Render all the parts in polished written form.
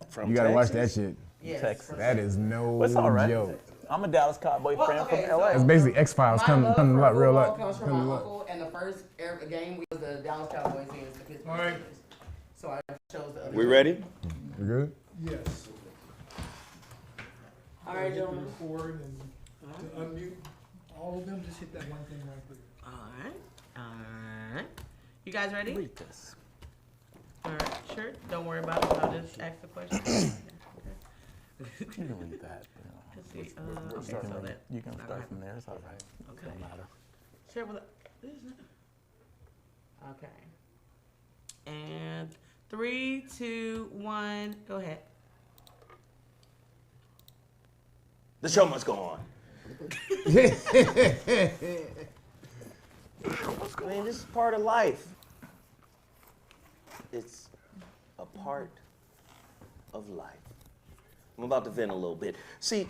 From You gotta watch that Texas? shit. Yes. Texas. That is no It's all right. joke. I'm a Dallas Cowboy fan from LA. It's basically X-Files coming to life, real life. comes from my uncle, and the first game was the Dallas Cowboys against the Pittsburgh Steelers. So I chose the other. We ready? You good? Yes. All right, gentlemen. Record and to unmute all of them, just hit that one thing right there. All right. You guys ready? Read this. All right, sure. Don't worry about it. I'll just ask the question. You can read that. Let's see. You can start from there. It's all right. Okay. Don't matter. Share with Okay. And 3, 2, 1, go ahead. The show must go on. I mean, this is part of life. It's a part of life. I'm about to vent a little bit. See,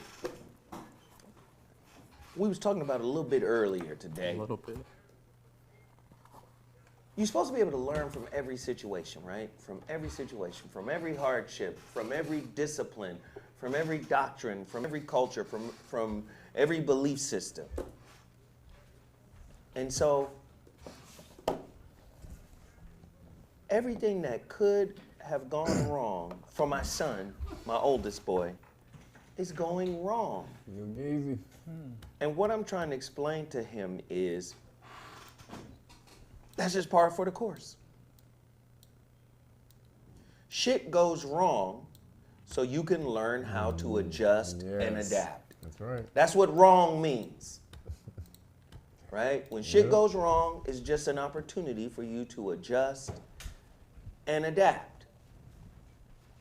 we was talking about it a little bit earlier today. A little bit. You're supposed to be able to learn from every situation, right? From every situation, from every hardship, from every discipline, from every doctrine, from every culture, from every belief system. And so, everything that could have gone wrong for my son, my oldest boy, is going wrong. Easy. And what I'm trying to explain to him is, that's just par for the course. Shit goes wrong so you can learn how to adjust and adapt. That's right. That's what wrong means. Right? When shit goes wrong, it's just an opportunity for you to adjust and adapt.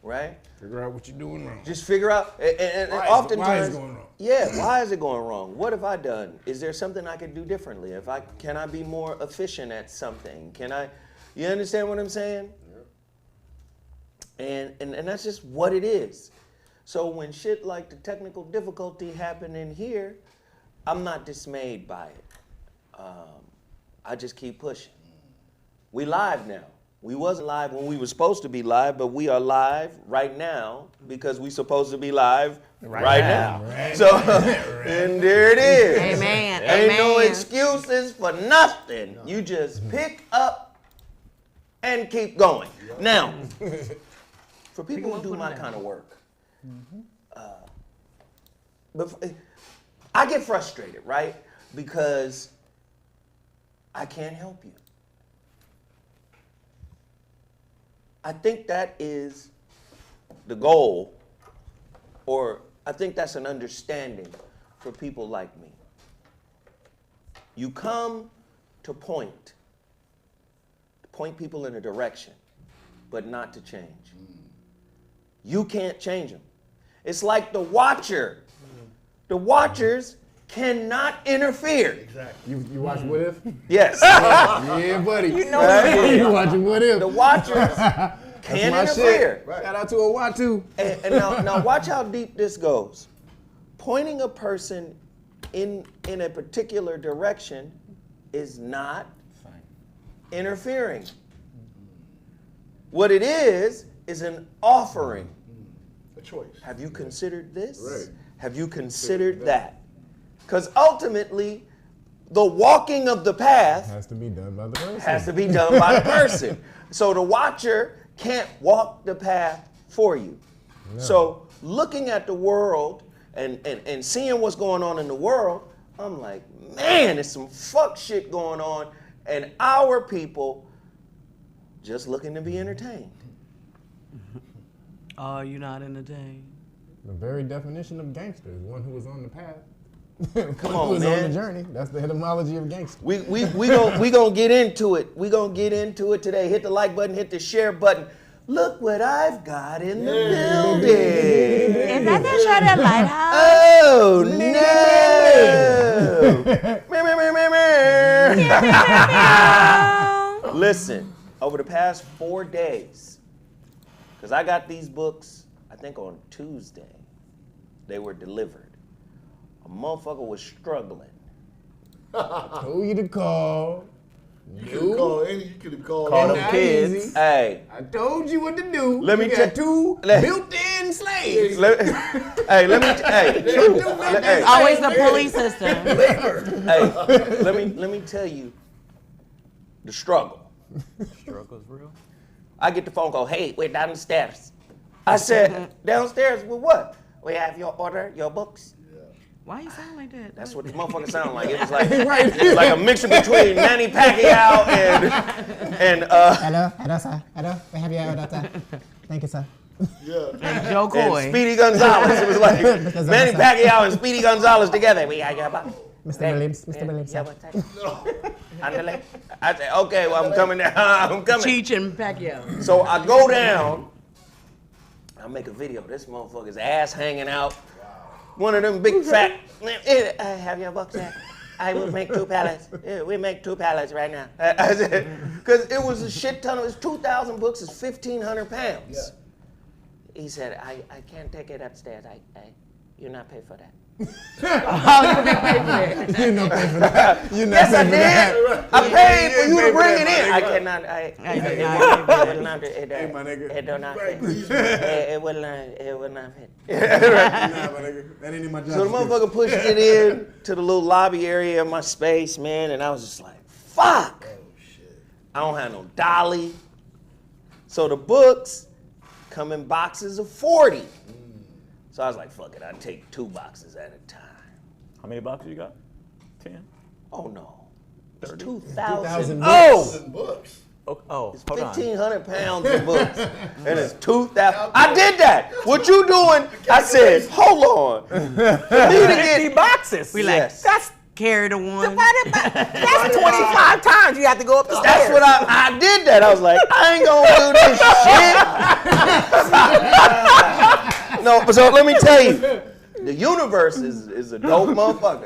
Right? Figure out what you're doing wrong. Just figure out, and oftentimes, why is it going wrong? Yeah, why is it going wrong? What have I done? Is there something I could do differently? Can I be more efficient at something? You understand what I'm saying? Yeah. And that's just what it is. So when shit like the technical difficulty happen in here, I'm not dismayed by it. I just keep pushing. We live now. We wasn't live when we were supposed to be live, but we are live right now because we supposed to be live right now. Right. So, and there it is. Amen. Ain't no excuses for nothing. You just pick up and keep going. Now, for people who do my kind of work, I get frustrated, right? Because I can't help you. I think that is the goal, or I think that's an understanding for people like me. You come to point people in a direction, but not to change. You can't change them. It's like the watcher. The watchers cannot interfere. Exactly. You watch What If? Yes. Yeah, buddy. You know right? You watching What If? The watchers can't interfere. Right. Shout out to a Watu. And now watch how deep this goes. Pointing a person in a particular direction is not interfering. What it is an offering. A choice. Have you considered this? Right. Have you considered that? Because ultimately, the walking of the path Has to be done by the person. has to be done by the person. So the watcher can't walk the path for you. No. So looking at the world and seeing what's going on in the world, I'm like, man, there's some fuck shit going on, and our people just looking to be entertained. Are you not entertained? The very definition of gangster is one who is on the path. Come One on, who is man. on the journey. That's the etymology of gangster. We gonna get into it. We gonna get into it today. Hit the like button, hit the share button. Look what I've got in the building. Is that the show that Lighthouse? Oh no! Listen, over the past 4 days, because I got these books, I think on Tuesday, they were delivered. A motherfucker was struggling. Told you to call. You could have called any. You could have called. Call them Not kids. easy. Hey, I told you what to do. Let me You got tell- two let- built-in slaves. let me Always the police system. let me tell you the struggle. Struggle's real. I get the phone call, hey, we're downstairs. I said, downstairs with what? We have your order, your books. Why you sound like that? That's what the motherfucker sounded like. It was like, it was like a mixture between Manny Pacquiao and Hello, sir. Hello, we have your order, sir. Thank you, sir. And Joe Coy. and Speedy Gonzalez. It was like Manny Pacquiao and Speedy Gonzalez together. We got your box. Mr. Williams, Mr. Williams, Yeah, sir. what's that? Andale. I said, okay, well, I'm coming down. I'm coming. Cheech and Pacquiao. So I go down. I make a video. This motherfucker's ass hanging out. One of them big fat. I have your box there. I will make 2 pallets. We make 2 pallets right now. I said, because it was a shit ton. It was 2,000 books. It's 1,500 pounds. He said, I can't take it upstairs. You're not paid for that. You no pay for that. You not Yes, I pay for that. did. I paid for you to bring it in. I cannot. It will not. Hey, my nigga. It will not fit. It will not. It will not fit. Nah, my nigga. That ain't in my job. So the motherfucker pushed it in to the little lobby area of my space, man, and I was just like, fuck. Oh shit. I don't have no dolly. So the books come in boxes of 40. So I was like, fuck it, I'll take 2 boxes at a time. How many boxes you got? 10? Oh no. It's 2,000 2,000. Oh! Books. Oh, hold on. 1,500 pounds of books. And it's 2,000. I did that. What you doing? I said, hold on. For me to 50 get boxes. We like, Yes. that's carry the one. That's 25 times you have to go up the stairs. That's what I did that. I was like, I ain't gonna do this shit. No, but so let me tell you, the universe is a dope motherfucker.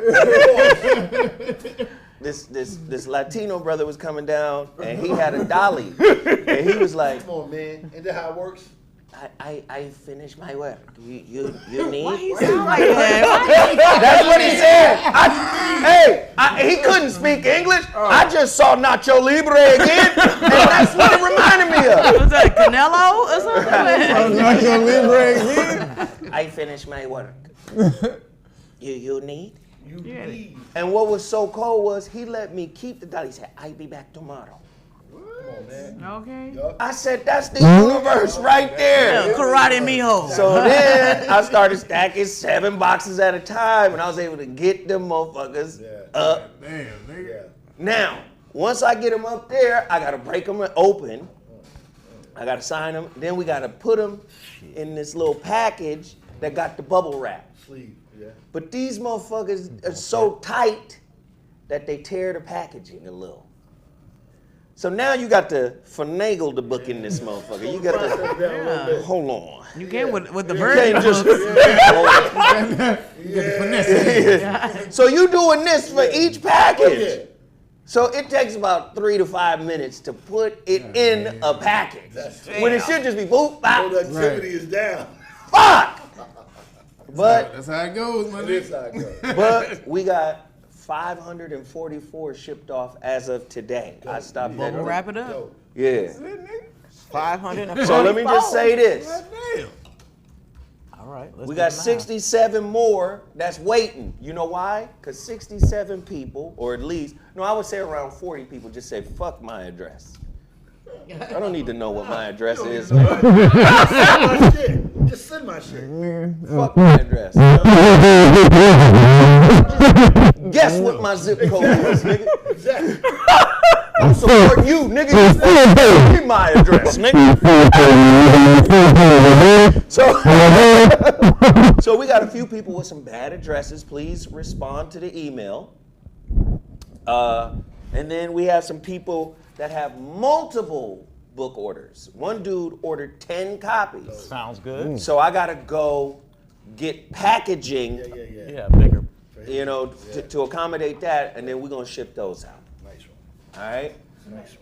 This Latino brother was coming down and he had a dolly. And he was like, Come on, man. Ain't that how it works? I finished my work. You need? Why he sound like that? That's what he said. He couldn't speak English. I just saw Nacho Libre again, and that's what it reminded me of. Was that Canelo or something? Not your libre again. I finished my work. You need? You need. And what was so cold was he let me keep the dolly. He said, I'll be back tomorrow. Come on, man. Okay. I said, that's the universe right there. Karate Miho. So then I started stacking 7 boxes at a time, and I was able to get them motherfuckers up. Damn, nigga. Now, once I get them up there, I gotta break them open. I gotta sign them. Then we gotta put them in this little package that got the bubble wrap. Sleeve. Yeah. But these motherfuckers are so tight that they tear the packaging a little. So now you got to finagle the book in this motherfucker. You got to hold on. You can't with the You virgin can't just. You get the finesse. So you doing this for each package. So it takes about 3 to 5 minutes to put it in a package. When it should just be boop, bop, Productivity is down. fuck. But That's how it goes, my It is nigga. how it goes. but we got 544 shipped off as of today. I stopped that. We'll wrap it up. Yo, Yeah. 500. So let me just say this. Damn. All right. Let's We do got the math. 67 more that's waiting. You know why? Because 67 people, or at least, no, I would say around 40 people just say, fuck my address. I don't need to know what my address is. send my shit. Just send my shit. Fuck my address. Guess what my zip code is, nigga? Exactly. I'm supporting you, nigga. You fucking give me my address, nigga. So we got a few people with some bad addresses. Please respond to the email. And then we have some people that have multiple book orders. One dude ordered 10 copies. Sounds good. So I gotta go get packaging, Yeah, bigger. you know, to accommodate that, and then we're gonna ship those out. Nice one. All right? Nice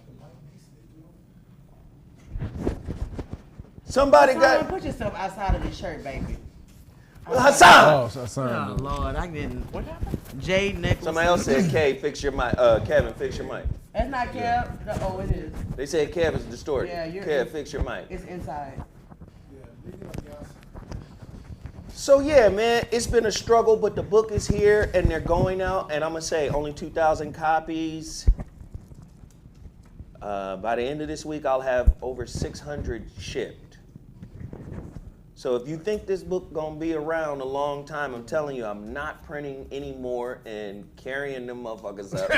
one. Somebody Son, got put yourself outside of this shirt, baby. Hassan. Oh, so sorry. Oh Lord, I didn't. What happened? Jay Nichols. Somebody else said, Kay, fix your mic. Kevin, fix your mic. That's not Kev. Oh, it is. They said Kev is distorted. Yeah, Kev, fix your mic. It's inside. So yeah, man, it's been a struggle, but the book is here and they're going out, and I'm gonna say only 2,000 copies. By the end of this week, I'll have over 600 shipped. So if you think this book gonna be around a long time, I'm telling you, I'm not printing anymore and carrying them motherfuckers up.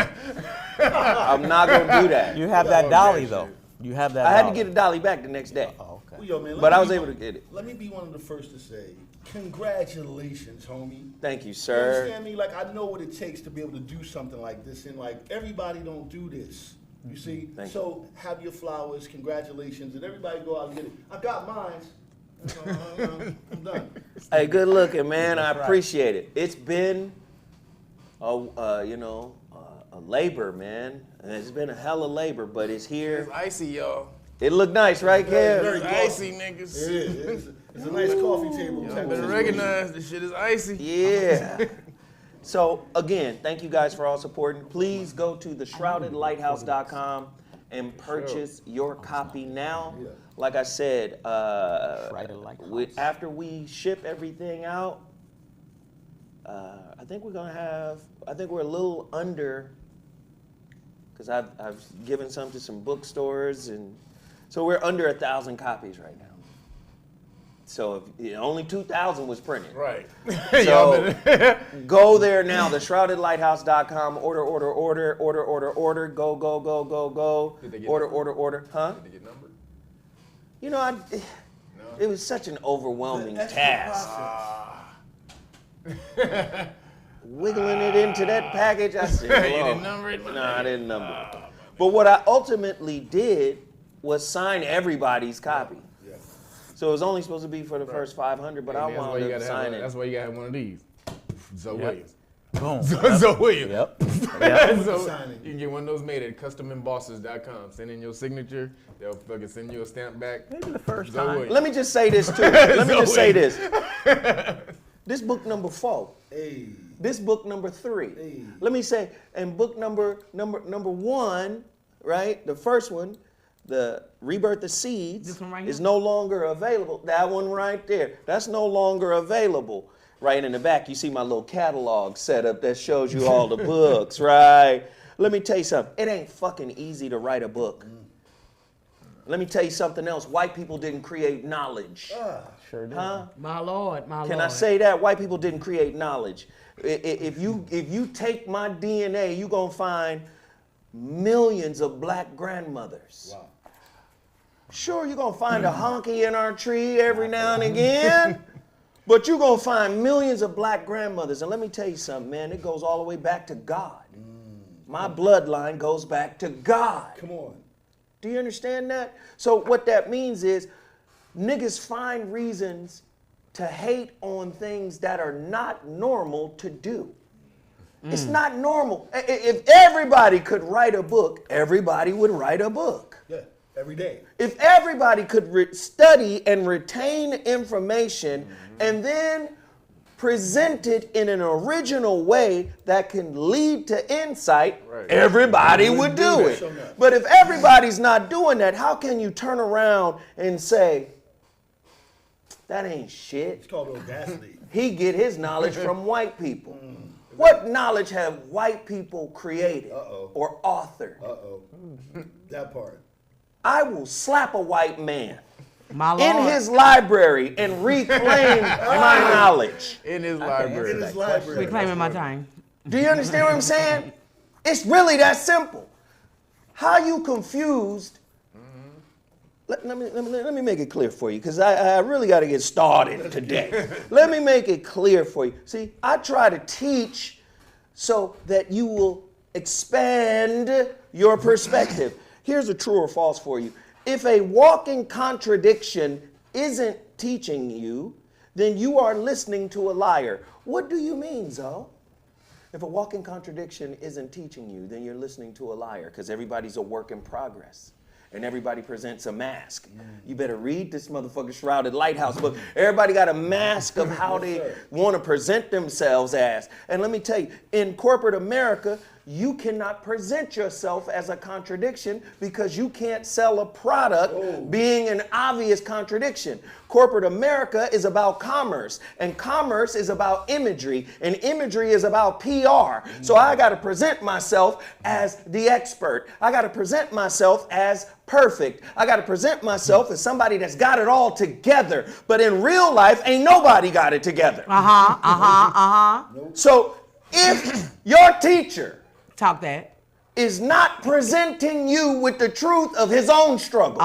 I'm not gonna do that. You have that dolly though. You have that. I had to get a dolly back the next day. Oh, okay. Well, yo, man, But I was able to get it. Let me be one of the first to say, congratulations, homie. Thank you, You sir. understand me? Like, I know what it takes to be able to do something like this, and like, everybody don't do this. You see? Thank So, have your flowers, congratulations, and everybody go out and get it. I got mine. I'm done. Hey, good looking, man. I appreciate it. It's been, a labor, man. And it's been a hell of labor, but it's here. It's icy, y'all. It looked nice, right, Kev? Very It's glossy. icy, niggas. It is. It's a nice coffee table. Y'all type better of recognize this shit is icy. Yeah. So, again, thank you guys for all supporting. Please go to theshroudedlighthouse.com and purchase your copy now. Like I said, after we ship everything out, I think we're a little under, because I've given some to some bookstores, and so we're under 1,000 copies right now. So if only 2,000 was printed. Right. So go there now, theshroudedlighthouse.com, order, go, Did they get order, huh? Did they get numbered? You know, it was such an overwhelming task. Wiggling it into that package, I said, You didn't number it? no, I didn't number it. But what I ultimately did was sign everybody's copy. So it was only supposed to be for the first 500, but I wound up signing. That's why you got to have one of these. Zoe Williams. Boom. Zoe Williams. Yep. So you can get one of those made at customembosses.com. Send in your signature. They'll fucking send you a stamp back. Maybe the first Zoe time. Williams. Let me just say this too. Let me just say this. This book number 4. Hey. This book number 3. Hey. Let me say, and book number 1, right? The first one, the Rebirth of Seeds, This one right is here? no longer available. That one right there, that's no longer available. Right in the back, you see my little catalog set up that shows you all the books, right? Let me tell you something. It ain't fucking easy to write a book. Let me tell you something else. White people didn't create knowledge. Sure did. Huh? My Lord. Can I say that? White people didn't create knowledge. If you take my DNA, you're going to find millions of black grandmothers. Wow. Sure, you're going to find a honky in our tree every now and again, but you're going to find millions of black grandmothers. And let me tell you something, man, it goes all the way back to God. My bloodline goes back to God. Come on. Do you understand that? So what that means is niggas find reasons to hate on things that are not normal to do. It's not normal. If everybody could write a book, everybody would write a book. Yeah, every day. If everybody could study and retain information and then present it in an original way that can lead to insight, everybody would do it. But if everybody's not doing that, how can you turn around and say, that ain't shit? It's called audacity. He get his knowledge from white people. What knowledge have white people created or authored? That part. I will slap a white man My Lord. in his library and reclaim my knowledge. In his library. In his library. Reclaiming my time. Do you understand what I'm saying? It's really that simple. How you confused? Let me make it clear for you, because I really got to get started today. Let me make it clear for you. See, I try to teach so that you will expand your perspective. Here's a true or false for you. If a walking contradiction isn't teaching you, then you are listening to a liar. What do you mean, Zoe? If a walking contradiction isn't teaching you, then you're listening to a liar, because everybody's a work in progress. And everybody presents a mask. You better read this motherfucking Shrouded Lighthouse book. Everybody got a mask of how they want to present themselves as. And let me tell you, in corporate America, you cannot present yourself as a contradiction because you can't sell a product being an obvious contradiction. Corporate America is about commerce, and commerce is about imagery, and imagery is about PR. So I got to present myself as the expert. I got to present myself as perfect. I got to present myself as somebody that's got it all together. But in real life, ain't nobody got it together. So if your teacher Talk that. is not presenting you with the truth of his own struggle,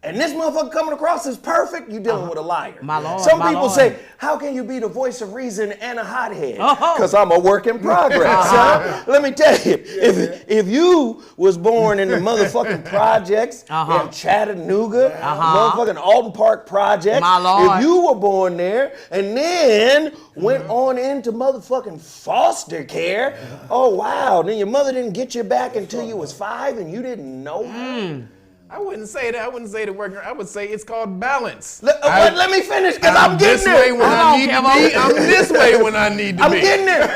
and this motherfucker coming across as perfect, you dealing with a liar. My Lord, Some my people Lord. say, how can you be the voice of reason and a hothead? Because I'm a work in progress, huh? Let me tell you, if you was born in the motherfucking projects in Chattanooga, motherfucking Alton Park projects, My Lord. if you were born there and then went on into motherfucking foster care, oh wow, then your mother didn't get you back until you was 5 and you didn't know her? I wouldn't say that. I wouldn't say the working. I would say it's called balance. Let me finish, because I'm this getting way it. when I need to be. I'm this way when I need to I'm be. getting it.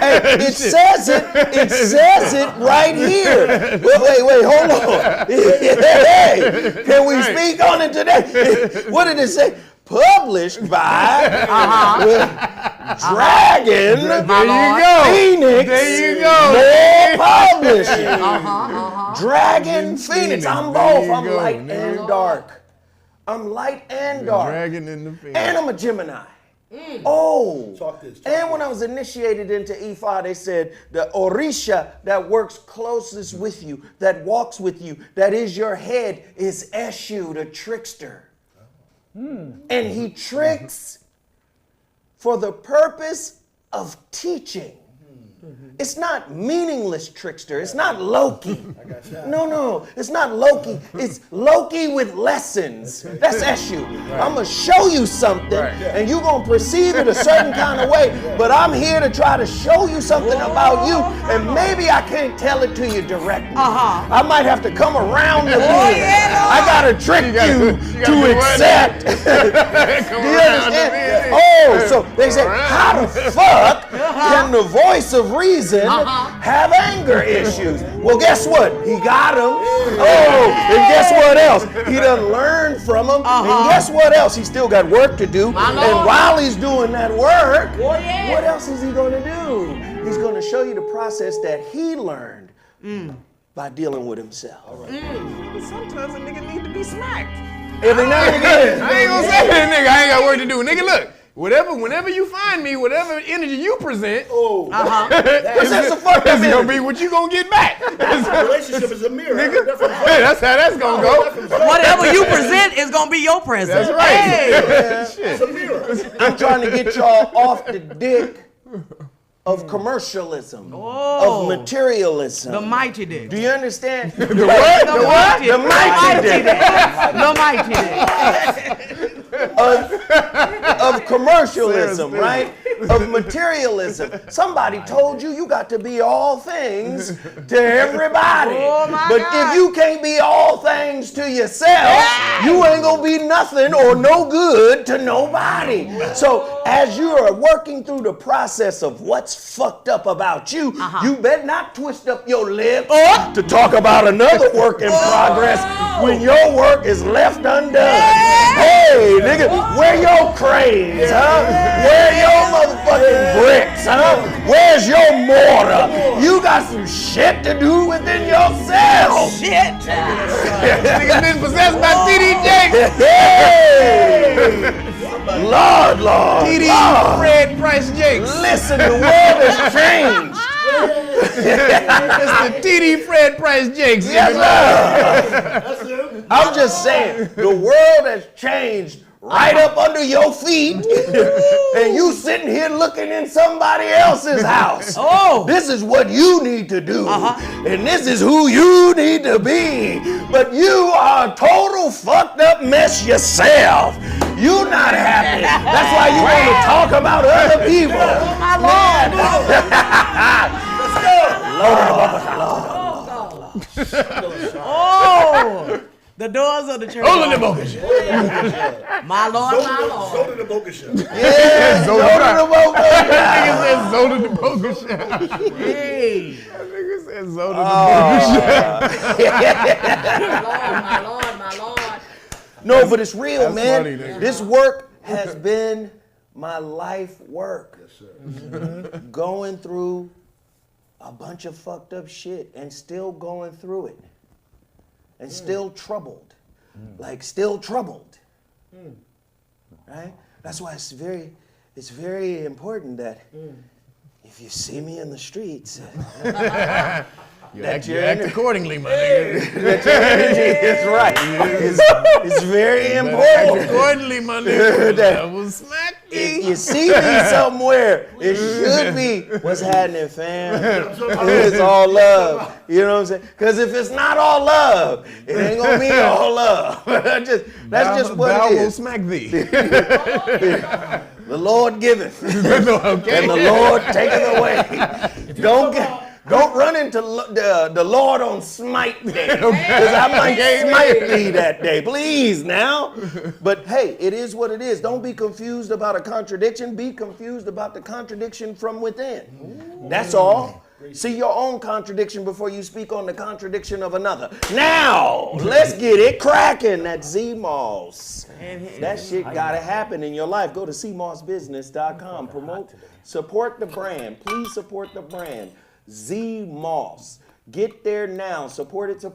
Hey, it says it. It says it right here. Wait, hold on. Hey, can we speak on it today? What did it say? Published by Dragon Phoenix. There you go. More publishing. Dragon Phoenix. I'm both. I'm go. light and dark. I'm light and dark. Dragon in the Phoenix. And I'm a Gemini. Oh, Talk this. and when I was initiated into Ifa, they said the Orisha that works closest with you, that walks with you, that is your head, is Eshu, the trickster. And he tricks for the purpose of teaching. It's not meaningless trickster. It's not Loki. No, it's not Loki. It's Loki with lessons. That's Eshu. I'm going to show you something, and you're going to perceive it a certain kind of way, but I'm here to try to show you something about you, and maybe I can't tell it to you directly. I might have to come around the bend. I got to trick you to accept. Do you understand? Oh, so they say, how the fuck can the voice of reason have anger issues? Well, guess what? He got them. Oh, and guess what else? He done learned from them. And guess what else? He still got work to do. And while he's doing that work, what else is he going to do? He's going to show you the process that he learned by dealing with himself. But sometimes a nigga need to be smacked. Every now and again. I ain't gonna say that, nigga. I ain't got work to do. Nigga, look. Whenever you find me, whatever energy you present, That's a fucked up that's gonna energy. be what you gonna get back. Relationship is a mirror. Hey, that's how that's gonna go. Whatever you present is gonna be your present. That's right. It's a mirror. I'm trying to get y'all off the dick of commercialism, of materialism. The mighty dick. Do you understand? The what? The mighty dick. The mighty dick. Of commercialism, right? Of materialism. Somebody told you you got to be all things to everybody. Oh my but God. if you can't be all things to yourself, you ain't gonna be nothing or no good to nobody. So as you are working through the process of what's fucked up about you, you better not twist up your lips to talk about another work in progress when your work is left undone. Hey, nigga, where your cranes, huh? Where your motherfucking bricks, huh? Where's your mortar? You got some shit to do within yourself. Shit. Niggas been possessed by TD Jakes. Hey! Lord. TD Fred Price Jakes. Listen, the world has changed. It's the TD Fred Price Jakes. Yes, sir. I'm just saying, the world has changed right up under your feet, and you sitting here looking in somebody else's house. Oh. This is what you need to do, and this is who you need to be. But you are a total fucked up mess yourself. You not happy. That's why you want to talk about other people. My Lord. Lord. Oh. The doors of the church. All in the bogus shit. My Lord, my Lord. Soda the bogus shit. Yeah, Zoda the bogus. Nigga said Zoda the bogus shit. Hey. That nigga said Zoda the bogus shit. My Lord. No, but it's real, That's man. funny, nigga. This work has been my life work. Yes, sir. Going through a bunch of fucked up shit and still going through it. And still troubled. Like still troubled. Right? That's why it's very important that if you see me in the streets, You act accordingly, my nigga. that your energy is right. It's very Act important. accordingly, my nigga. I will smack If you. you see me somewhere, it should be what's happening, fam. It's all love. You know what I'm saying? Because if it's not all love, it ain't gonna be all love. That's just what Thou it will is. smack thee. The Lord giveth, Okay. and the Lord taketh away. Don't run into the Lord on Smite Day, because I might smite thee that day. Please now. But hey, it is what it is. Don't be confused about a contradiction. Be confused about the contradiction from within. That's all. See your own contradiction before you speak on the contradiction of another. Now, let's get it cracking. That's Z-Moss. That shit gotta happen in your life. Go to cmossbusiness.com. Promote, support the brand. Please support the brand. Z-Moss. Get there now. Support it at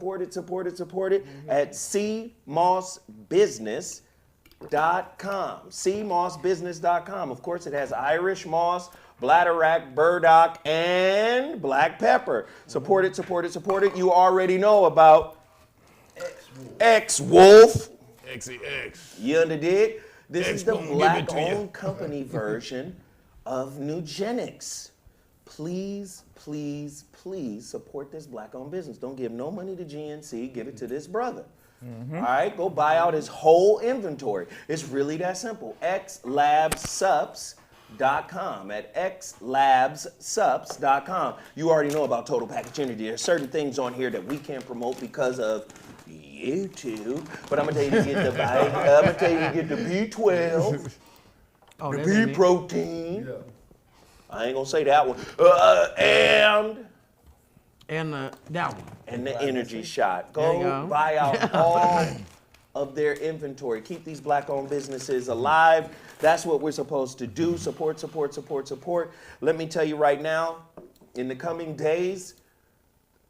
cmossbusiness.com. cmossbusiness.com. Of course, it has Irish moss, bladderwrack, burdock, and black pepper. Support it. You already know about X-Wolf. XEX. You underdig? This is the X-Wolf, give it to you. black-owned company version of Nugenics. Please support this black-owned business. Don't give no money to GNC. Give it to this brother. All right, go buy out his whole inventory. It's really that simple. xlabsups.com. At xlabsups.com. You already know about Total Package Energy. There's certain things on here that we can't promote because of YouTube. But I'm gonna tell you to get the I'm gonna tell you to get the B12, the B protein. Yeah. I ain't gonna say that one. And that one. And the energy shot. There you Go go. buy out all of their inventory. Keep these black-owned businesses alive. That's what we're supposed to do. Support. Let me tell you right now, in the coming days,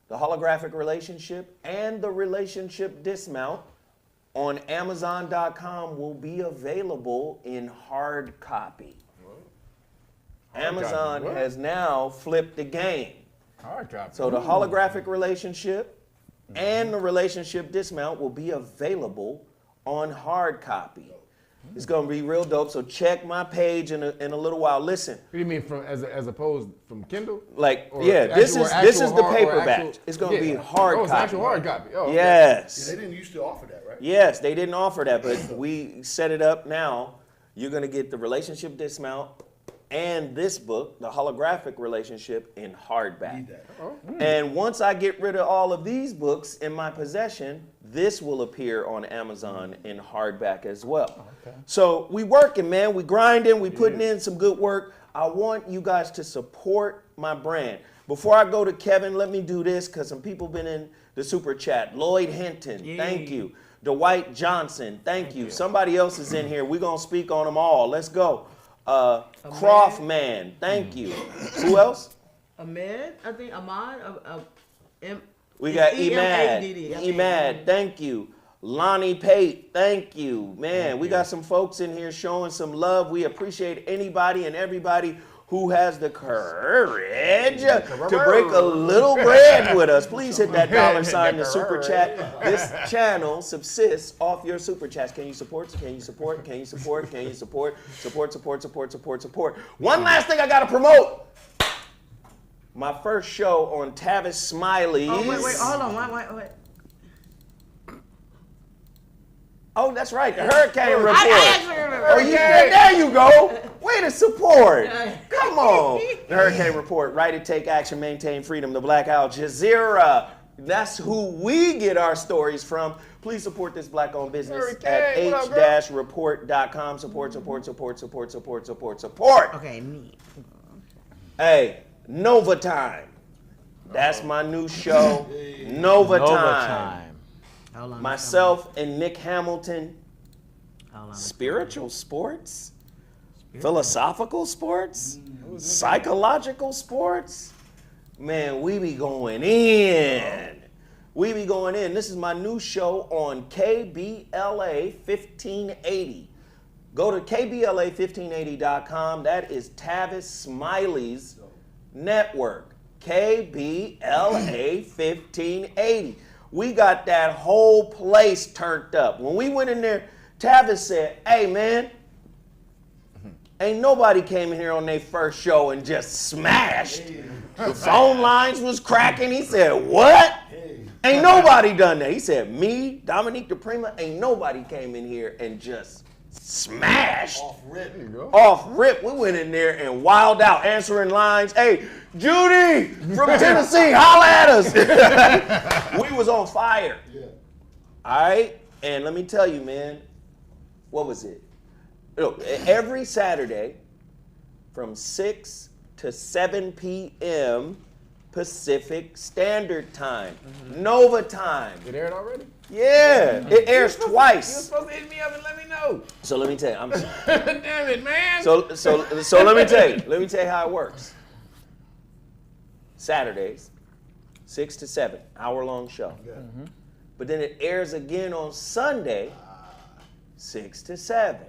the holographic relationship and the relationship dismount on Amazon.com will be available in hard copy. Amazon What? has now flipped the game. Hard copy. So the holographic relationship and the relationship dismount will be available on hard copy. It's gonna be real dope. So check my page in a little while. Listen, What do you mean from as opposed from Kindle? like Or this is actual the hard- or paperback. actual- It's gonna be yeah. hard Oh, it's copy. actual hard copy. Oh, okay. Yes. They didn't used to offer that, right? Yes, they didn't offer that, but we set it up now. You're gonna get the relationship dismount and this book, the holographic relationship, in hardback. Need that. And once I get rid of all of these books in my possession, this will appear on Amazon in hardback as well. So we working, man. We grinding. We putting in some good work. I want you guys to support my brand. Before I go to Kevin, let me do this because some people been in the super chat. Lloyd Hinton, thank you. Dwight Johnson, thank you. Somebody else is in here. We're going to speak on them all. Let's go. Croftman, thank you. Who else? Ahmed, I think Ahmad. We got E-M-A-D-D. Emad, thank you. Lonnie Pate, thank you. Man, we got some folks in here showing some love. We appreciate anybody and everybody who has the courage to break a little bread with us. Please hit that $sign to super chat. This channel subsists off your super chats. Can you support? Can you support? Can you support? Can you support? Support. One last thing I gotta promote. My first show on Tavis Smiley's. Oh, wait, hold on. Wait. Oh, that's right, the HuriKane Report. I actually remember. Oh, there you go. Way to support. Come on. The HuriKane Report, right to take action, maintain freedom. The Black Al Jazeera That's who we get our stories from. Please support this black-owned business at HuriKane, what up, H-report.com. Support. Okay, me. Hey, Nova Time. That's my new show, Nova Time. Hold on, Myself and Nick Hamilton. hold on. Spiritual sports? Philosophical sports? Psychological sports? Man, we be going in. We be going in. This is my new show on KBLA 1580. Go to KBLA1580.com. That is Tavis Smiley's network. KBLA 1580. We got that whole place turned up. When we went in there, Tavis said, hey man, ain't nobody came in here on their first show and just smashed. The phone lines was cracking. He said, what? Ain't nobody done that. He said, me, Dominique DePrima, ain't nobody came in here and just smashed. Off rip. There you go. Off rip. We went in there and wild out, answering lines. Hey, Judy from Tennessee, holla at us. We was on fire. Yeah. All right? And let me tell you, man, what was it? Look, every Saturday from 6 to 7 p.m. Pacific Standard Time. Nova Time. It aired already? Yeah, it airs You were twice. supposed to hit me up and let me know. So let me tell you, I'm sorry. Damn it, man. So let me tell you how it works. Saturdays, 6 to 7, hour-long show. Yeah. But then it airs again on Sunday, 6 to 7.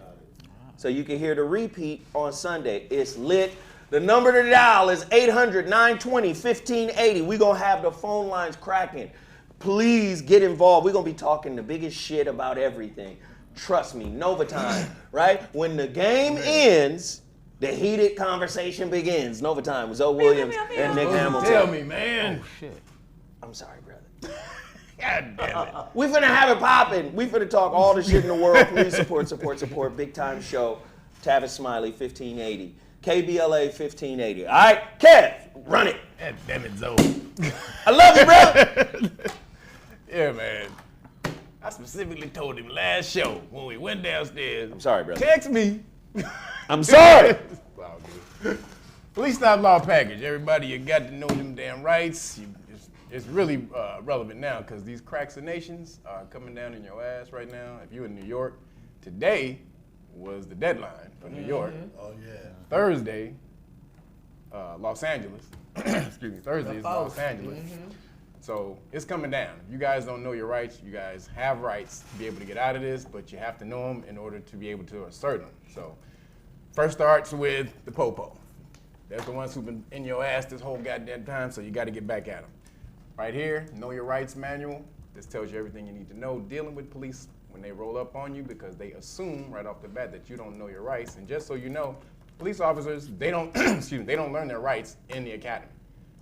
So you can hear the repeat on Sunday. It's lit. The number to dial is 800-920-1580. We're going to have the phone lines cracking. Please get involved. We're going to be talking the biggest shit about everything. Trust me, Nova Time, right? When the game ends, the heated conversation begins. Nova Time with Zoe Williams and Nick Hamilton. Tell me, man. Oh, shit. I'm sorry, brother. God damn it. We finna have it popping. We finna talk all the shit in the world. Please support. Big time show. Tavis Smiley, 1580. KBLA 1580. All right, Kev, run it. God damn it, Zoe. I love you, bro. Yeah, man. I specifically told him last show when we went downstairs. I'm sorry, brother. Text me. I'm sorry. Wow, dude. Police stop law package. Everybody, you got to know them damn rights. It's really relevant now because these cracks-a-nations are coming down in your ass right now. If you're in New York, today was the deadline for New York. Oh, yeah. Thursday, Los Angeles. Excuse me. Thursday is Los Angeles. So it's coming down. You guys don't know your rights. You guys have rights to be able to get out of this, but you have to know them in order to be able to assert them. So first starts with the popo. That's the ones who've been in your ass this whole goddamn time, so you got to get back at them. Right here, Know Your Rights manual. This tells you everything you need to know dealing with police when they roll up on you because they assume right off the bat that you don't know your rights. And just so you know, police officers, they don't, they don't learn their rights in the academy.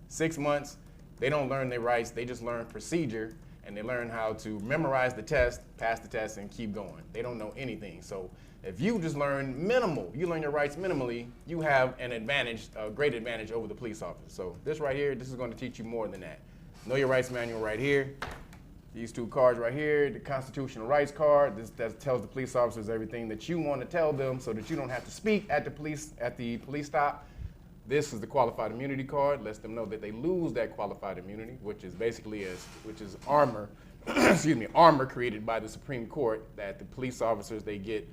6 months, they don't learn their rights, they just learn procedure and they learn how to memorize the test, pass the test, and keep going. They don't know anything. So if you just learn minimal, you learn your rights minimally, you have an advantage, a great advantage over the police officer. So this right here, this is going to teach you more than that. Know Your Rights manual right here. These two cards right here, the constitutional rights card, that tells the police officers everything that you want to tell them so that you don't have to speak at the police stop. This is the qualified immunity card, lets them know that they lose that qualified immunity, which is basically armor, armor created by the Supreme Court that the police officers they get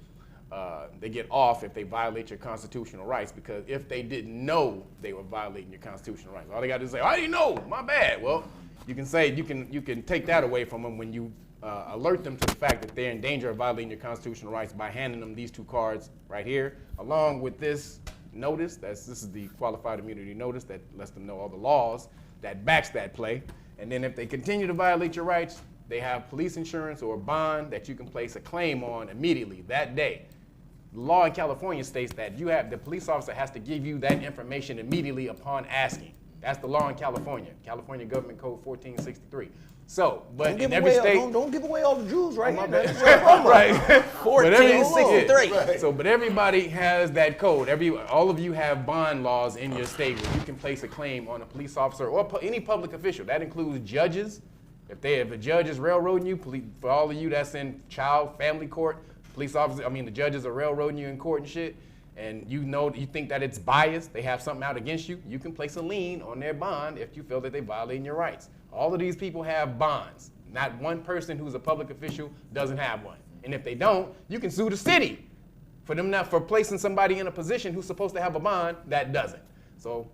off if they violate your constitutional rights, because if they didn't know they were violating your constitutional rights, all they got to say, I didn't know, my bad. Well, you can say you can take that away from them when you alert them to the fact that they're in danger of violating your constitutional rights by handing them these two cards right here, along with this notice. This is the qualified immunity notice that lets them know all the laws that backs that play. And then if they continue to violate your rights, they have police insurance or a bond that you can place a claim on immediately that day. The law in California states that the police officer has to give you that information immediately upon asking. That's the law in California, California Government Code 1463. So, but in every state, don't give away all the jewels right here. right? 1463. Right. So, but everybody has that code. All of you have bond laws in your state where you can place a claim on a police officer or any public official. That includes judges, If a judge is railroading you, for all of you that's in family court, police officers, the judges are railroading you in court and shit, and you think that it's biased, they have something out against you, you can place a lien on their bond if you feel that they're violating your rights. All of these people have bonds. Not one person who's a public official doesn't have one. And if they don't, you can sue the city for placing somebody in a position who's supposed to have a bond that doesn't. So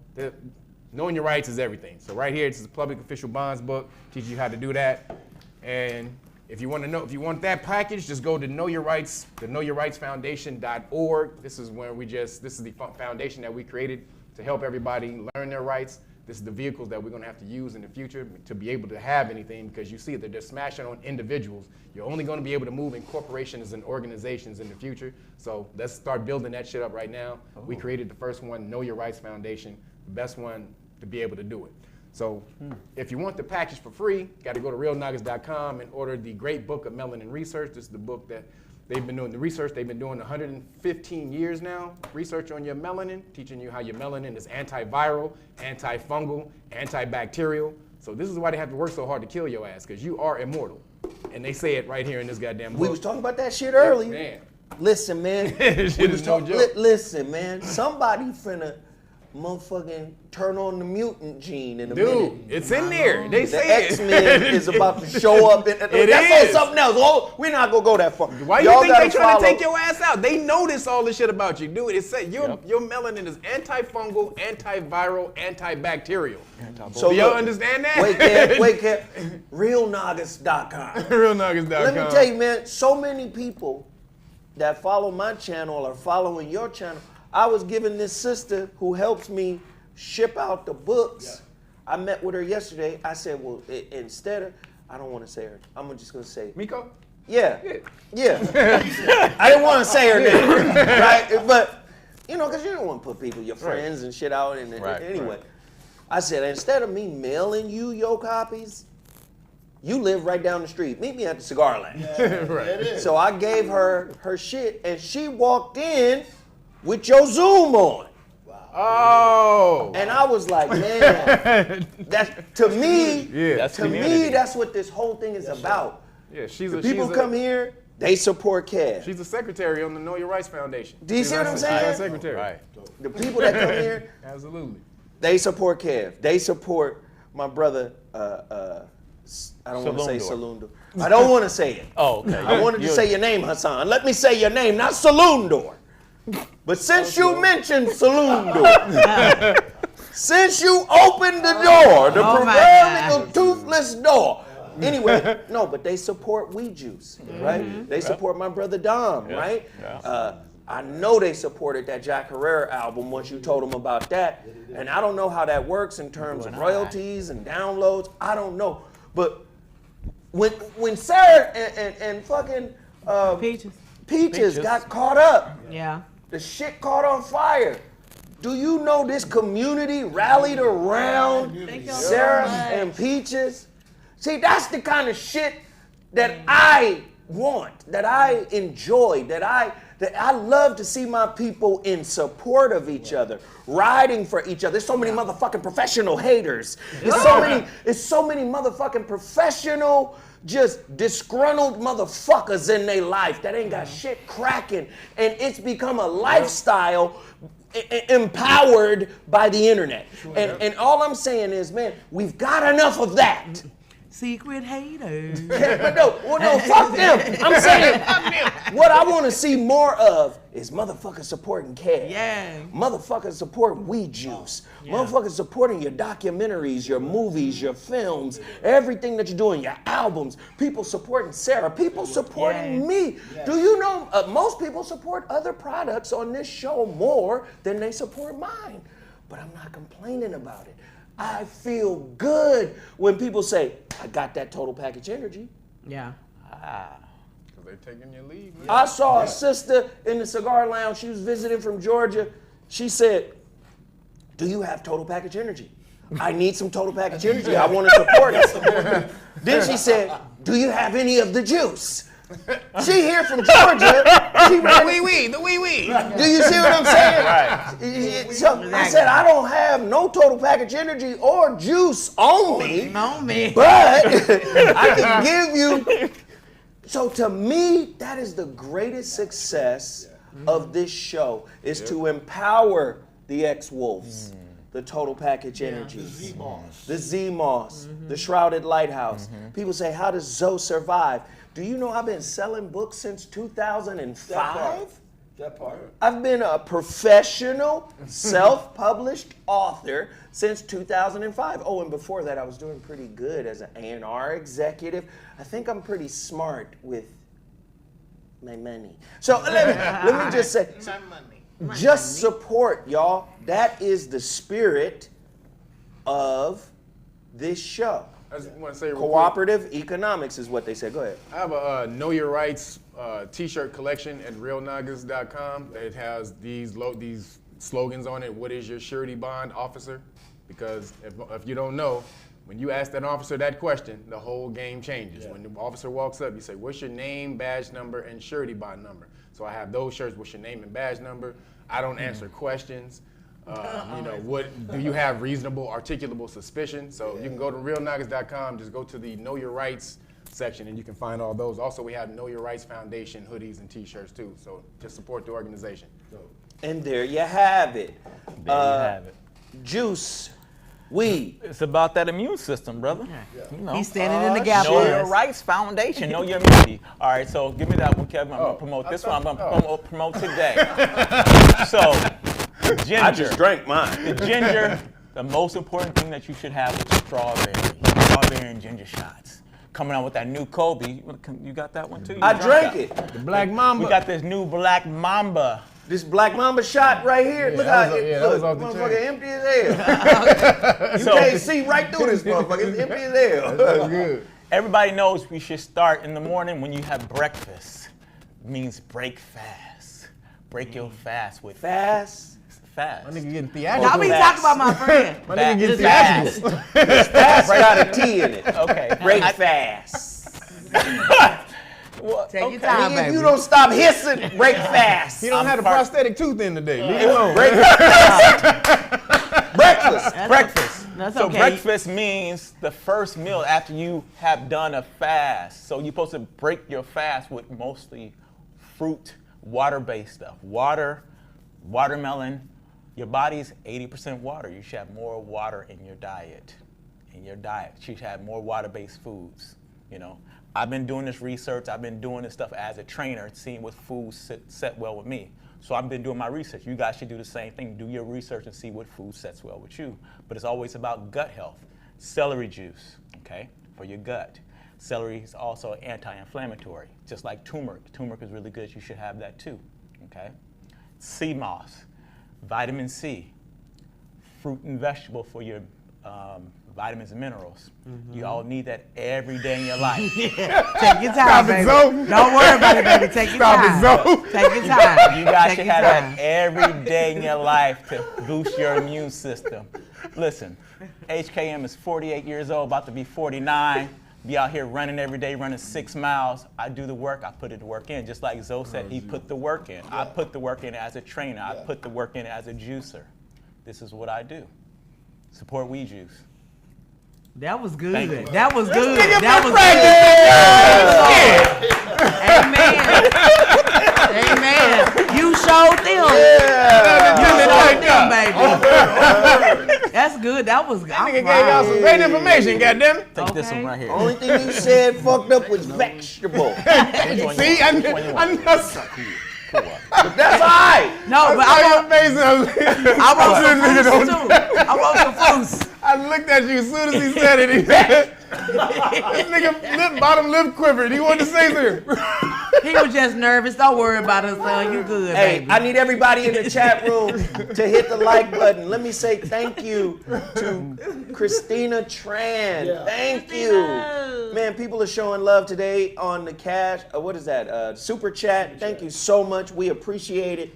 knowing your rights is everything. So right here, it's the public official bonds book, teaches you how to do that. And if you want that package, just go to Know Your Rights, the knowyourrightsfoundation.org. This is the foundation that we created to help everybody learn their rights. This is the vehicles that we're gonna have to use in the future to be able to have anything, because you see that they're smashing on individuals. You're only gonna be able to move in corporations and organizations in the future. So let's start building that shit up right now. We created the first one, Know Your Rights Foundation, the best one to be able to do it. So if you want the package for free, you got to go to realnuggets.com and order the Great Book of Melanin Research. This is the book that they've been doing the research. They've been doing 115 years now, research on your melanin, teaching you how your melanin is antiviral, antifungal, antibacterial. So this is why they have to work so hard to kill your ass, because you are immortal. And they say it right here in this goddamn book. We was talking about that shit earlier. Man. Listen, man. Shit is no joke. Listen, man. Somebody finna motherfucking turn on the mutant gene in a minute. Dude, it's in there. They The say X-Men is about to show up. That's on something else. Oh, we're not gonna go that far. Why you think they trying to take your ass out? They notice all this shit about you, dude. It said your melanin is antifungal, antiviral, antibacterial. So do y'all understand that? Wait, Kev. Realnuggets.com. Realnuggets.com. Let me tell you, man, so many people that follow my channel are following your channel. I was giving this sister who helps me ship out the books. I met with her yesterday. I said, well, instead of, I don't want to say her. I'm just going to say. Miko? Yeah. I didn't want to say her name, right? But, because you don't want to put people, your friends and shit out. Anyway, I said, instead of me mailing you your copies, you live right down the street. Meet me at the cigar lounge. Right. So I gave her shit, and she walked in with your Zoom on. Wow. Oh. And I was like, man, to me, community. that's what this whole thing is about. Yeah, People come here, they support Kev. She's a secretary on the Know Your Rights Foundation. Do you see what I'm saying? She's our secretary. Right. The people that come here, Absolutely. they support Kev. They support my brother, I don't want to say Salundor. I don't want to say it. Oh, okay. I wanted to say your name, Hassan. Let me say your name, not Salundor. But since you mentioned Salundor, since you opened the door, the proverbial toothless door. Anyway, no, but they support We Juice, right? They support my brother Dom, right? Yeah. I know they supported that Jack Herrera album once you told them about that. And I don't know how that works in terms of royalties and downloads. I don't know. But when Sarah and fucking Peaches got caught up, the shit caught on fire. Do you know this community rallied around Sarah and Peaches? See, that's the kind of shit that I want, that I enjoy, that I love to see my people in support of each other, riding for each other. There's so many motherfucking professional haters. There's so many motherfucking professional, just disgruntled motherfuckers in their life that ain't got shit cracking, and it's become a lifestyle empowered by the internet. And all I'm saying is, man, we've got enough of that. Secret haters. But no, fuck them. I'm saying what I want to see more of is motherfuckers supporting Kev. Yeah. Motherfuckers supporting We Juice. Motherfuckers supporting your documentaries, your movies, your films, everything that you're doing, your albums. People supporting Sarah. People supporting me. Do you know most people support other products on this show more than they support mine? But I'm not complaining about it. I feel good when people say, I got that total package energy. Yeah. Because they're taking your lead, man. I saw a sister in the cigar lounge. She was visiting from Georgia. She said, do you have total package energy? I need some total package energy. I want to support it. Then she said, do you have any of the juice? She here from Georgia. She ran The wee. Do you see what I'm saying? Right. So I said, I don't have no total package energy or juice on me, but I can give you. So to me, that is the greatest success of this show, is to empower the ex-wolves, the total package energies, the Z-Moss, the Shrouded Lighthouse. People say, how does Zo survive? Do you know I've been selling books since 2005? That part. I've been a professional, self-published author since 2005. Oh, and before that, I was doing pretty good as an A&R executive. I think I'm pretty smart with my money. So let me just say, just support, y'all. That is the spirit of this show. I just want to say real quick, Cooperative economics is what they say. Go ahead. I have a Know Your Rights t-shirt collection at realnuggas.com. It has these slogans on it. What is your surety bond, officer? Because if you don't know, when you ask that officer that question, the whole game changes. When the officer walks up, you say, what's your name, badge number, and surety bond number? So I have those shirts. What's your name and badge number? I don't answer questions. What do you have reasonable, articulable suspicion? So you can go to realnuggas.com, just go to the Know Your Rights section, and you can find all those. Also, we have Know Your Rights Foundation hoodies and t-shirts too. So just support the organization. And there you have it. There you have it. Juice, weed. It's about that immune system, brother. You know. He's standing in the gap. Know Your Rights Foundation. Know your immunity. All right, so give me that one, Kevin. I'm gonna promote this one. I'm gonna promote today. So, ginger. I just drank mine. The ginger. The most important thing that you should have is strawberry and ginger shots. Coming out with that new Kobe. You got that one too? I drank it. The Black Mamba. We got this new Black Mamba. This Black Mamba shot right here. Look how that was off the motherfucker chain. empty as hell. You can't see right through this motherfucker. It's empty as hell. That's good. Everybody knows we should start in the morning when you have breakfast. It means break fast. Break your fast with Fast. My nigga getting theatrical. Y'all be talking about my friend. My nigga getting fast. theatrical. Fast got a T in it. Okay. Break fast. Well, Take your time, If baby. you don't stop hissing, break fast. He don't have a prosthetic tooth in today. Leave it alone. Break breakfast. breakfast. That's So okay. breakfast means the first meal after you have done a fast. So you're supposed to break your fast with mostly fruit, water-based stuff. Water, watermelon. Your body's 80% water. You should have more water in your diet. You should have more water-based foods. You know, I've been doing this research. I've been doing this stuff as a trainer, seeing what foods set well with me. So I've been doing my research. You guys should do the same thing. Do your research and see what food sets well with you. But it's always about gut health. Celery juice, okay, for your gut. Celery is also anti-inflammatory, just like turmeric. Turmeric is really good. You should have that too, okay? Sea moss, vitamin C, fruit and vegetable for your vitamins and minerals. You all need that every day in your life. Take your time, baby. Zo. Don't worry about it, baby. Take your time. Zo. Take your time. You guys Take should your have time. that every day in your life to boost your immune system. Listen, HKM is 48 years old, about to be 49. Be out here running every day, running 6 miles. I do the work, I put it to work in. Just like Zo said, he put the work in. I put the work in as a trainer. I put the work in as a juicer. This is what I do. Support We Juice. That was good. Thank you. That was good. nigga That been was good. Amen. Amen. You showed them. You showed them, baby. That's good. That was good. Nigga gave y'all some great information, goddammit. Take this Okay. one right here. Only thing you said fucked up was vegetable. See, I know. But that's all right. No, but I I your face. wrote some fruits too. I wrote some fruits. I looked at you as soon as he said it. He said, this nigga bottom lip quivered. He wanted to say something. He was just nervous. Don't worry about us, son. You good, Hey, baby. I need everybody in the chat room to hit the like button. Let me say thank you to Christina Tran. Yeah. Thank you. Man, people are showing love today on the cash. What is that? Super chat. Thank you so much. We appreciate it.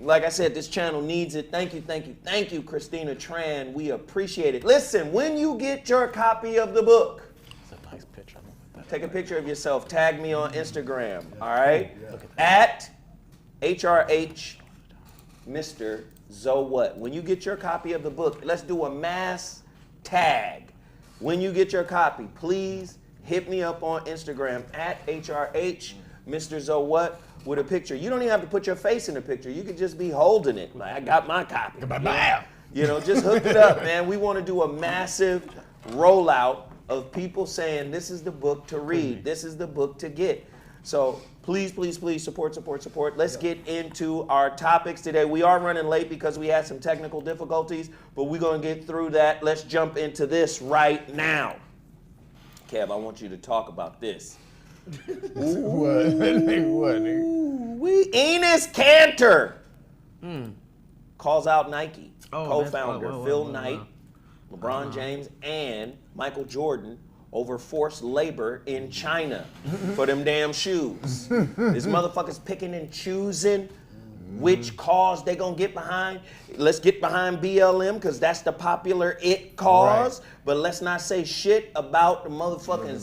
Like I said, this channel needs it. Thank you, thank you, thank you, Christina Tran. We appreciate it. Listen, when you get your copy of the book, It's a nice picture. I'm gonna put Take a picture of yourself. Tag me on Instagram. All right? At HRH Mr. ZoWhat. When you get your copy of the book, let's do a mass tag. When you get your copy, please hit me up on Instagram at HRH Mr. ZoWhat with a picture. You don't even have to put your face in the picture. You could just be holding it. Like, I got my copy. You know, just hook it up, man. We want to do a massive rollout of people saying this is the book to read. This is the book to get. So please, please, please support, support, support. Let's get into our topics today. We are running late because we had some technical difficulties, but we're going to get through that. Let's jump into this right now. Kev, I want you to talk about this. What, nigga? Enes Kanter calls out Nike co-founder Phil Knight, LeBron James, and Michael Jordan over forced labor in China for them damn shoes. This motherfucker's picking and choosing which cause they gonna get behind. Let's get behind BLM because that's the popular it cause. Right. But let's not say shit about the motherfucking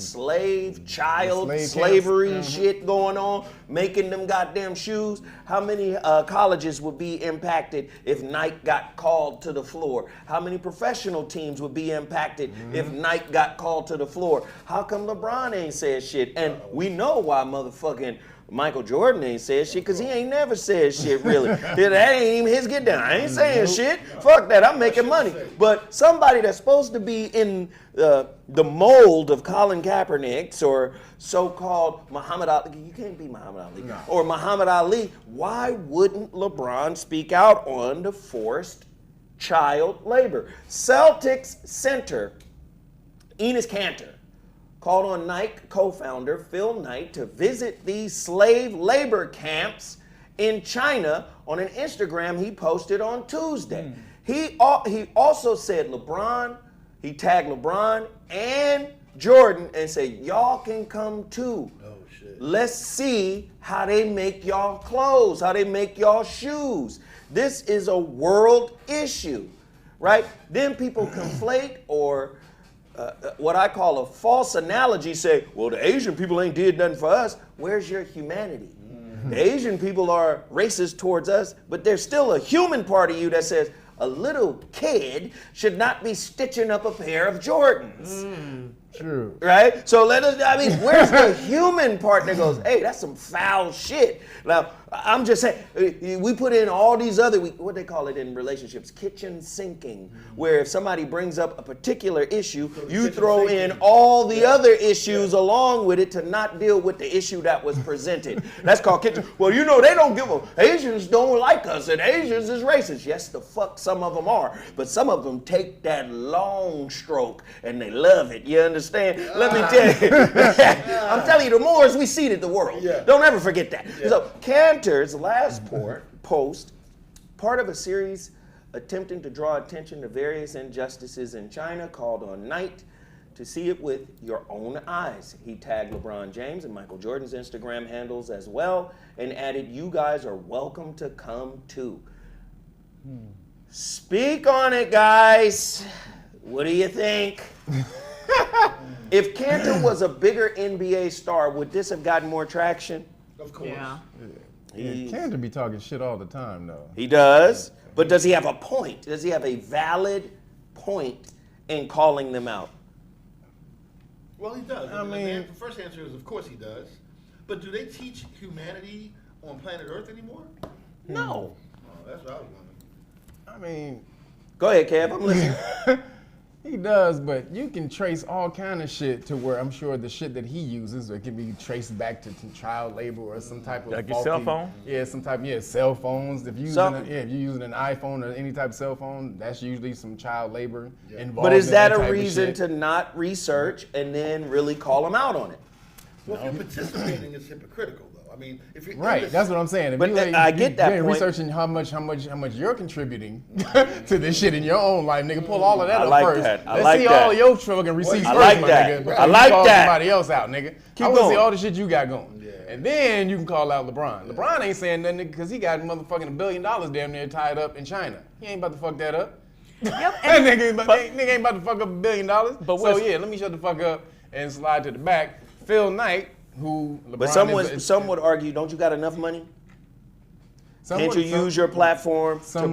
slavery shit going on, making them goddamn shoes. How many colleges would be impacted if Nike got called to the floor? How many professional teams would be impacted if Nike got called to the floor? How come LeBron ain't said shit? And we know why motherfucking Michael Jordan ain't said shit because he ain't never said shit really. That ain't even his get down. I ain't saying shit. Fuck that. I'm making money. But somebody that's supposed to be in the mold of Colin Kaepernick's or so-called Muhammad Ali. You can't be Muhammad Ali. No. Or Muhammad Ali. Why wouldn't LeBron speak out on the forced child labor? Celtics center Enes Kanter called on Nike co-founder Phil Knight to visit these slave labor camps in China on an Instagram he posted on Tuesday. He also said he tagged LeBron and Jordan and said, y'all can come too. Oh, shit. Let's see how they make y'all clothes, how they make y'all shoes. This is a world issue, right? Then people conflate or what I call a false analogy, say, well, the Asian people ain't did nothing for us. Where's your humanity? The Asian people are racist towards us, but there's still a human part of you that says a little kid should not be stitching up a pair of Jordans. True. Right? So where's the human part that goes, hey, that's some foul shit. Now, I'm just saying, we put in all these other, what they call it in relationships, kitchen sinking, where if somebody brings up a particular issue, you throw in all the other issues along with it to not deal with the issue that was presented. That's called kitchen. Well, you know, they don't give a, Asians don't like us and Asians is racist. Yes, the fuck some of them are, but some of them take that long stroke and they love it. You understand? Let me tell you. I'm telling you, the Moors, we seeded the world. Yeah. Don't ever forget that. Yeah. So Kanter's last post, part of a series attempting to draw attention to various injustices in China, called on Knight to see it with your own eyes. He tagged LeBron James and Michael Jordan's Instagram handles as well and added, you guys are welcome to come too. Speak on it, guys. What do you think? If Kanter was a bigger NBA star, would this have gotten more traction? Of course. Yeah. Kanter be talking shit all the time, though. He does, but does he have a point? Does he have a valid point in calling them out? Well, he does. I mean, the first answer is, of course he does. But do they teach humanity on planet Earth anymore? No. Oh, that's what I was wondering. I mean, go ahead, Kev. I'm listening. He does, but you can trace all kind of shit to where I'm sure the shit that he uses it can be traced back to child labor or some type of like your cell phone. Yeah, some type. Yeah, cell phones. If you're using an iPhone or any type of cell phone, that's usually some child labor involved. But is in that that a type reason of to not research and then really call them out on it? Well, if you're participating, it's hypocritical, though. I mean, if you're right, that's what I'm saying. If but I get that point. Researching how much you're contributing to this shit in your own life, nigga. Pull all of that I up like first. that. I Let's like see that. all of your struggle and receipts I first, like my that. nigga. I like call that. Somebody else out, nigga. Keep I want to see going. all the shit you got going, and then you can call out LeBron. LeBron ain't saying nothing because he got motherfucking $1 billion damn near tied up in China. He ain't about to fuck that up. That nigga ain't about to fuck up $1 billion. But so yeah, let me shut the fuck up and slide to the back. Phil Knight, who LeBron But some would argue, don't you got enough money? Can't you use your platform to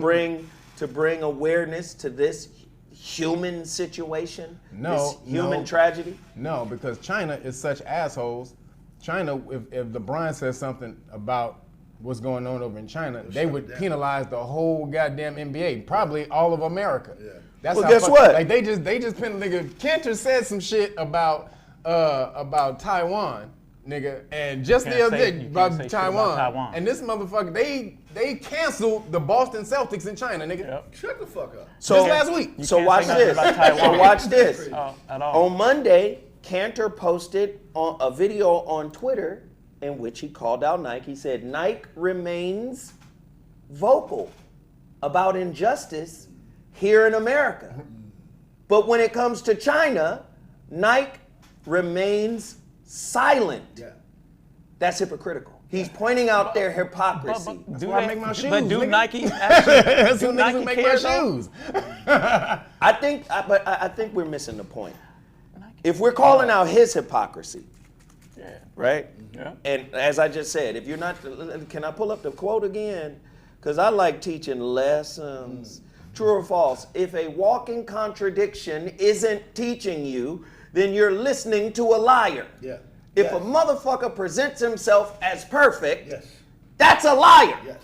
bring awareness to this human situation? This human tragedy? No, because China is such assholes. China, if LeBron says something about what's going on over in China, they would penalize the whole goddamn NBA, probably all of America. Yeah. That's well, guess what? Like they just nigga. Cantor said some shit about Taiwan, nigga, and just the other day about Taiwan, and this motherfucker they canceled the Boston Celtics in China, nigga. Yep. Shut the fuck up. So just last week. So watch this. So watch this. On Monday, Cantor posted a video on Twitter in which he called out Nike. He said Nike remains vocal about injustice here in America, but when it comes to China, Nike remains silent. Yeah. That's hypocritical. He's pointing out their hypocrisy. That's why I make my shoes. But do nigga. Nike actually? do Nike make my shoes? I think we're missing the point. If we're calling out his hypocrisy, right? Yeah. And as I just said, if you're not, can I pull up the quote again? Because I like teaching lessons. True or false? If a walking contradiction isn't teaching you, then you're listening to a liar. Yeah. If a motherfucker presents himself as perfect, that's a liar. Yes.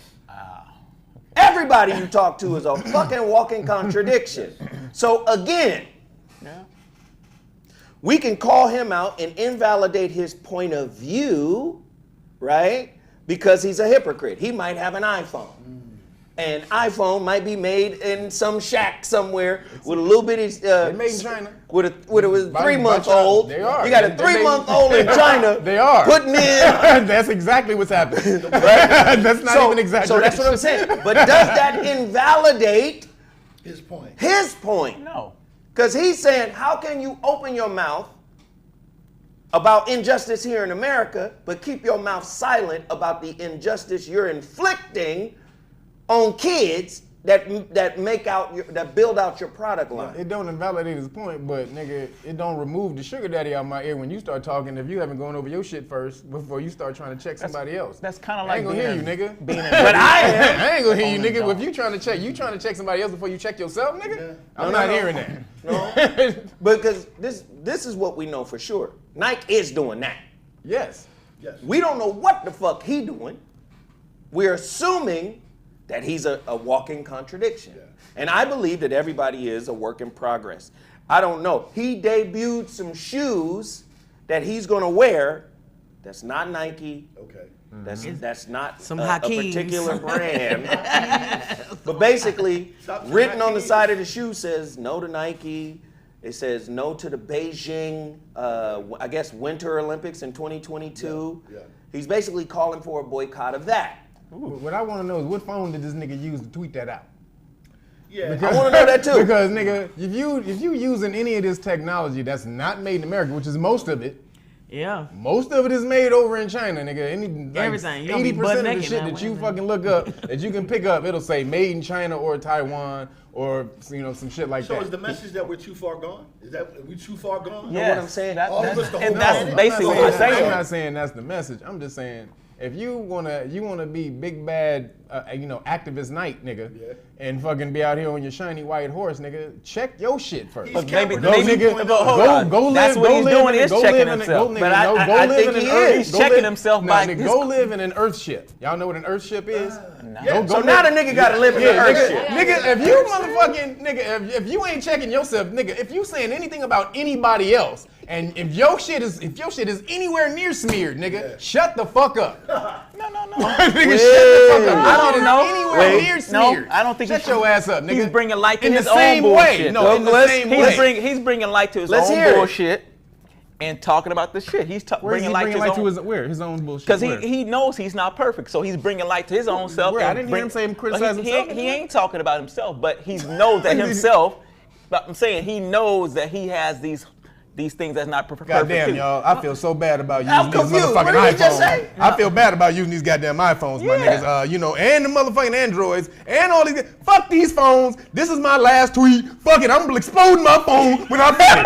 Everybody you talk to is a fucking walking contradiction. So again, we can call him out and invalidate his point of view, right? Because he's a hypocrite. He might have an iPhone. An iPhone might be made in some shack somewhere with a little bitty. Made in China. With a 3-month-old. They are. You got a 3-month-old in China. They are putting in. That's exactly what's happening. Right? That's not even exaggeration. So that's what I'm saying. But does that invalidate his point? His point. No. Because he's saying, how can you open your mouth about injustice here in America, but keep your mouth silent about the injustice you're inflicting on kids that build out your product line? It don't invalidate his point, but nigga, it don't remove the sugar daddy out my ear when you start talking if you haven't gone over your shit first before you start trying to check somebody else. That's kind of like I ain't gonna hear you, nigga. But I ain't gonna hear you, nigga. If you trying to check somebody else before you check yourself, nigga. I'm not hearing that. No, because this is what we know for sure. Nike is doing that. Yes. We don't know what the fuck he doing. We're assuming that he's a walking contradiction. And I believe that everybody is a work in progress. I don't know. He debuted some shoes that he's gonna wear that's not Nike. Okay. That's not a particular brand. But basically, written on the side of the shoe says no to Nike. It says no to the Beijing, I guess, Winter Olympics in 2022. He's basically calling for a boycott of that. What I want to know is what phone did this nigga use to tweet that out? Yeah, I want to know that too. Because nigga, if you using any of this technology that's not made in America, which is most of it, most of it is made over in China, nigga. Everything. 80% of the shit that you fucking look up, that you can pick up, it'll say made in China or Taiwan or some shit like that. So is the message that we're too far gone? Are we too far gone? You know what I'm saying? That's basically what you're saying. I'm not saying that's the message. I'm just saying if you wanna be big bad, activist night, nigga, and fucking be out here on your shiny white horse, nigga, check your shit first. Go live. That's what he's doing. Is checking himself. But I think he is. He's checking himself by. Go live in an earth ship. Y'all know what an earth ship is? So now the nigga gotta live in an earth ship. Nigga, if you motherfucking nigga, if you ain't checking yourself, nigga, if you saying anything about anybody else, and if your shit is anywhere near smeared, nigga, shut the fuck up. No. Nigga, shut the fuck up. I don't know. Anywhere near smeared. No, I don't think shut your ass up, nigga. He's bringing light to in his the same own way. bullshit. No, in the same way. He's bringing light to his own bullshit and talking about the shit. He's bringing light to his own bullshit. Because he knows he's not perfect, so he's bringing light to his own self. I didn't hear him say him criticize himself. He ain't talking about himself, but he knows that himself. But I'm saying he knows that he has these these things that's not perfect. Goddamn, y'all. I feel so bad about using I'm these confused. motherfucking What did he just iPhones. say? I feel bad about using these goddamn iPhones, my niggas. You know, and the motherfucking Androids, and all these. Fuck these phones. This is my last tweet. Fuck it. I'm exploding my phone when I finish.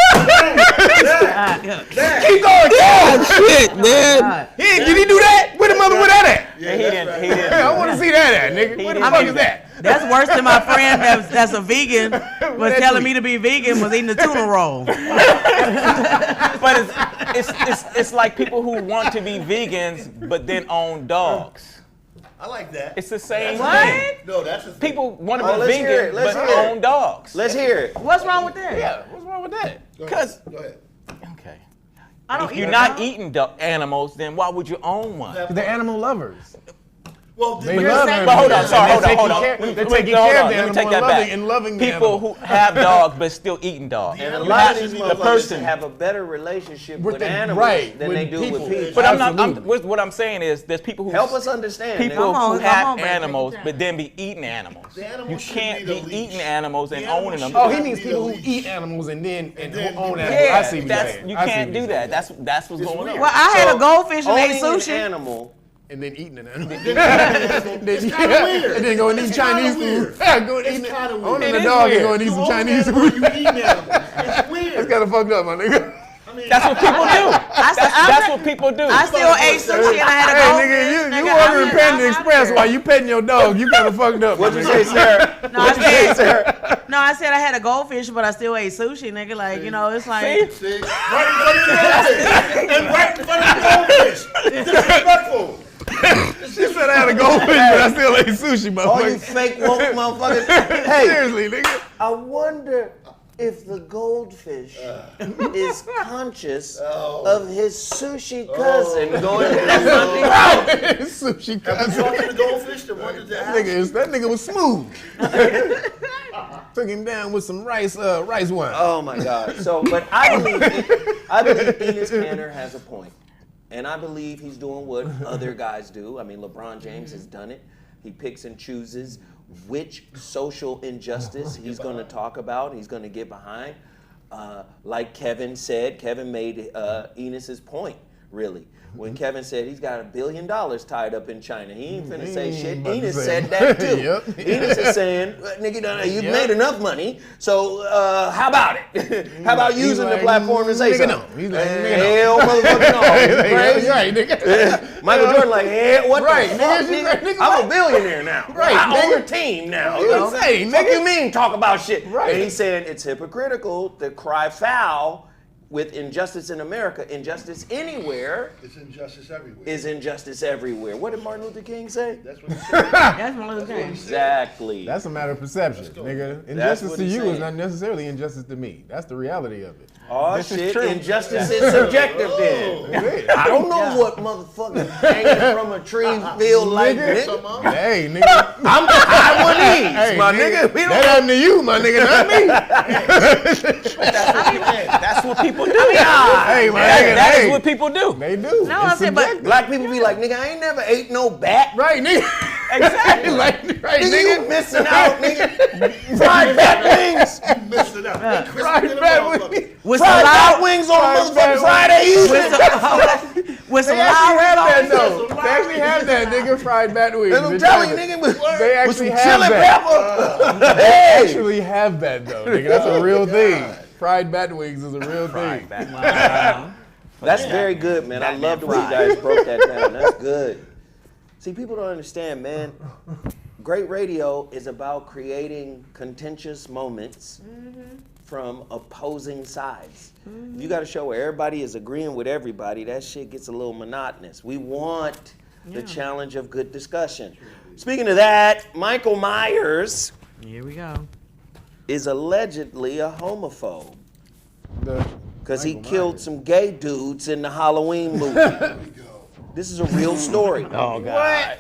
Keep going. Oh shit, man. Did he do that? Where the mother with that at? Yeah, He didn't. I want to see that at, nigga. Where the fuck is that? That's worse than my friend that's a vegan was telling me to be vegan was eating a tuna roll. But it's like people who want to be vegans but then own dogs. I like that. It's the same What? thing. No, that's the thing. People want to Oh, be let's hear vegan it, let's but hear it. own dogs. Let's hear it. What's wrong with that? Yeah, what's wrong with that? Go ahead. Because Go ahead. okay, I don't if eat you're a not dog. eating animals, then why would you own one? They're animal lovers. Well, They You're love saying- animals. But hold on, sorry, And hold they're on. taking Let They're me taking hold care on, of the let me take animal that back. and loving the People animal. who have dogs but still eating dogs. And And a You lot have of these to be motherfuckers the person. have a better relationship With with the- animals right, than with they do people. with people. But Absolutely. what I'm saying is there's people who Help us understand. people nigga. Come on, who come have on, baby. animals but then be eating animals. The animals You should can't be be the leash. eating animals and The animals owning them. should Oh, he not means be people the who leash. eat animals and then then own be- animals. Yeah, I see what you're saying. you I see can't what do you're that. saying. That's what's It's going weird. on. Well, I had a goldfish and ate Owning sushi. an animal. And then eating an animal. It's kinda weird. And then go and eat It's Chinese kinda food. weird. Yeah, go and It's eat kinda weird. owning It a is dog and weird. go and eat You some own Chinese animals, food. you eat animals. It's weird. That's kind of fucked up, my nigga. I mean, That's what people do. That's what people do. I still ate sushi and I had a Hey, goldfish. nigga, you Nigga, ordering I'm Panda out Express here. while you petting your dog. You kind of fucked up. What'd you my say, nigga. Sarah? No, I said I had a goldfish, but I still ate sushi, nigga. Like, you know, it's like. see, right in front of the goldfish. And right in front of the goldfish. Disrespectful. She said I had a goldfish, but I still ate sushi, All you motherfucker. fake woke motherfuckers. Hey, Seriously, nigga. I wonder if the goldfish is conscious of his sushi cousin going to the Sunday. Sushi Have you cousin. talked to the goldfish that wanted to ask? That nigga was smooth. Took him down with some rice wine. Oh my God. So, but I believe Enos Kanter has a point. And I believe he's doing what other guys do. I mean, LeBron James has done it. He picks and chooses which social injustice he's going to talk about, he's going to get behind. Like Kevin said, Kevin made Enos's point, really. When Kevin said he's got $1 billion tied up in China, he ain't finna say shit. about to Enos say. said that too. Yep. Enos is saying, nigga, you've made enough money, so how about it? How about He's using the like, platform to say nigga, something? no. He's like, nigga, no. Hell motherfucking no. You crazy? Right, nigga. Michael Jordan like, hey, what Right, the fuck, nigga, nigga? nigga, I'm what? a billionaire now. Right, I own nigga. a team now. You insane, Fuck nigga. you mean talk about shit? Right. And he's saying it's hypocritical to cry foul with injustice in America. Injustice anywhere It's injustice everywhere. is injustice everywhere. What did Martin Luther King say? That's what he said. That's one of the things. Exactly. That's a matter of perception, nigga. That's Injustice what to he's you saying. is not necessarily injustice to me. That's the reality of it. Oh This is shit, true. injustice is subjective then. I don't know what motherfucker hanging from a tree feel like, nigga. Come on. Hey, nigga. I'm the high one of these, Hey, my nigga. We That don't happened to you, my nigga, not me. That's what people do. Hey, my nigga, That is hey. what people do. They do. No, I'm saying, but Black people be like, nigga, I ain't never ate no bat. Right, nigga. Exactly. Like, right, Nigga, nigga. you missing out, nigga. Fried bat wings. You missed it out. They crispy Fried than a bat motherfucker. with Fried some bat loud, wings on a Fried bat motherfucking Friday evening. with some They actually have loud that, sauce. though. They actually have that, nigga, fried bat wings. And I'm in telling you, China. nigga, with They actually some have chili that. pepper. They Hey. actually have that, though, nigga. That's a real thing. Fried bat wings is a real thing. That's very good, man. I love the way you guys broke that down. That's good. See, people don't understand, man. Great radio is about creating contentious moments from opposing sides. If you got a show where everybody is agreeing with everybody, that shit gets a little monotonous. We want the challenge of good discussion. Speaking of that, Michael Myers Here we go. is allegedly a homophobe The- because he Michael killed Myers. some gay dudes in the Halloween movie. This is a real story. Oh God.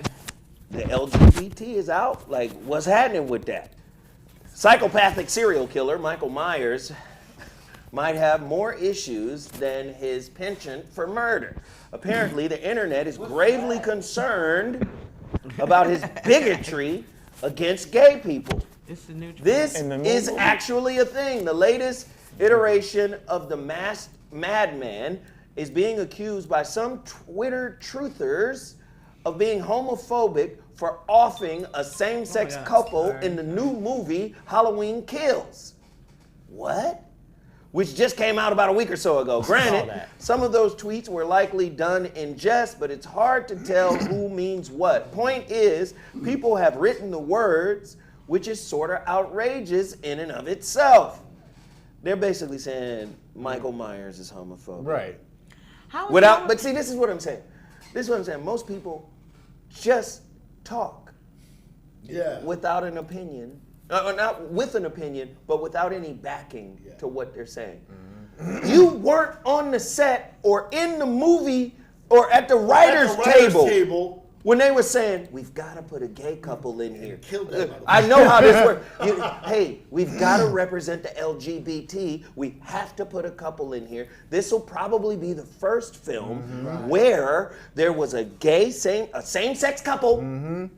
The LGBT is out. Like, what's happening with that? Psychopathic serial killer Michael Myers might have more issues than his penchant for murder. Apparently, the internet is gravely concerned about his bigotry against gay people. It's the new. This In the is movie? actually a thing. The latest iteration of the masked madman is being accused by some Twitter truthers of being homophobic for offing a same-sex couple in the new movie Halloween Kills. What? Which just came out about a week or so ago. Granted, some of those tweets were likely done in jest, but it's hard to tell who means what. Point is, people have written the words, which is sort of outrageous in and of itself. They're basically saying Michael Myers is homophobic. Right. But see, this is what I'm saying. Most people just talk. Yeah. Without an opinion. Not with an opinion, but without any backing to what they're saying. Mm-hmm. You weren't on the set or in the movie or at the writer's table when they were saying, we've got to put a gay couple in here. I know how this works. Hey, we've got to represent the LGBT. We have to put a couple in here. This will probably be the first film where there was a same-sex couple.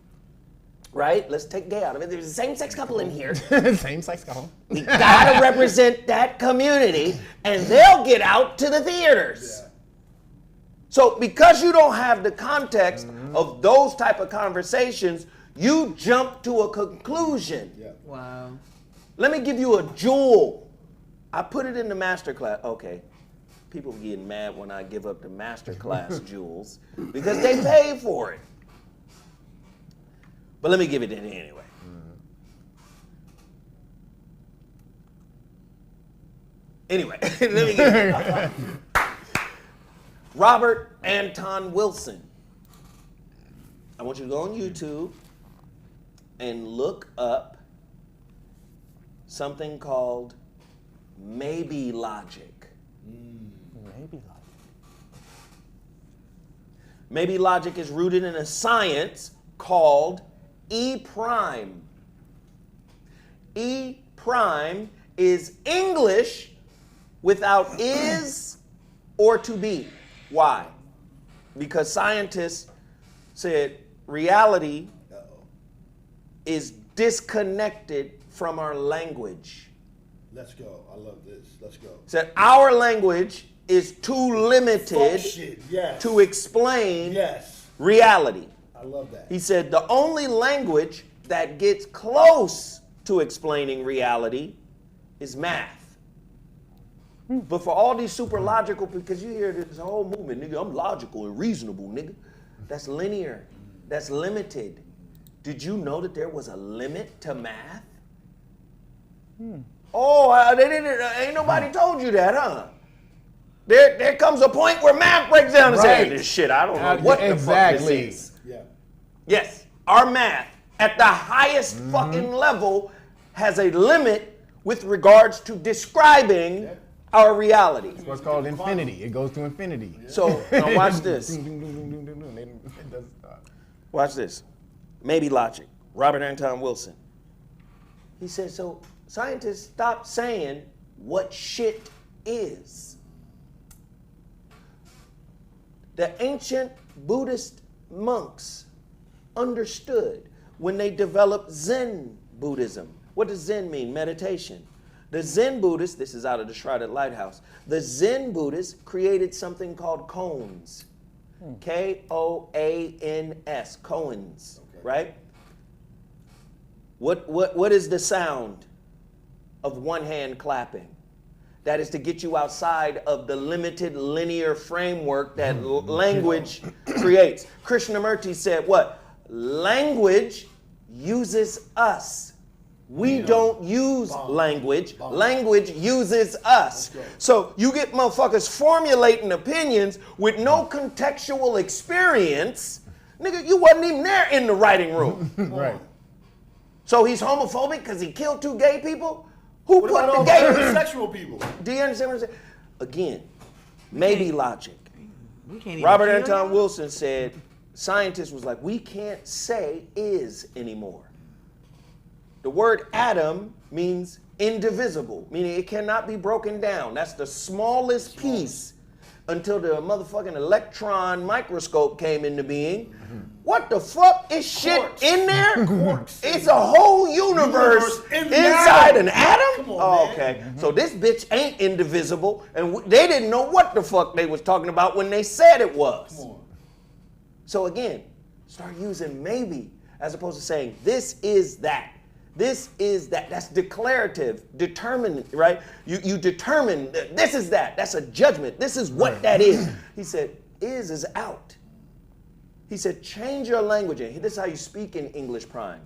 Right? Let's take gay out of it. There's a same-sex couple in here. Same-sex couple. We gotta represent that community, and they'll get out to the theaters. Yeah. So because you don't have the context of those type of conversations, you jump to a conclusion. Yeah. Wow. Let me give you a jewel. I put it in the master class. Okay. People getting mad when I give up the master class jewels because they pay for it. But let me give it in anyway. Anyway, let me give it. Robert Anton Wilson. I want you to go on YouTube and look up something called maybe logic. Maybe logic. Maybe logic is rooted in a science called E-prime. E-prime is English without is or to be. Why? Because scientists said reality is disconnected from our language. Let's go. I love this. Let's go. Said our language is too limited to explain reality. I love that. He said the only language that gets close to explaining reality is math. But for all these super logical, because you hear this whole movement, nigga, I'm logical and reasonable, nigga. That's linear. That's limited. Did you know that there was a limit to math? Oh, they didn't. Ain't nobody told you that, huh? There comes a point where math breaks down and says, this shit, I don't know what the fuck this is. Yeah. Yes, our math at the highest fucking level has a limit with regards to describing our reality. It's what's called infinity. It goes to infinity. So now watch this. Watch this. Maybe logic. Robert Anton Wilson. He says, so scientists stop saying what shit is. The ancient Buddhist monks understood when they developed Zen Buddhism. What does Zen mean? Meditation. The Zen Buddhists, this is out of the Shrouded Lighthouse, the Zen Buddhists created something called koans. K-O-A-N-S, koans, right? What is the sound of one hand clapping? That is to get you outside of the limited linear framework that language creates. Krishnamurti said what? Language uses us. We don't use language. Language uses us. So you get motherfuckers formulating opinions with no contextual experience. Nigga, you wasn't even there in the writing room. Right. So he's homophobic because he killed 2 gay people? Who What put about the all gay heterosexual people? Do you understand what I'm saying? Again, maybe logic. We can't even Robert kill Anton y'all? Wilson said, scientists was like, we can't say is anymore. The word atom means indivisible, meaning it cannot be broken down. That's the smallest piece until the motherfucking electron microscope came into being. What the fuck is shit in there? It's a whole universe inside an atom? Come on, man. Okay. So this bitch ain't indivisible, and they didn't know what the fuck they was talking about when they said it was. Come on. So again, start using maybe as opposed to saying this is that. This is that. That's declarative, determined, right? You determine that this is that. That's a judgment. This is what that is. He said, is out. He said, change your language. And this is how you speak in English Prime.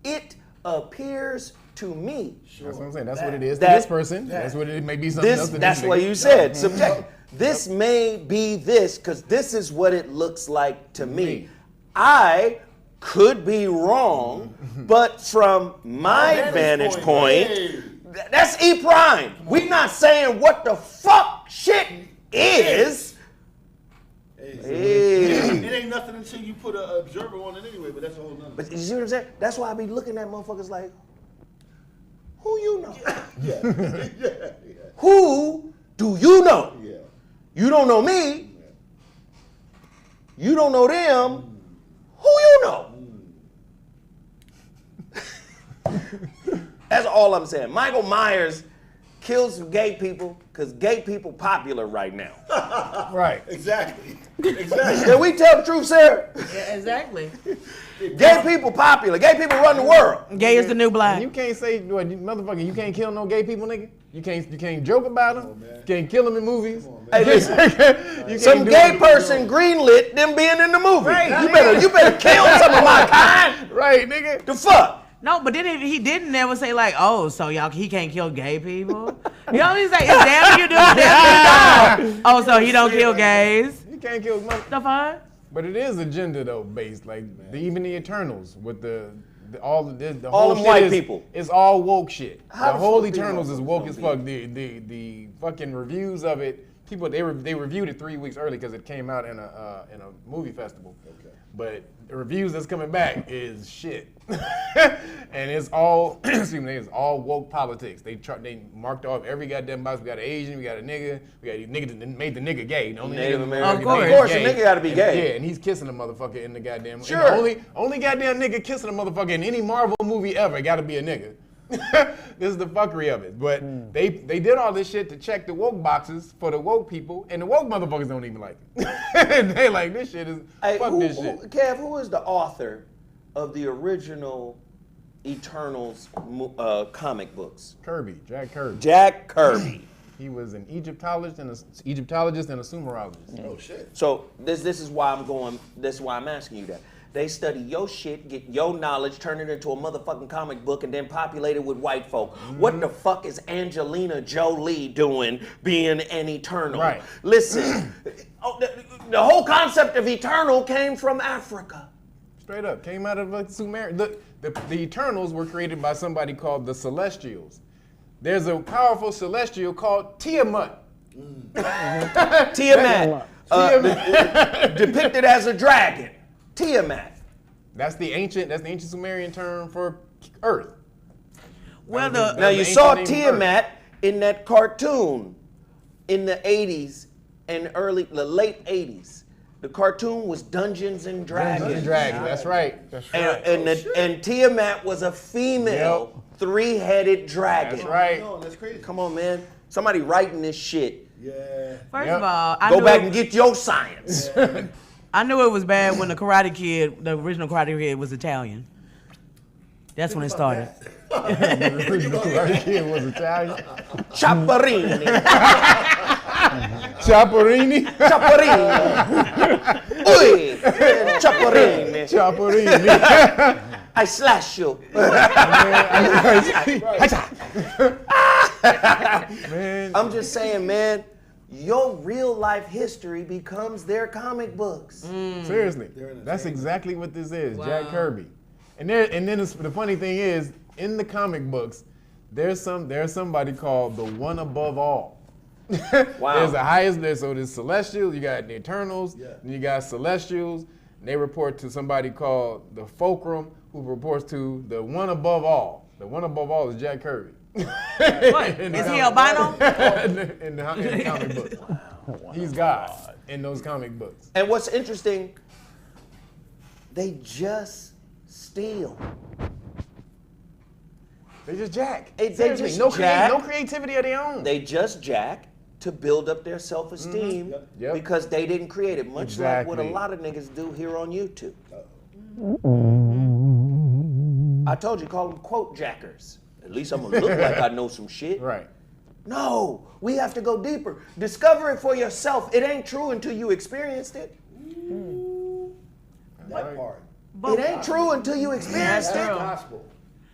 It appears to me. That's what I'm saying. That's what it is to That- this person. That's what it may be something else to this That's nigga. what you said. Subjective. This may be this because this is what it looks like to me. I could be wrong, but from my vantage point, hey. that's E prime. We not saying what the fuck shit is. Hey. It ain't nothing until you put an observer on it anyway, but that's a whole nother. But you see what I'm saying? That's why I be looking at motherfuckers like, who you know? yeah. Who do you know? Yeah. You don't know me. You don't know them. Who you know? That's all I'm saying. Michael Myers kills some gay people because gay people popular right now. Right. Exactly. Exactly. Can we tell the truth, Sarah? Yeah, exactly. Gay people popular. Gay people run the world. Gay is the new black. You can't say, motherfucker, you can't kill no gay people, nigga. You can't joke about them. You can't kill them in movies. Hey, listen, You some can't do gay it. person greenlit them being in the movie. Right. You better kill some of my kind. Right, nigga. The fuck? No, but then he didn't never say like, oh, so y'all he can't kill gay people. You know what he's like? It's damn you do, damn you don't. Oh, so he don't kill gays. You can't kill The fuck? But it is agenda though based, like even the Eternals with the All whole them shit white is, people. It's all woke shit. How the the whole fuck do Eternals is motherfuckers woke gonna as be? fuck. The fucking reviews of it, people they reviewed it 3 weeks early because it came out in a movie festival. Okay. But the reviews that's coming back is shit, and it's all excuse me, it's all woke politics. They marked off every goddamn box. We got an Asian, we got a nigga, we got a nigga that made the nigga gay. The only Native nigga American. Of course. Of course, a gay. nigga gotta be And- gay. Yeah, and he's kissing a motherfucker in the goddamn. Sure. And the only goddamn nigga kissing a motherfucker in any Marvel movie ever gotta be a nigga. This is the fuckery of it. But they did all this shit to check the woke boxes for the woke people, and the woke motherfuckers don't even like it. They like this shit is Hey, fuck this shit. Kev, who is the author of the original Eternals comic books? Jack Kirby. Jack Kirby. He was an Egyptologist and a sumerologist. Oh shit. So this is why I'm going. This is why I'm asking you that. They study your shit, get your knowledge, turn it into a motherfucking comic book, and then populate it with white folk. What the fuck is Angelina Jolie doing being an Eternal? Right. Listen, the whole concept of Eternal came from Africa. Straight up, came out of a Sumerian. The Eternals were created by somebody called the Celestials. There's a powerful Celestial called Tiamat. Tiamat, depicted as a dragon. Tiamat. That's the ancient Sumerian term for Earth. Well, That was the Now the you ancient saw name of Tiamat in that cartoon in the 80s and the late 80s. The cartoon was Dungeons and Dragons. That's right. And Tiamat was a female three-headed dragon. That's right. No, that's crazy. Come on, man. Somebody writing this shit. Yeah. first Yep. of all, Go back and get your science. I knew it was bad when the Karate Kid, the original Karate Kid, was Italian. That's when it started. The original Karate Kid was Italian. Chaparini. Chaparini. Chaparini. Ui. Chaparini. Chaparini. I slash you. Man. I'm just saying, man, your real life history becomes their comic books. Seriously, that's exactly what this is, Jack Kirby. And then the funny thing is, in the comic books, there's somebody called the One Above All. Wow. There's the highest. So there's Celestials. You got the Eternals. And you got Celestials. And they report to somebody called the Fulcrum, who reports to the One Above All. The One Above All is Jack Kirby. What? Is he albino? in the comic book. He's God in those comic books. And what's interesting, they just steal. They just jack. They Seriously, just no jack. no creativity of their own. They just jack to build up their self-esteem Yep. because they didn't create it, much like what a Exactly. lot of niggas do here on YouTube. I told you, call them quote jackers. At least I'm gonna look like I know some shit. Right. No, we have to go deeper. Discover it for yourself. It ain't true until you experienced it. That part. It ain't true until you experienced That's it. gospel.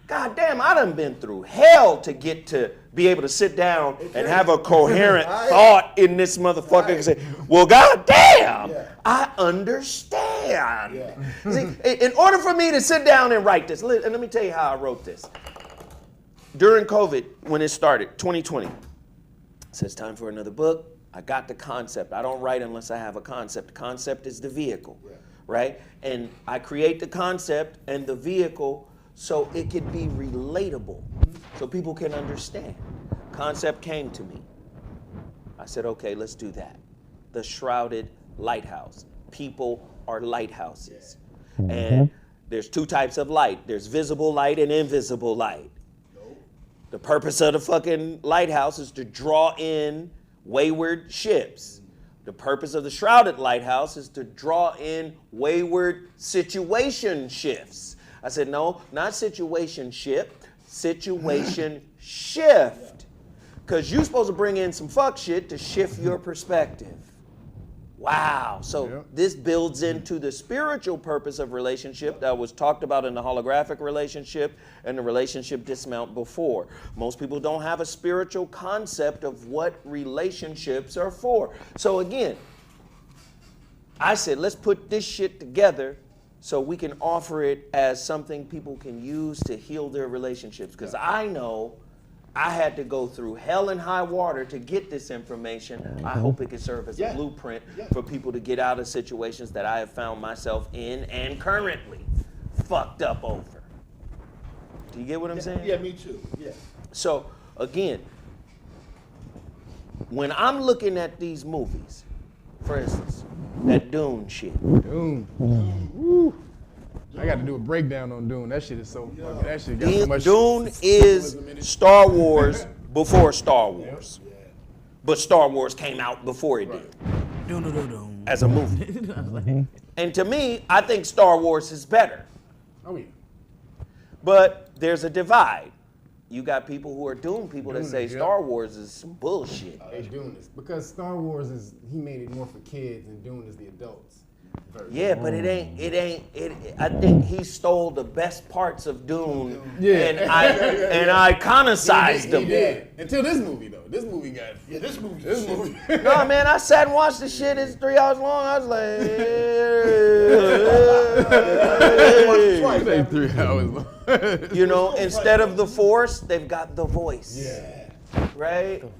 God damn, I done been through hell to get to be able to sit down and have a coherent thought in this motherfucker and say, well, god damn, I understand. Yeah. See, in order for me to sit down and write this, and let me tell you how I wrote this. During COVID, when it started, 2020, it says time for another book. I got the concept. I don't write unless I have a concept. The concept is the vehicle, right? And I create the concept and the vehicle so it could be relatable, so people can understand. Concept came to me. I said, okay, let's do that. The shrouded lighthouse. People are lighthouses. And there's two types of light. There's visible light and invisible light. The purpose of the fucking lighthouse is to draw in wayward ships. The purpose of the shrouded lighthouse is to draw in wayward situation shifts. I said, no, not situation ship, situation shift. Because you're supposed to bring in some fuck shit to shift your perspective. Wow. So this builds into the spiritual purpose of relationship that was talked about in the holographic relationship and the relationship dismount before. Most people don't have a spiritual concept of what relationships are for. So again, I said, let's put this shit together so we can offer it as something people can use to heal their relationships. Because I know I had to go through hell and high water to get this information. I hope it can serve as a blueprint for people to get out of situations that I have found myself in and currently fucked up over. Do you get what I'm saying? Yeah, me too. Yeah. So, again, when I'm looking at these movies, for instance, that Dune shit. Dune. Woo. I got to do a breakdown on Dune. That shit is so fucking. That shit got so much. Dune is Star Wars before Star Wars. But Star Wars came out before it did. As a movie. And to me, I think Star Wars is better. Oh, yeah. But there's a divide. You got people who are Dune people that Dune, say Star Wars is some bullshit. Dune is because Star Wars is he made it more for kids and Dune is the adults. Yeah, but it ain't. I think he stole the best parts of Dune, and iconicized them. He did. Until this movie though. This movie got. Yeah, this movie. No, man, I sat and watched the shit. It's 3 hours long. I was like, Say 3 hours long. you know, instead of the Force, they've got the voice. Yeah. Right? Okay.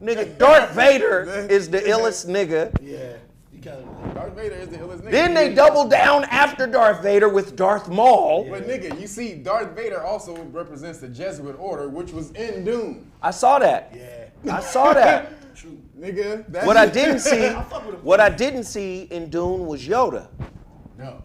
Nigga, Darth Vader is the illest nigga. Yeah. You kind of. Darth Vader is the illest nigga. Then they double down after Darth Vader with Darth Maul. But nigga, you see, Darth Vader also represents the Jesuit order, which was in Dune. I saw that. Yeah. I saw that. True. Nigga, that's What I didn't see in Dune was Yoda. No.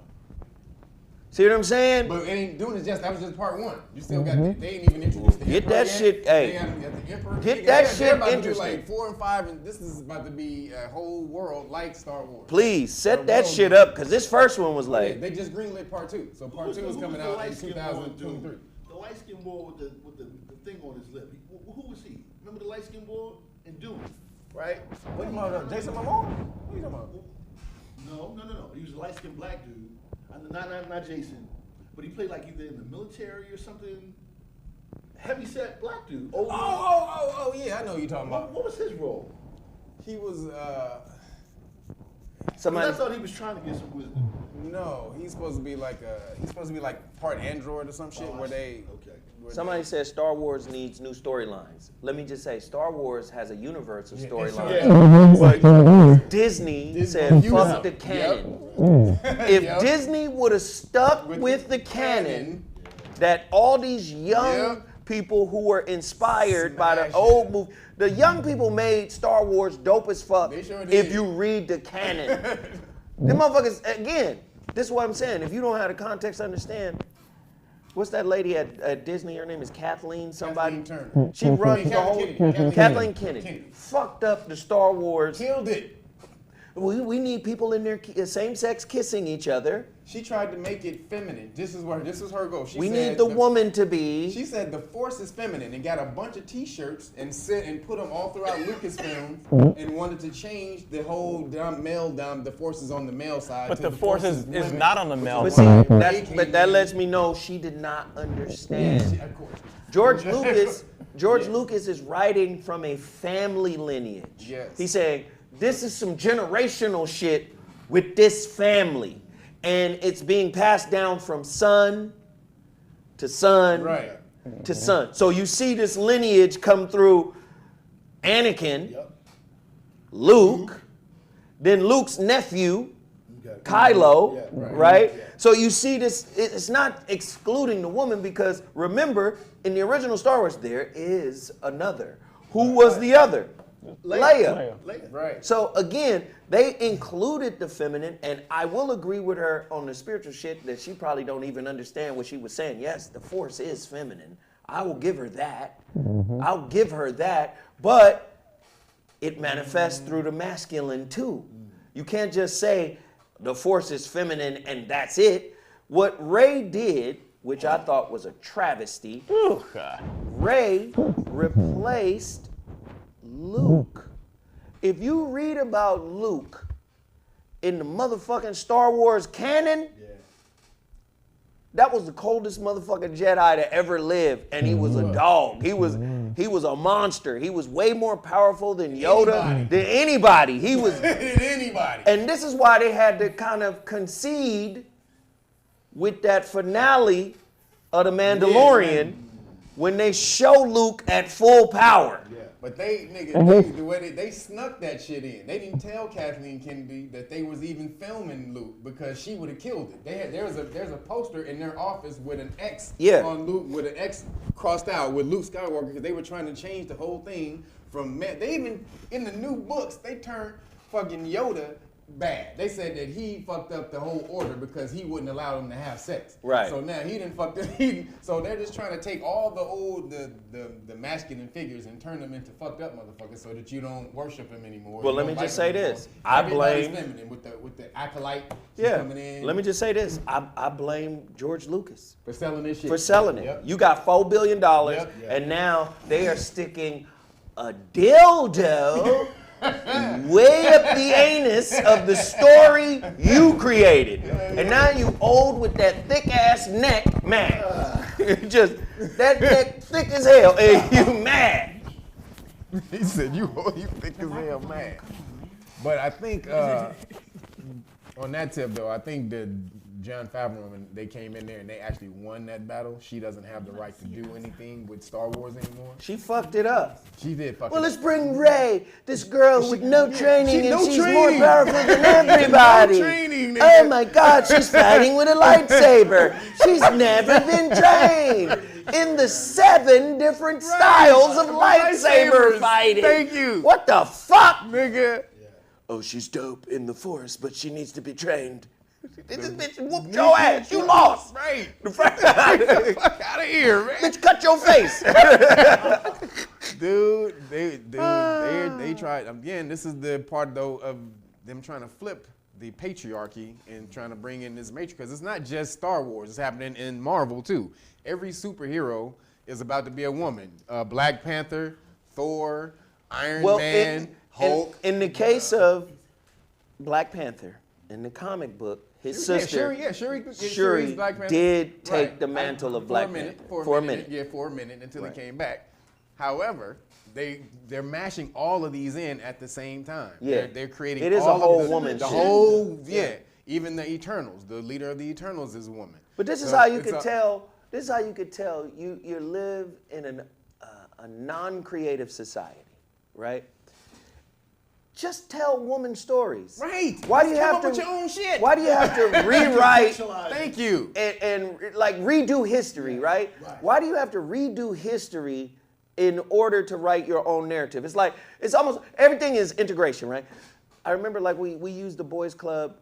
See what I'm saying? But Dune is that was just part one. You still got they ain't even introduced the Get Emperor that yet. shit, hey. They got the Emperor. Get Nigga, that they're shit about to do interesting. like 4 and 5, and this is about to be a whole world like Star Wars. Please set that shit up, because this first one was Yeah, like, they just greenlit part 2. So part 2 is coming out in 2023. The light-skinned boy with the thing on his lip. Who was he? Remember the light-skinned boy in Dune, right? What you talking about? Jason Momoa? What you talking about? No. He was a light-skinned black dude. Not Jason, but he played like either in the military or something. Heavy-set black dude. Oh, yeah, I know who you're talking about. What was his role? He was, somebody. I thought he was trying to get some wisdom. no, he's supposed to be like part android or some shit where they. Okay. Somebody says Star Wars needs new storylines. Let me just say, Star Wars has a universe of storylines. Yeah. Disney said, use fuck them. the canon. Yep. If Disney would have stuck with the canon, that all these young people who were inspired by the old movie, the young people made Star Wars dope as fuck They sure did. if you read the canon. Them motherfuckers, again, This is what I'm saying. If you don't have the context to understand, what's that lady at Disney? Her name is Kathleen somebody. Kathleen Turner. She runs the whole. Kathleen Kennedy. Kennedy. Fucked up the Star Wars. Killed it. We need people in there same-sex kissing each other. She tried to make it feminine. This is her goal. She We said need the woman to be. She said the Force is feminine and got a bunch of T-shirts and put them all throughout Lucasfilm and wanted to change the whole the Force is on the male side. But to the Force is women. not on the male But side. see, that lets me know she did not understand. Of course. George Lucas is writing from a family lineage. Yes. He's saying, this is some generational shit with this family. And it's being passed down from son to son Right. to son. So you see this lineage come through Anakin, Luke, then Luke's nephew, Kylo, right? So you see this, it's not excluding the woman because remember, in the original Star Wars, there is another. Who was the other? Leia. Right. So again, they included the feminine, and I will agree with her on the spiritual shit that she probably don't even understand what she was saying. Yes, the Force is feminine. I will give her that. I'll give her that, but it manifests through the masculine too. You can't just say the Force is feminine and that's it. What Rey did, which I thought was a travesty, Oh, God. Rey replaced Luke. If you read about Luke in the motherfucking Star Wars canon, that was the coldest motherfucking Jedi to ever live, and he was a dog. He was a monster. He was way more powerful than Yoda, than anybody. He was anybody. And this is why they had to kind of concede with that finale of The Mandalorian when they show Luke at full power. But the way they snuck that shit in. They didn't tell Kathleen Kennedy that they was even filming Luke because she would have killed it. There's a poster in their office with an X on Luke, with an X crossed out with Luke Skywalker because they were trying to change the whole thing from they even in the new books they turned fucking Yoda bad. They said that he fucked up the whole order because he wouldn't allow them to have sex. Right. So now he didn't fuck so they're just trying to take all the old the masculine figures and turn them into fucked up motherfuckers so that you don't worship him anymore. Well, let me just say this. I blame feminine with the acolyte coming in. Let me just say this. I blame George Lucas for selling this shit. for selling it. Yep. You got $4 billion, and now they are sticking a dildo way up the anus of the story you created. And now you old with that thick ass neck, man. Just that neck thick as hell, and you mad. He said you thick as hell, man. But I think on that tip though, I think that Jon Favreau, when they came in there and they actually won that battle, she doesn't have the right to do anything with Star Wars anymore. She fucked it up. She did fuck Well, it let's up. bring Rey, this girl with no training, and no she's training. more powerful than everybody. No training, nigga. Oh my God, she's fighting with a lightsaber. She's never been trained in the 7 different styles of lightsaber fighting. Thank you. What the fuck? Nigga. Oh, she's dope in the Force, but she needs to be trained. This bitch whooped your ass. You lost. Right. Fuck Fuck out of here, man. Bitch, cut your face. Dude, they tried. Again, this is the part though of them trying to flip the patriarchy and trying to bring in this matrix because it's not just Star Wars. It's happening in Marvel too. Every superhero is about to be a woman. Black Panther, Thor, Iron Man, Hulk. In the case of Black Panther, in the comic book, his sister, Shuri Black Panther. did take the mantle of Black Panther for a minute. Yeah, for a minute until he came back. However, they're mashing all of these in at the same time. Yeah. They're creating It is all a whole of the, woman the shit. whole even the Eternals. The leader of the Eternals is a woman. But this is So how you it's could tell. This is how you could tell you live in a non-creative society, right? Just tell woman stories. Right. Why do you Come have up to? with your own shit. Why do you have to rewrite Thank you. and like redo history, right? Why do you have to redo history in order to write your own narrative? It's like it's almost everything is integration, right? I remember like we used the boys club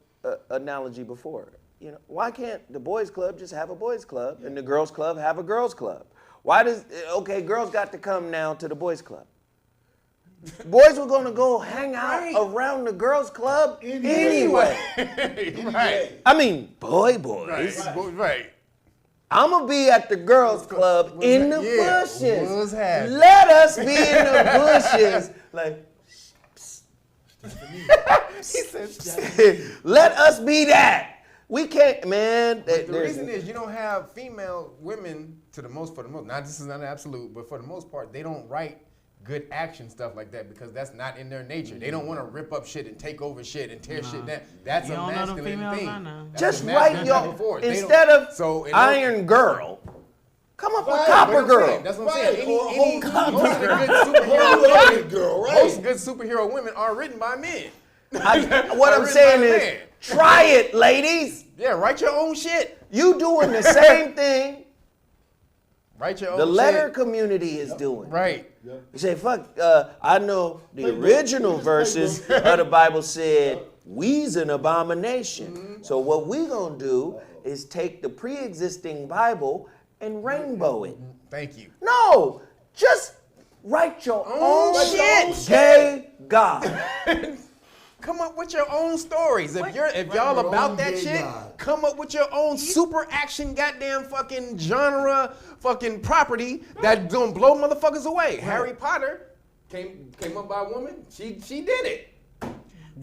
analogy before. You know, why can't the boys club just have a boys club and the girls club have a girls club? Why does, okay, girls got to come now to the boys club. Boys were gonna go hang out around the girls club anyway. Right. I mean, boys. Right. I'm gonna be at the girls club in the bushes. What's happening? Let us be in the bushes. Like, He said, let us be that. We can't, man. the reason is you don't have female women for the most, not this is not an absolute, but for the most part, they don't write good action stuff like that because that's not in their nature. They don't want to rip up shit and take over shit and tear shit down. That's You a don't know the masculine females thing. I know. That's Just a write masculine your, force. They instead don't- of so in Iron Girl, come up with Right, Copper But Girl. That's what I'm Right, saying. or Any Hulk most of the good Whole superhero women, girl, right? most good superhero women are written by men. What I'm Written saying by a is, man. try it, ladies. Yeah, write your own shit. You doing the same thing Write your own the shit. letter community is doing. Right. You say, fuck, I know the original verses of the Bible said, we's an abomination. So what we gonna do is take the pre-existing Bible and rainbow it. Thank you. No, just write your own shit. Gay God. Come up with your own stories. If y'all your about own that gay shit, God. come up with your own super action goddamn fucking genre fucking property that's gonna blow motherfuckers away. Harry Potter came up by a woman. She did it.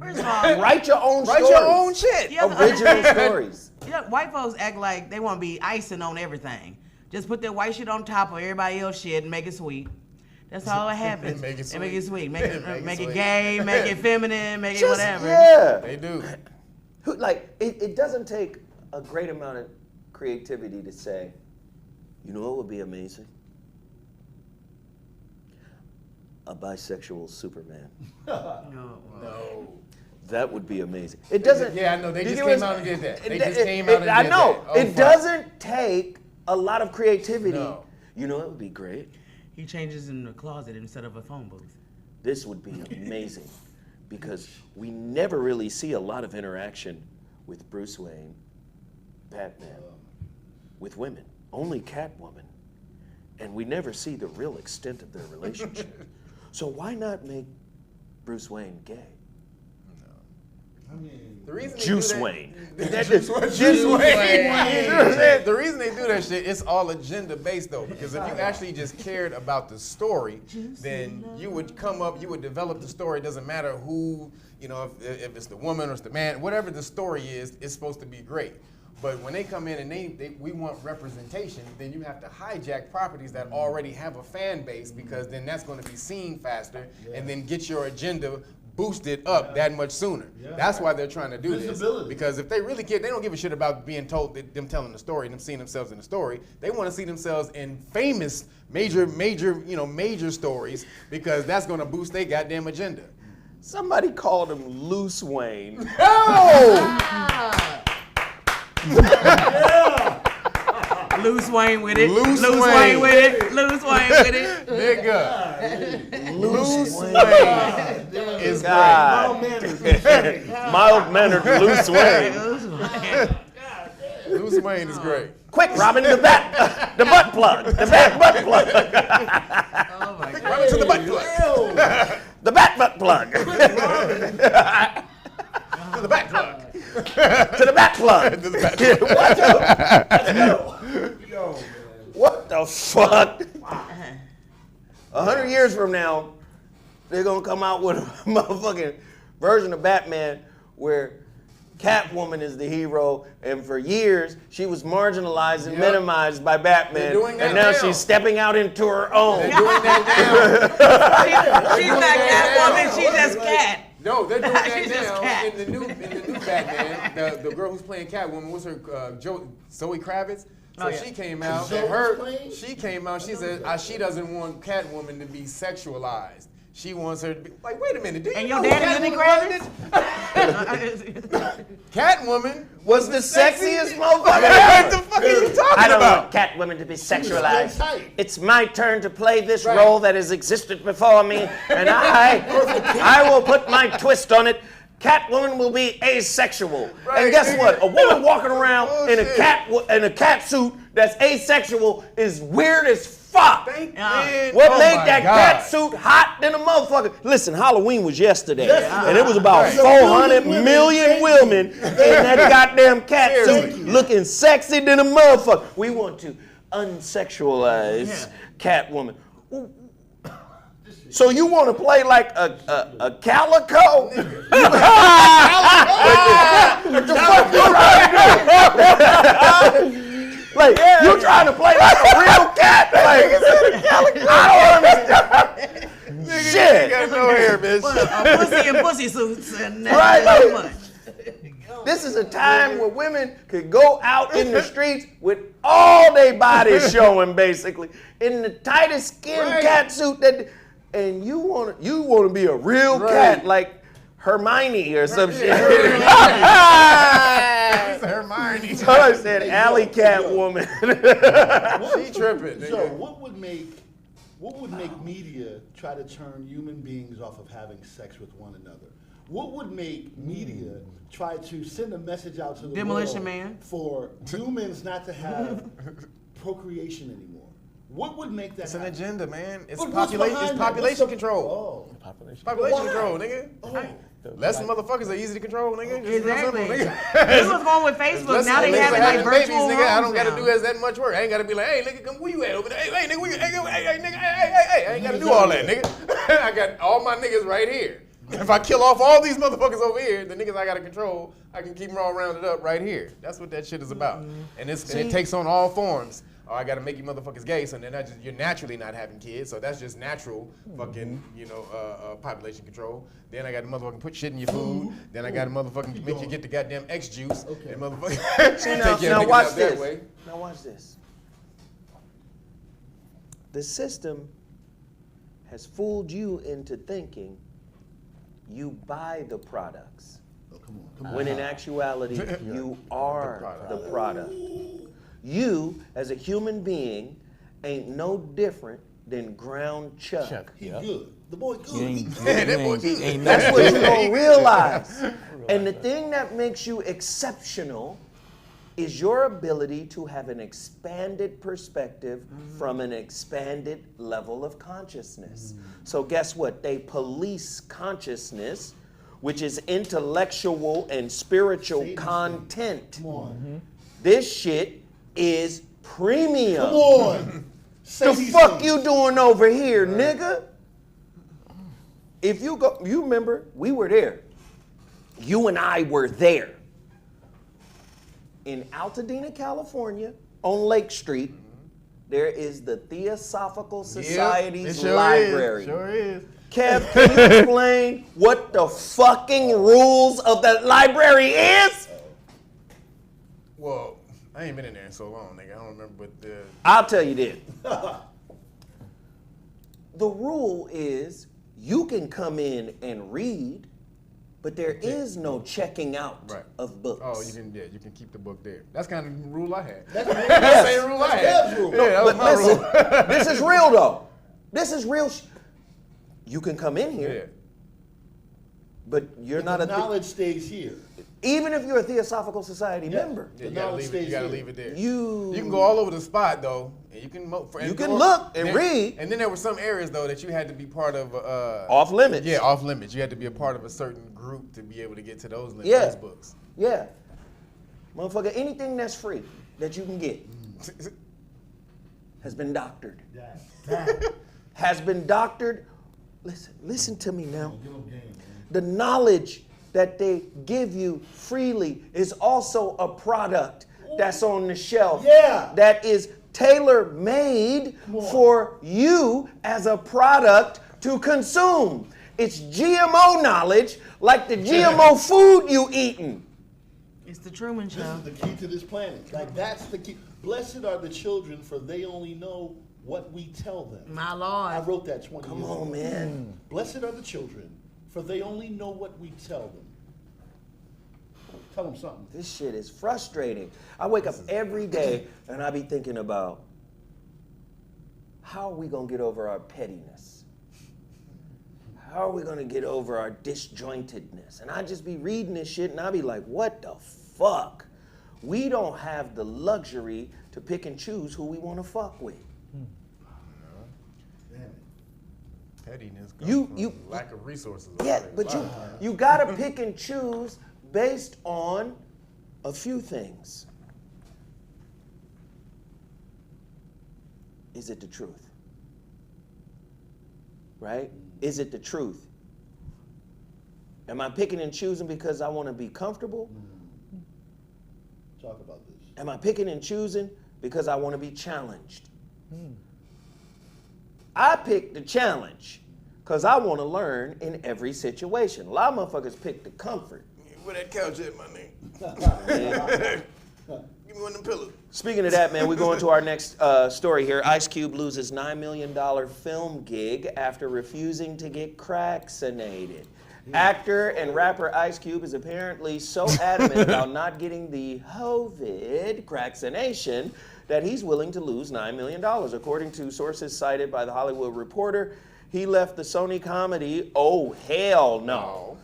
First of all, Write your own Write stories. your own shit. Yeah. Original stories. you know, white folks act like they want to be icing on everything. Just put that white shit on top of everybody else shit and make it sweet. That's all that happens. Make it And make it sweet. sweet. Make it, Make it make it sweet. gay, make it feminine, make it Just, whatever. yeah. They do. Like, it doesn't take a great amount of creativity to say, you know what would be amazing? A bisexual Superman. No. That would be amazing. It doesn't. Yeah, I know. They you just get came what out and did that. They it- just it- came out and I did know. that. Oh, It fuck. doesn't take a lot of creativity. No. You know, it would be great. He changes in the closet instead of a phone booth. This would be amazing because we never really see a lot of interaction with Bruce Wayne, Batman, with women. Only Catwoman. And we never see the real extent of their relationship. So why not make Bruce Wayne gay? I mean, The reason they Juice do that, Wayne. Juice Wayne. The reason they do that shit, it's all agenda based though. Because if you actually just cared about the story, then you would come up, you would develop the story. It doesn't matter who, you know, if it's the woman or it's the man, whatever the story is, it's supposed to be great. But when they come in and we want representation, then you have to hijack properties that already have a fan base because then that's going to be seen faster and then get your agenda boosted up that much sooner. That's why they're trying to do this. Visibility. Because if they really care, they don't give a shit about being told them telling the story and them seeing themselves in the story. They want to see themselves in famous, major stories because that's going to boost their goddamn agenda. Somebody called him Loose Wayne. Loose Wayne with it. Loose Wayne Wayne. with it. Loose Wayne with it. Nigga. Loose Wayne is God. Mild-mannered Loose Wayne. great. Loose Wayne is great. Quick, Robin, the butt plug. The butt plug. Oh my God. Right to the butt plug. The butt plug. To the back plug. To the back plug. To the back plug. What the fuck? 100 years from now, they're gonna come out with a motherfucking version of Batman where Catwoman is the hero, and for years she was marginalized and minimized by Batman, They're doing that and now now. she's stepping out into her own. They're doing that now. She's not Catwoman, she's just Cat. No, they're doing that She's just now Cat. in the new Batman. The girl who's playing Catwoman, what's her Zoe Kravitz? So Oh, yeah. she came out. Zoe And playing? she came out. She said she doesn't want Catwoman to be sexualized. She wants her to be like, wait a minute, do you And know your daddy who Lenny Catwoman Kravitz? Catwoman Was the sexiest motherfucker What ever. the fuck are you talking I don't about? want Catwoman to be sexualized. tight. It's my turn to play this Right. role that has existed before me, and I will put my twist on it. Catwoman will be asexual. And guess what? A woman walking around in a cat suit that's asexual is weird as fuck. What made that cat suit hot than a motherfucker? Listen, Halloween was yesterday, and it was about 400 million women in that goddamn cat suit looking sexy than a motherfucker. We want to unsexualize Catwoman. So you want to play like a calico? What the fuck you trying to do? Like, you trying to play like a real cat? Like, I don't understand. Shit. Got no hair, bitch. Pussy and pussy suits and Right, that's like- so much. This is a time where women could go out in the streets with all their bodies showing, basically, in the tightest skin cat suit and you want to be a real cat like Hermione or some shit. Hermione. So I said alley cat woman. She tripping. Nigga. So what would make media try to turn human beings off of having sex with one another? What would make media try to send a message out to the Demolition world Man. for humans not to have procreation anymore? What would make that It's an happen? agenda, man. It's But what's population. behind It's that? population What's the- control. Oh. Population Why? control, nigga. Less motherfuckers are easy to control, nigga. Just real Exactly. simple, nigga. This was going with Facebook. Now they having like virtual nigga. I don't homes gotta now. do that much work. I ain't gotta be like, hey, nigga, come where you at over there? Hey, nigga, where you? Hey, nigga, hey. I ain't gotta do all that, nigga. I got all my niggas right here. If I kill off all these motherfuckers over here, the niggas I gotta control, I can keep them all rounded up right here. That's what that shit is about. And it takes on all forms. Oh, I gotta make you motherfuckers gay, so then you're naturally not having kids, so that's just natural fucking, population control. Then I gotta motherfucking put shit in your food. Then I gotta motherfucking make you get the goddamn X juice. Okay. And motherfucking take care Now of watch niggas out that this. way. Now watch this. The system has fooled you into thinking you buy the products, Oh, come on. when in actuality you are the product. You, as a human being, ain't no different than ground chuck. He good. The boy good. You ain't, that boy good. ain't That's what you don't realize. And the thing that makes you exceptional is your ability to have an expanded perspective from an expanded level of consciousness. So guess what? They police consciousness, which is intellectual and spiritual content. Come on. This shit is premium. Come on. Say The these fuck things. you doing over here, nigga? If you go, you remember, we were there. You and I were there. In Altadena, California, on Lake Street, there is the Theosophical Society's library. Sure is. Kev, can you explain what the fucking rules of that library is? Well, I ain't been in there in so long, nigga. I don't remember what the. I'll tell you this. The rule is you can come in and read, but there is no checking out of books. Oh, you can keep the book there. That's kind of the rule I had. That's the same rule I had. Kev's rule. Yeah, that was But my listen, rule. this is real though. This is real. You can come in here, Yeah. but you're not The a. knowledge stays here. Even if you're a Theosophical Society member, Yeah, The you gotta knowledge leave it. stays You gotta here. leave it there. you You can go all over the spot though, and you can You can look and read. And then there were some areas though that you had to be part of. off limits. Yeah, off limits. You had to be a part of a certain group to be able to get to those Yeah. those books. Yeah. Motherfucker, anything that's free that you can get has been doctored. Has been doctored. Listen to me now. The knowledge that they give you freely is also a product that's on the shelf. Yeah. That is tailor-made for you as a product to consume. It's GMO knowledge, like the GMO food you eating. It's the Truman This Show. is the key to this planet. Like, that's the key. Blessed are the children, for they only know what we tell them. My I Lord. wrote that 20 Come years on, ago. man. Blessed are the children, for they only know what we tell them. Tell them something. This shit is frustrating. I wake up every day and I be thinking about how are we gonna get over our pettiness? How how are we gonna get over our disjointedness? And I just be reading this shit and I be like, what the fuck? We don't have the luxury to pick and choose who we wanna fuck with. Pettiness. You lack of resources. Yeah, but you gotta pick and choose based on a few things. Is it the truth? Right? Is it the truth? Am I picking and choosing because I want to be comfortable? Talk about this. Am I picking and choosing because I want to be challenged? I pick the challenge because I want to learn in every situation. A lot of motherfuckers pick the comfort. Where that couch at, my nigga? Give me one of them pillows. Speaking of that, man, we're going to our next story here. Ice Cube loses $9 million film gig after refusing to get crackcinated. Actor and rapper Ice Cube is apparently so adamant about not getting the COVID crackination that he's willing to lose $9 million. According to sources cited by The Hollywood Reporter, he left the Sony comedy Oh Hell No.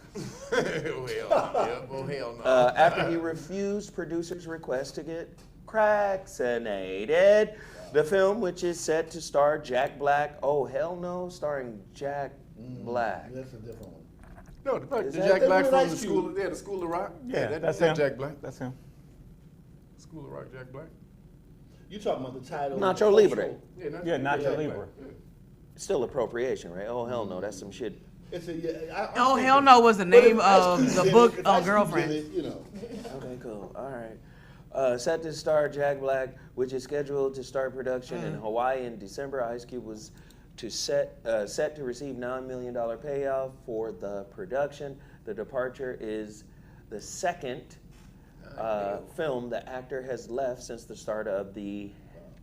Oh hell no. After he refused producers' request to get crackinated. The film, which is set to star Jack Black, Oh Hell No, starring Jack Black. That's a different one. No, the that Jack Black with from Ice the Cube? school. Yeah, the School of Rock. Yeah, that's that him. Jack Black. That's him. School of Rock, Jack Black. You talking about the title? Nacho the Libre. cultural- Yeah, Nacho Jack Libre. Black. Yeah. Still appropriation, right? Oh hell no, that's some shit. It's a, yeah, Oh, Hell No was the name of the book on Girlfriend. Girlfriend. You know. Okay, cool. All right. Set to star Jack Black, which is scheduled to start production in Hawaii in December. Ice Cube was set to receive $9 million payout for the production. The departure is the second film the actor has left since the start of the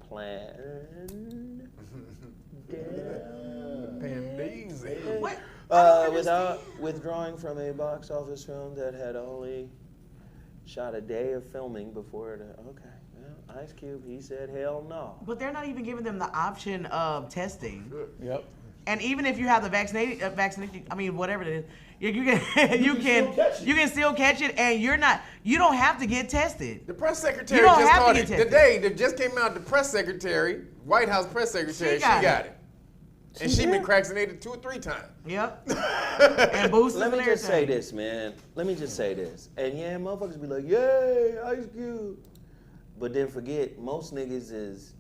plan. Pandemic. What? I don't Without withdrawing from a box office film that had only shot a day of filming before the Ice Cube, he said hell no. But they're not even giving them the option of testing. Yep. And even if you have the vaccination, I mean whatever it is, you can still catch it, and you don't have to get tested. The press secretary You don't just have to caught get it. tested. Today, that just came out, the press secretary, White House press secretary, she got it. And she been crackinated 2 or 3 times. Yep. And boosted. Let me just say this, man. Let me just say this. And yeah, motherfuckers be like, yay, Ice Cube. But then forget, most niggas is,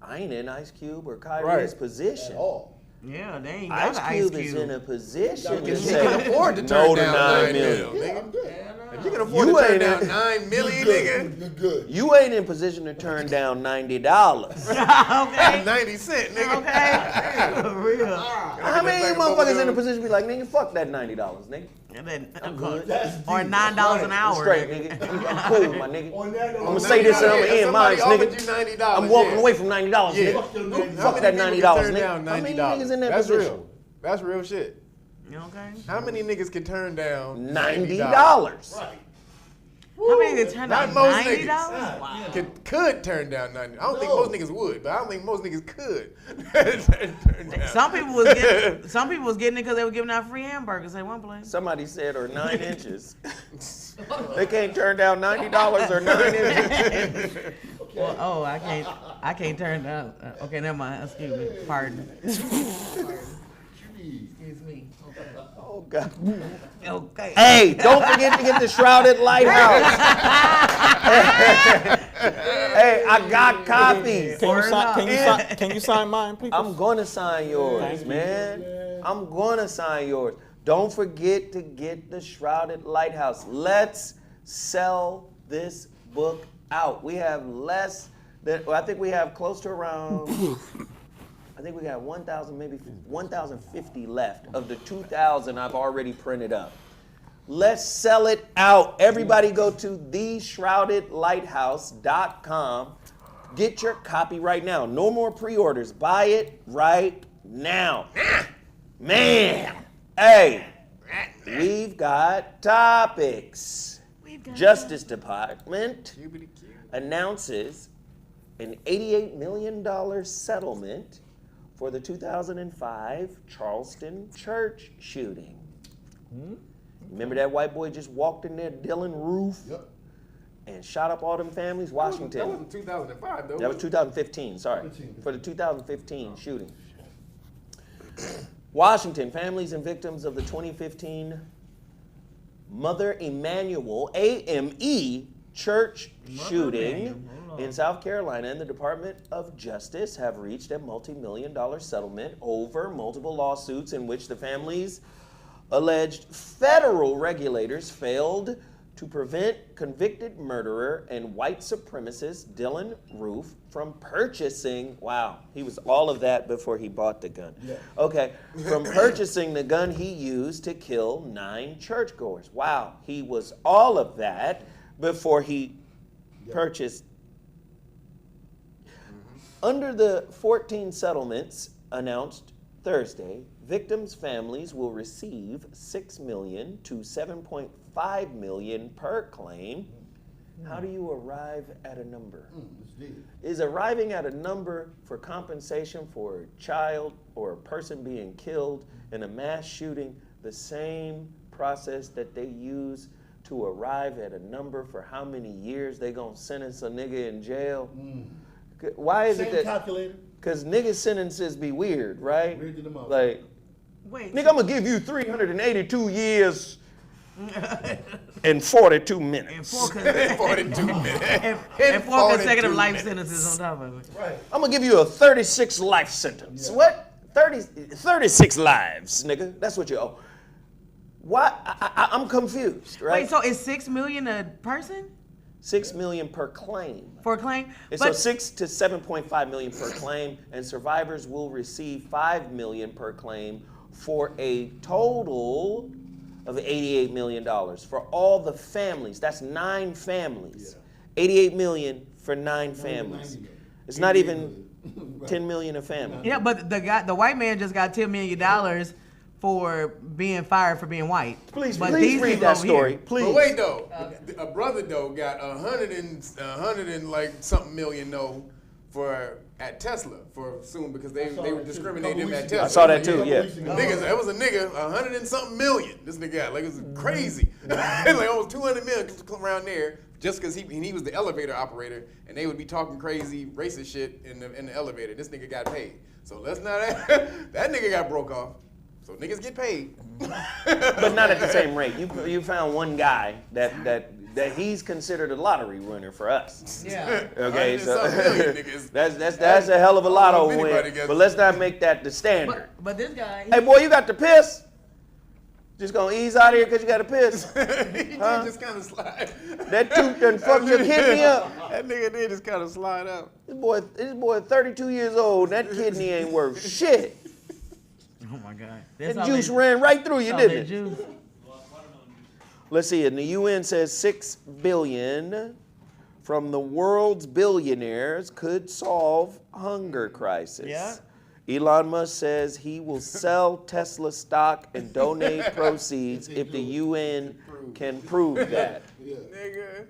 I ain't in Ice Cube or Kyrie's position. At all. Yeah, they ain't got Ice an Ice Cube Cube. is in a position to Because you say can afford to no turn to down 9 million. million. If you can afford You to turn ain't down in- 9 million, You're nigga, good. You're good. You ain't in position to turn down $90. Okay. 90 cent, nigga. Okay. For real. How many of you motherfuckers in a position to be like, nigga, fuck that $90, nigga? And then, That's or deep. $9 an I'm hour. straight, nigga. I'm cool, my nigga. On that I'm note, gonna say this and I'm gonna end mine, Somebody offered nigga. you $90. I'm walking yeah. away from $90, Yeah. nigga. How Fuck many that people $90, can turn nigga. down How many $90? niggas in that That's position? real. That's real shit. Okay. How many niggas can turn down $90. Right. How many they turn Not down? most $90? niggas. Wow. Could turn down 90. I don't think No. most niggas would, but I don't think most niggas could turn down. Some people was getting it because they were giving out free hamburgers at one place. Somebody said, or 9 inches. They can't turn down $90 or 9 inches. Well, oh, I can't turn down. Okay, never mind. Excuse me. Pardon. Excuse me. Oh, God. Okay. Hey, don't forget to get the Shrouded Lighthouse. Hey, I got copies. Can you sign mine, please? I'm gonna sign yours, Thank you. man. I'm gonna sign yours. Don't forget to get the Shrouded Lighthouse. Let's sell this book out. We have less than, I think we have close to around, I think we got 1,000, maybe 1,050 left of the 2,000 I've already printed up. Let's sell it out. Everybody go to theshroudedlighthouse.com. Get your copy right now. No more pre-orders. Buy it right now. Man, hey, we've got topics. Justice Department announces an $88 million settlement for the 2005 Charleston church shooting. Remember that white boy just walked in there, Dylan Roof, and shot up all them families? Washington. That wasn't 2005, though. That was 2015, sorry. For the 2015 shooting. Washington, families and victims of the 2015 Mother Emanuel, AME, church shooting in South Carolina, and the Department of Justice have reached a multi-million-dollar settlement over multiple lawsuits in which the families alleged federal regulators failed to prevent convicted murderer and white supremacist Dylan Roof from purchasing, wow, he was all of that before he bought the gun. Okay, from purchasing the gun he used to kill 9 churchgoers. Wow, he was all of that before he purchased. Under the 14 settlements announced Thursday, victims' families will receive $6 million to $7.5 million per claim. How do you arrive at a number? Is arriving at a number for compensation for a child or a person being killed in a mass shooting the same process that they use to arrive at a number for how many years they gonna sentence a nigga in jail? Why is it that? Calculator. Because nigga sentences be weird, right? Weird to the mother. Like, Wait. nigga, I'm gonna give you 382 years and 42 minutes. And 42 minutes. and 4 42 consecutive life minutes. sentences on top of it. Right. I'm gonna give you a 36 life sentence. What? 36 lives, nigga. That's what you owe. Why? I'm confused, right? Wait, so is $6 million a person 6 million per claim. for a claim? And so 6 to 7.5 million per claim, and survivors will receive 5 million per claim for a total of $88 million for all the families. That's 9 families. 88 million for 9 families. It's not even 10 million a family. Yeah, but the white man just got $10 million for being fired for being white. Please But read people that over story, here- please. But wait though, a brother though got 100 and like something million though for at Tesla for soon because they were discriminating him at Tesla. I saw that too, yeah. Niggas, that was a nigga, 100 and something million. This nigga got like it was crazy, like almost 200 million come around there just because he was the elevator operator and they would be talking crazy racist shit in the elevator. This nigga got paid, so let's not that nigga got broke off. So niggas get paid, But not at the same rate. You found one guy that he's considered a lottery winner for us. Yeah. Okay, 100 so and something million niggas. that's a hell of a lotto know if anybody win. gets- But let's not make that the standard. But this guy, Hey boy, you got to piss? Just gonna ease out of here because you got to piss? He did just kind of slide. That tooth done fucked your kidney up. That nigga did just kind of slide up. This boy 32 years old. That kidney ain't worth shit. oh my God, That juice ran right through you, didn't it? Juice. Let's see, and the UN says 6 billion from the world's billionaires could solve hunger crisis. Yeah. Elon Musk says he will sell Tesla stock and donate proceeds if the UN can prove that. Nigga.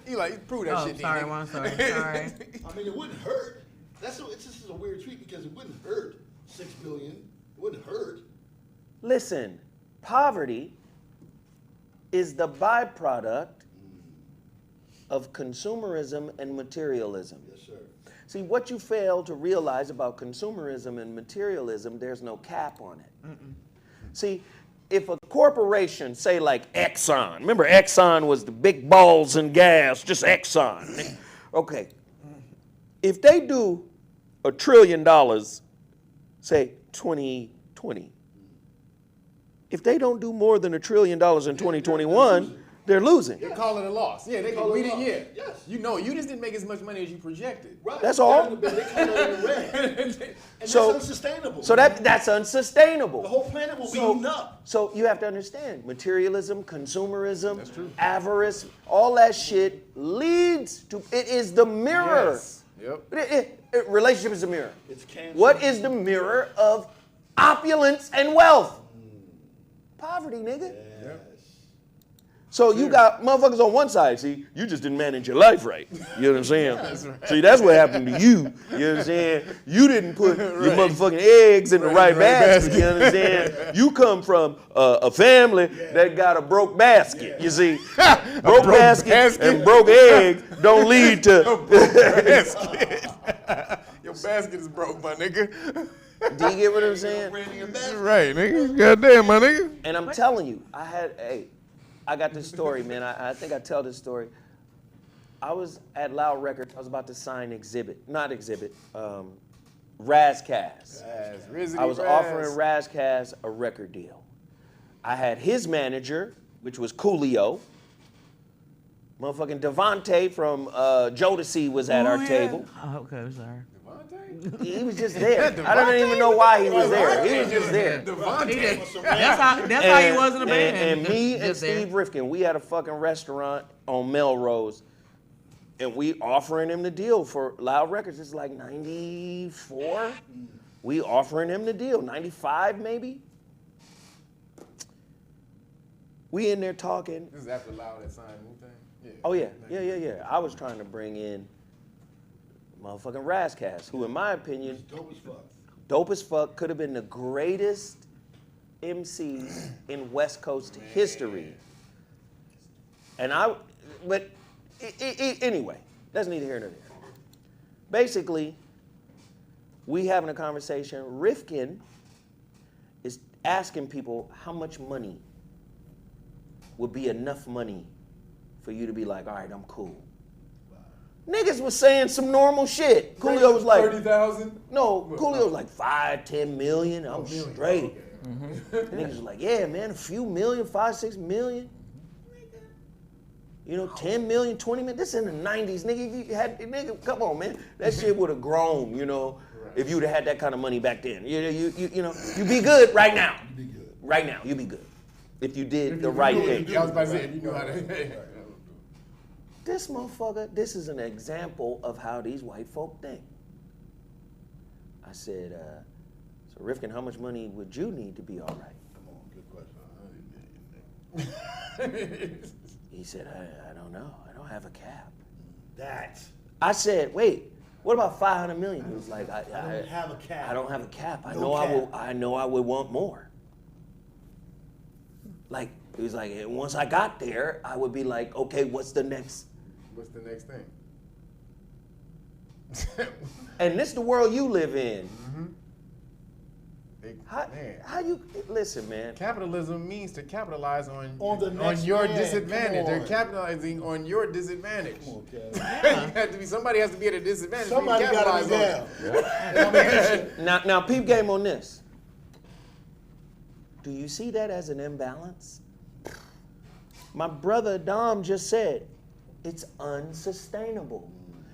Eli, prove that Oh, shit. sorry, nigga. one sorry. Sorry. I mean, it wouldn't hurt. It's just a weird tweet because it wouldn't hurt. 6 billion. It wouldn't hurt. Listen, poverty is the byproduct of consumerism and materialism. Yes, sir. See, what you fail to realize about consumerism and materialism, there's no cap on it. See, if a corporation, say like Exxon, remember Exxon was the big balls in gas, just Exxon. Okay. If they do $1 trillion, say 2020, if they don't do more than $1 trillion in 2021, they're losing. They call it a loss. Yeah, they Call it we a didn't. loss. Yeah, Yes. you know, you just didn't make as much money as you projected. Right. That's all. They call it a red. And So- that's unsustainable. So that's unsustainable. the whole planet will be eaten up. So you have to understand, materialism, consumerism, avarice, all that shit leads to, it is the mirror. Yes. Yep. Relationship is a mirror. It's cancer. What is the mirror of opulence and wealth? Poverty, nigga. Yes. So you got motherfuckers on one side, see, you just didn't manage your life right. You know what I'm saying? That's right. See, that's what happened to you. You know what I'm saying? You didn't put your motherfucking eggs in the right basket. You know what I'm saying? You come from a family that got a broke basket. You see, broke basket and broke eggs don't lead to. Your basket is broke, my nigga. Do you get what I'm saying? Right, nigga. Goddamn, my nigga. And I'm telling you, I got this story, man. I think I tell this story. I was at Loud Records. I was about to sign Razkaz. I was offering Razkaz a record deal. I had his manager, which was Coolio. Motherfucking Devontae from Jodeci was at our table. Oh, okay, sorry. He was just there. I don't even know why he was there. He was just there. That's how he was in the band. And me and Just there. Steve Rifkin, we had a fucking restaurant on Melrose, and we offering him the deal for Loud Records. It's like 94. We offering him the deal, 95 maybe. We in there talking. This is after Loud had signed Wu-Tang? Yeah. Oh yeah. I was trying to bring in motherfucking Razkaz, who in my opinion, dope as fuck, could have been the greatest MCs in West Coast history. But anyway, that's neither here nor there. Basically, we having a conversation. Rifkin is asking people how much money would be enough money for you to be like, all right, I'm cool. Niggas was saying some normal shit. Coolio was like 30,000? No, Coolio was like 5, 10 million. I'm straight. Niggas was like, yeah, man, a few million, 5, 6 million. You know, 10 million, 20 million. This in the 90s, nigga. Come on, man. That shit would have grown, you know, if you'd have had that kind of money back then. You know, you be good right now. You be good. Right now, you be good. If you did the right thing. I was about to say, if you knew how to. This motherfucker, this is an example of how these white folk think. I said, so Rifkin, how much money would you need to be all right? Come on, good question. He said, I don't know. I don't have a cap. That's. I said, wait, what about 500 million? He was like, I don't have a cap. I don't have a cap. I No cap. I know I would want more. Like, he was like, once I got there, I would be like, okay, what's the next thing? And this is the world you live in. Man. How you listen, man? Capitalism means to capitalize on the next your man. disadvantage. Come They're on. capitalizing on your disadvantage. Come on, Kev. Somebody has to be at a disadvantage. Somebody so you got to be capitalize on down. Now, peep game on this. Do you see that as an imbalance? My brother Dom just said, it's unsustainable.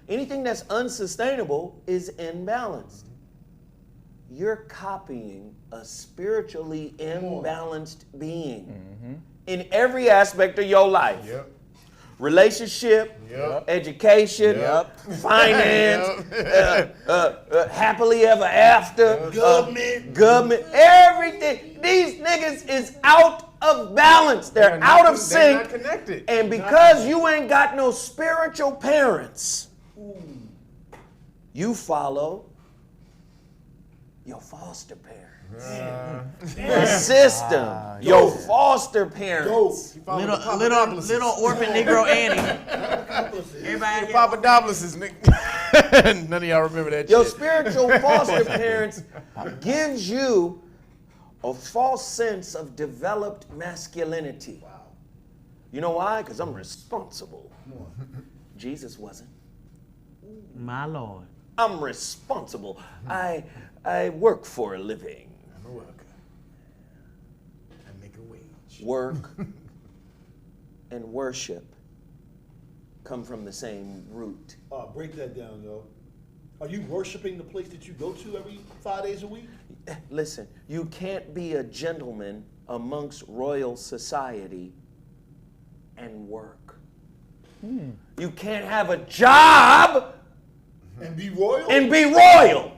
Anything that's unsustainable is imbalanced. You're copying a spiritually imbalanced being in every aspect of your life. Yep. Relationship, education, finance, happily ever after, government, everything. These niggas is out of balance. They're out of sync. They're not connected. And because you ain't got no spiritual parents, you follow your foster parents. The system, your foster parents. Little orphan Negro Annie. Everybody Papadopoulos, nigga. None of y'all remember that Your shit. spiritual foster parents gives you a false sense of developed masculinity. Wow. You know why? Because I'm responsible. Jesus wasn't. My Lord. I'm responsible. I work for a living. I'm a worker. I make a wage. Work and worship come from the same root. Break that down, yo. Are you worshiping the place that you go to every 5 days a week? Listen, you can't be a gentleman amongst royal society and work. You can't have a job And be royal? and be royal.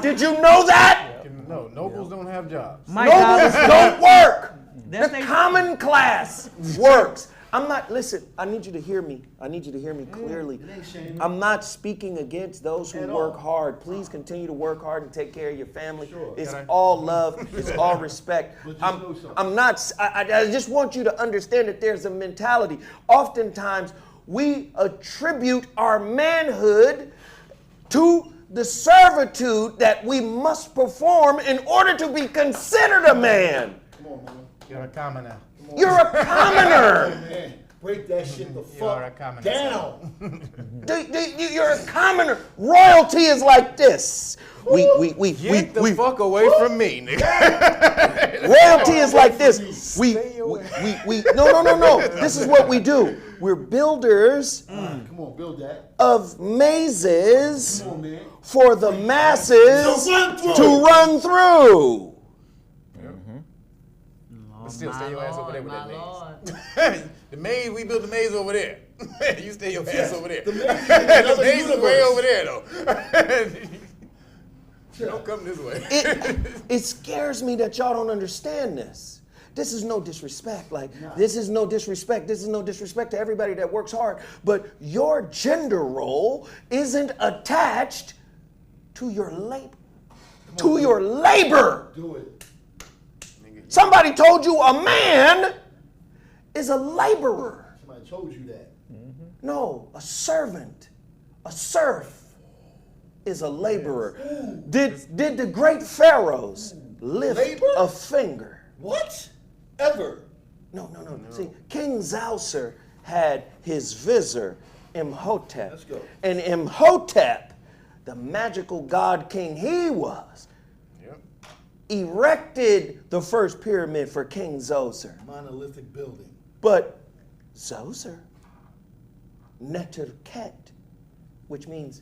Did you know that? No, nobles don't have jobs. My Nobles God. don't work. That's The they- common class works. I'm not, listen, I need you to hear me. I need you to hear me clearly. It ain't shaming. I'm not speaking against those who At work all. hard. Please continue to work hard and take care of your family. Sure. It's all love. It's all respect. But just know something. I'm not, I just want you to understand that there's a mentality. Oftentimes, we attribute our manhood to the servitude that we must perform in order to be considered a man. Come on, man. You're a commoner. You're a commoner. Man, break that shit the You're a fuck commoner. down. You're a commoner. Royalty is like this. Get the fuck away from me, nigga. Royalty is like this. No. This is what we do. We're builders Come on, build that. of mazes Come on, man. for the masses to run through. But still, stay your ass over there with that Lord. maze. The maze, we built the maze over there. You stay your ass over there. The maze is The another maze is way universe. over there, though. Don't come this way. It scares me that y'all don't understand this. This is no disrespect. This is no disrespect. This is no disrespect to everybody that works hard. But your gender role isn't attached to your labor. To your labor. Do it. Somebody told you a man is a laborer. Somebody told you that. No, a servant, a serf is a laborer. Did the great pharaohs lift Labor? a finger? What? Ever? No. See, King Zowser had his visor, Imhotep. Let's go. And Imhotep, the magical god king he was, Yep. erected the first pyramid for King Zoser. Monolithic building. But Zoser, Neterket, which means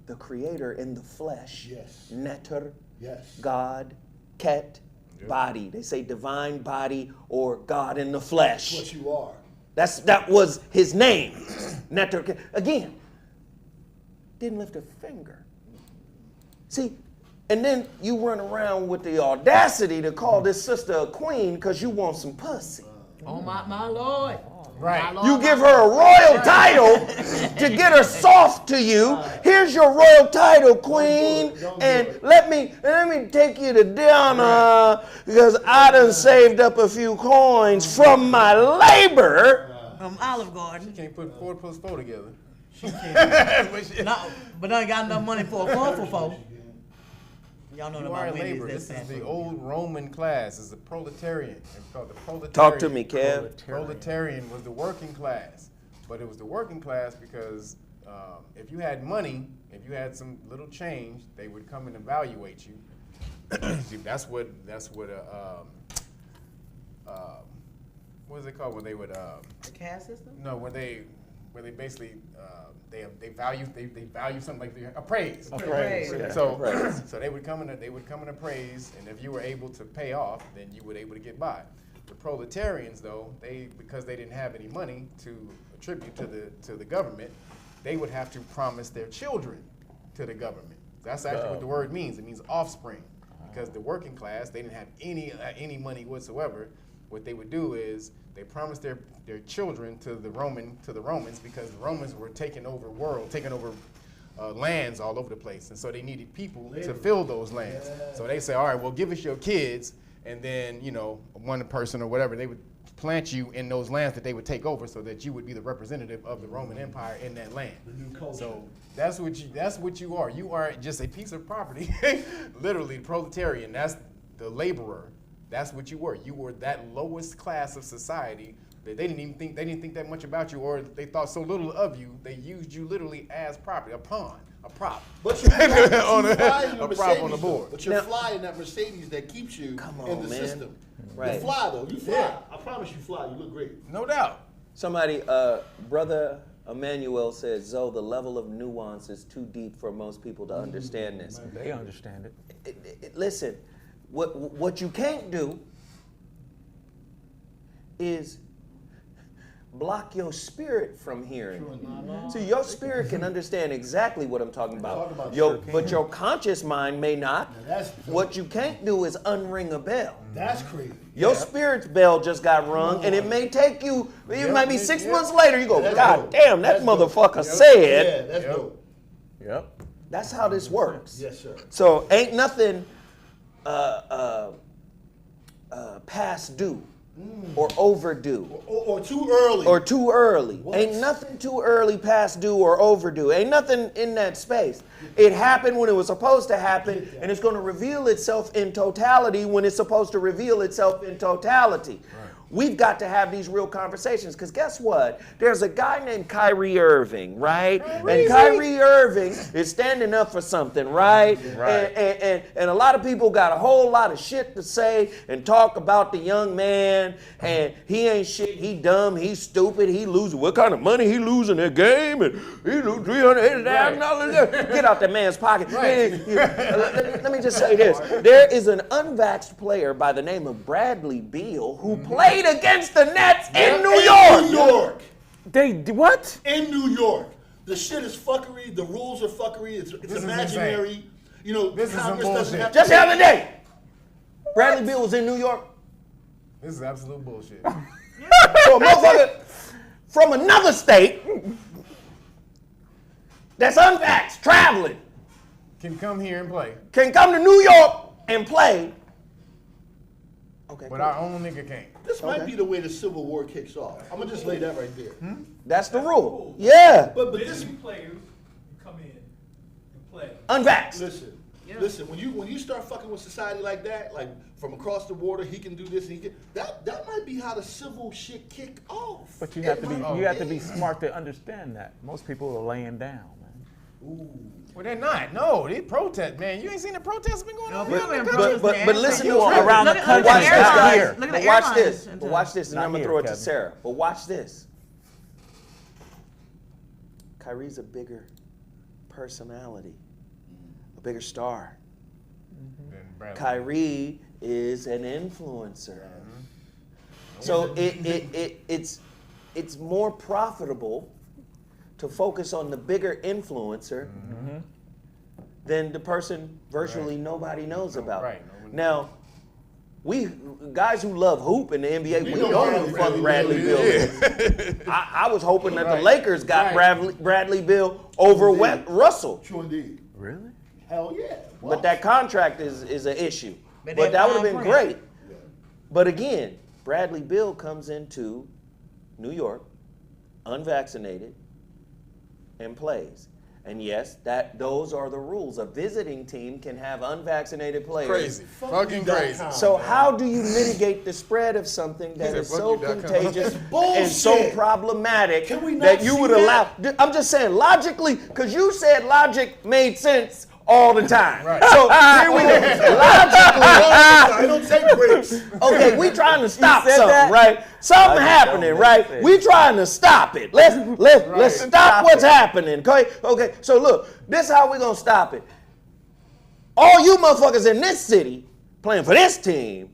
the creator in the flesh. Yes. Neter, Yes. God, Ket, body. They say divine body or God in the flesh. What you are. That was his name. Neterket. Again, didn't lift a finger. See, and then you run around with the audacity to call this sister a queen because you want some pussy. Oh my Lord. Right. My Lord, You my give Lord. her a royal title to get her soft to you. Here's your royal title, queen. Don't do And it. let me take you to dinner because I done saved up a few coins from my labor. From Olive Garden. Can't put 4 plus 4 together. No, but I ain't got enough money for a 4 for 4. Y'all know You about are women. labor. This is the old Roman class. It's the proletarian. It's called the proletarian. Talk to me, Kev. Proletarian was the working class, but it was the working class because if you had money, if you had some little change, they would come and evaluate you. that's what what is it called when they would The caste system? no when they basically they value something like the appraise. Appraise. Yeah. So they would come and appraise, and if you were able to pay off, then you were able to get by. The proletarians, though, because they didn't have any money to attribute to the government, they would have to promise their children to the government. That's actually what the word means. It means offspring, because the working class, they didn't have any money whatsoever. What they would do is they promised their children to the Romans, because the Romans were taking over lands all over the place, and so they needed people to fill those lands. So they say, all right, well, give us your kids, and then one person or whatever, they would plant you in those lands that they would take over, so that you would be the representative of the Roman Empire in that land. The new culture. So that's what you are. You are just a piece of property, literally. Proletarian. That's the laborer. That's what you were. You were that lowest class of society that they didn't think that much about you, or they thought so little of you. They used you literally as property, a pawn, a prop. But you're a prop on the board. But you're flying that Mercedes that keeps you in the man. system. Right. You fly though. You fly. Yeah. I promise you fly. You look great. No doubt. Somebody, Brother Emmanuel said, Zoe, the level of nuance is too deep for most people to understand this. They understand it. Listen, what you can't do is block your spirit from hearing it. So your spirit can understand exactly what I'm talking about. But your conscious mind may not. What you can't do is unring a bell. That's crazy. Your spirit's bell just got rung, and it may take you, it might be 6 months later, you go, God damn, that motherfucker said. Yeah, that's dope. Yep. That's how this works. Yes, sir. So ain't nothing past due or overdue. Or too early. Or too early. What? Ain't nothing too early, past due, or overdue. Ain't nothing in that space. It happened when it was supposed to happen, and it's going to reveal itself in totality when it's supposed to reveal itself in totality. Right. We've got to have these real conversations, because guess what? There's a guy named Kyrie Irving, right? And Kyrie Irving is standing up for something, right? And a lot of people got a whole lot of shit to say and talk about the young man, and he ain't shit, he dumb, he's stupid, he losing, what kind of money he losing that game, and he lose $380,000. Get out that man's pocket. Right. Let me just say this. There is an unvaxxed player by the name of Bradley Beal who played against the Nets in New York. In New York. They what? In New York. The shit is fuckery. The rules are fuckery. It's imaginary. Insane. You know, this is some bullshit. Just the other day, Bradley Beal was in New York. This is absolute bullshit. So a motherfucker from another state that's unvaxxed, traveling, Can come here and play. can come to New York and play. Okay. But our own nigga can't. This might be the way the Civil War kicks off. I'm gonna just lay that right there. That's the rule. Yeah. But This this, players come in and play. Unvaxxed. listen. When you start fucking with society like that, like from across the border, he can do this and he can. That might be how the civil shit kick off. But you have to be smart to understand that. Most people are laying down, man. Well, they're not. No, they protest, man. You ain't seen the protests been going on? But listen to around the country, watch this, not guys. here. Look at But the watch airlines. this. But watch this, and Not I'm gonna here, throw it to Kevin. Sarah. But watch this. Kyrie's a bigger personality, a bigger star. Kyrie is an influencer. So it's more profitable to focus on the bigger influencer than the person virtually nobody knows about. Right. Now, we guys who love hoop in the NBA, we know who the fuck Bradley Beal is. I was hoping that the Lakers got Bradley Beal over Russell. True indeed. Really? Hell yeah. But that contract is an issue. But But they that would have fine been print. great. But again, Bradley Beal comes into New York, unvaccinated, and plays. And yes, those are the rules. A visiting team can have unvaccinated players. Crazy. Fucking crazy. So how do you mitigate the spread of something that is so contagious and so bullshit. problematic Can we not that you see would that? allow? I'm just saying logically, because you said logic made sense all the time. Right. So here we go. Logically, I don't take breaks. okay, we trying to stop said something, that? right? Something I happening, don't right? make We trying to stop it. Let's stop what's happening. Okay. So look, this is how we gonna stop it. All you motherfuckers in this city playing for this team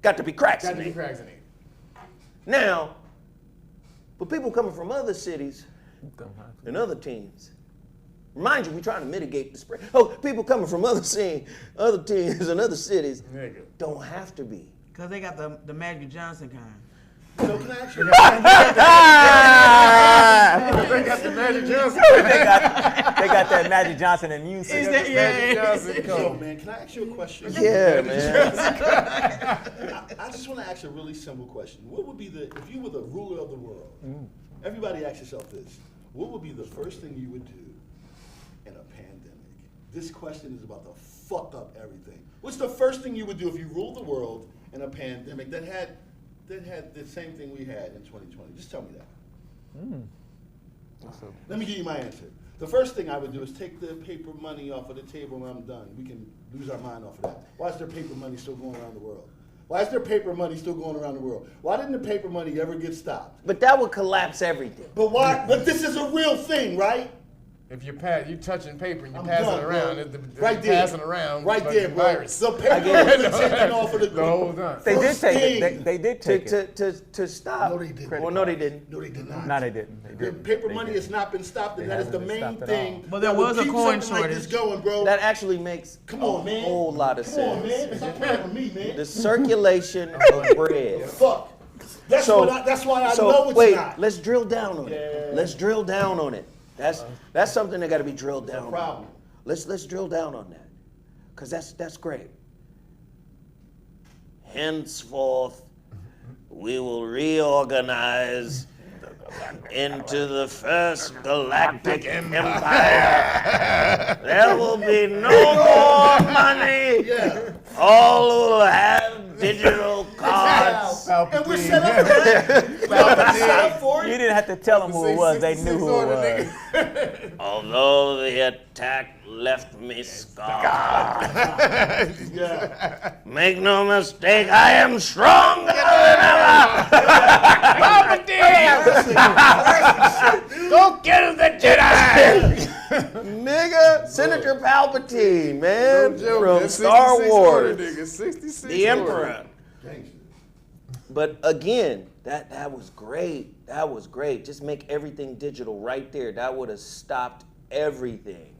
got to be cracks. Got to be cracks in it. Now, but people coming from other cities and other teams. Mind you, we trying to mitigate the spread. Oh, people coming from other teams and other cities Nigga. don't have to be. Because they got the Magic Johnson kind. So can I ask you? They got the Magic Johnson. They got that Magic Johnson immune system. Magic Johnson. Yo, man, can I ask you a question? Yeah, man. I just want to ask a really simple question. What would be if you were the ruler of the world? Everybody ask yourself this. What would be the first thing you would do in a pandemic? This question is about to fuck up everything. What's the first thing you would do if you ruled the world in a pandemic that had the same thing we had in 2020? Just tell me that. Let me give you my answer. The first thing I would do is take the paper money off of the table when I'm done. We can lose our mind off of that. Why is there paper money still going around the world? Why is there paper money still going around the world? Why didn't the paper money ever get stopped? But that would collapse everything. But why? But this is a real thing, right? If you touching paper and you I'm pass done, it around, bro. they're Right there. passing around. Right fucking there, bro. virus. The paper is taken off of the whole time. They did First take thing. it. They did take it. To stop. No, they didn't. Well, no, they didn't. No, they did not. No, they didn't. They The didn't. paper They money didn't. has not been stopped, and They that is the haven't been main stopped at all. thing. But there that will was a keep coin something like this shortage. going, bro. That actually makes Come on, a man. whole lot of Come on, sense. man. Stop playing with me, man. The circulation of bread. Fuck. That's So- why I So know it's wait, not. let's drill down on Yeah. it. Let's drill down on it. That's something that got to be drilled down. problem. on. Let's drill down on that, cause that's great. Henceforth, we will reorganize into the first galactic empire. There will be no more money. Yeah. All will have digital cards. And we're set up for it. We're set up for You it. didn't have to tell them who it was. They knew who it was. Although the attack left me scarred. Yeah. Make no mistake, I am stronger than ever. Go get the Jedi! Nigga, Senator Palpatine, man, No joke, from that's Star 66 Wars, order, nigga, 66 the order. Emperor. But again, that was great. That was great. Just make everything digital right there. That would have stopped everything.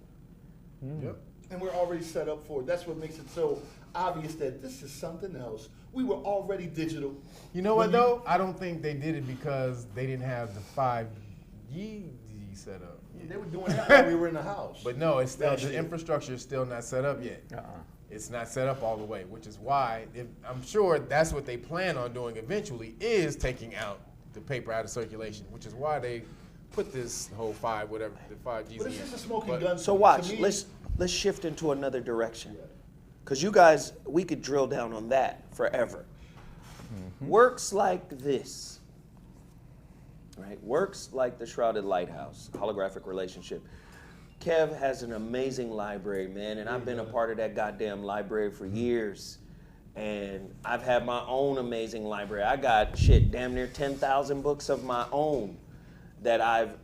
Yep. And we're already set up for it. That's what makes it so obvious that this is something else. We were already digital. You know what though? I don't think they did it because they didn't have the 5G set up. They were doing that while we were in the house. But no, it's still, Actually. the infrastructure is still not set up yet. It's not set up all the way, which is why I'm sure that's what they plan on doing eventually, is taking out the paper out of circulation, which is why they put this whole the 5Gs But in. it's just a smoking But- gun. So to watch, me. let's shift into another direction. Because you guys, we could drill down on that forever. Works like this, right? Works like the Shrouded Lighthouse, holographic relationship. Kev has an amazing library, man, and I've been a part of that goddamn library for years. And I've had my own amazing library. I got damn near 10,000 books of my own that I've,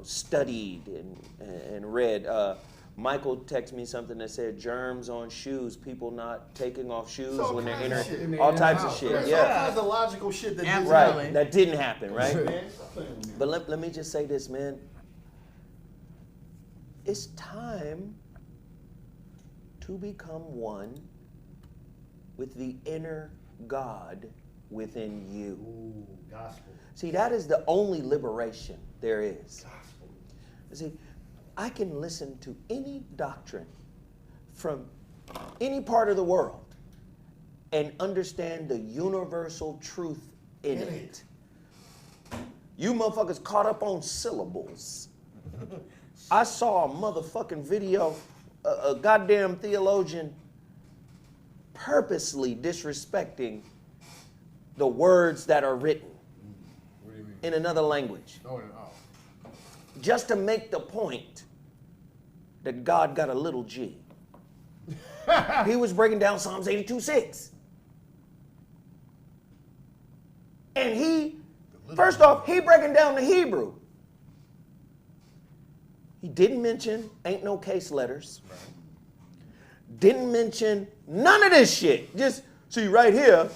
studied and read. Michael texted me something that said germs on shoes, people not taking off shoes all when they're kinds of entering, shit. all types of shit. There's all Yeah, kinds of logical shit that didn't Absolutely. right. That didn't happen, right? happen, man. Stop playing with me. But let me just say this, man. It's time to become one with the inner God within you. Ooh, gospel. See, that is the only liberation there is. Gospel. See, I can listen to any doctrine from any part of the world and understand the universal truth in it. You motherfuckers caught up on syllables. I saw a motherfucking video, a goddamn theologian purposely disrespecting the words that are written What do you mean? in another language, Oh. just to make the point that God got a little G. He was breaking down Psalms 82:6. And he, first off, he breaking down the Hebrew. He didn't mention ain't no case letters. Didn't mention none of this shit. Just see right here.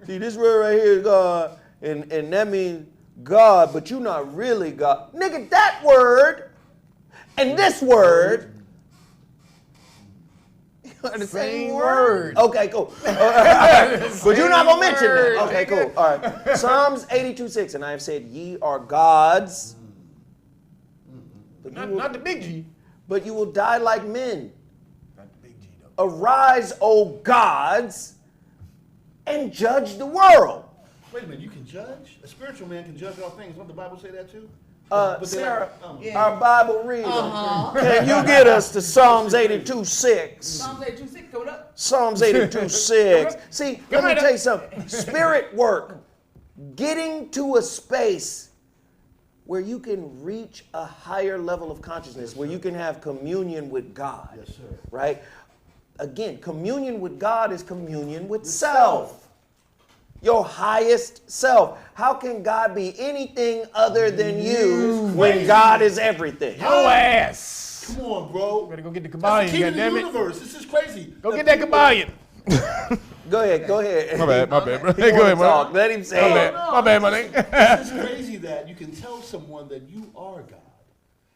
See this word right here is God, and that means God, but you're not really God. Nigga, that word and this word are the same word. Okay, cool. But you're not gonna mention that. Okay, cool. All right. Psalms 82:6, and I have said, "Ye are gods." But Not the big G. but you will die like men. Not the big G though. Arise, O gods, and judge the world. Wait a minute, you can judge? A spiritual man can judge all things. Don't the Bible say that too? Sarah, Yeah. our Bible reader, can you get us to Psalms 82:6? Psalms 826 coming up. Psalms 82:6. See, let me tell you something. Spirit work, getting to a space where you can reach a higher level of consciousness, where you can have communion with God. Yes, sir. Right? Again, communion with God is communion with self. your highest self. How can God be anything other than you when God is everything? Your ass. Come on, bro. Better go get the That's kabayan, the king of the goddammit. universe. This is crazy. Go get that kabayan. Go ahead. My bad, bro. He Hey, go wanna ahead, bro. talk. Let him say it. My bad, my nigga. It's crazy that you can tell someone that you are God,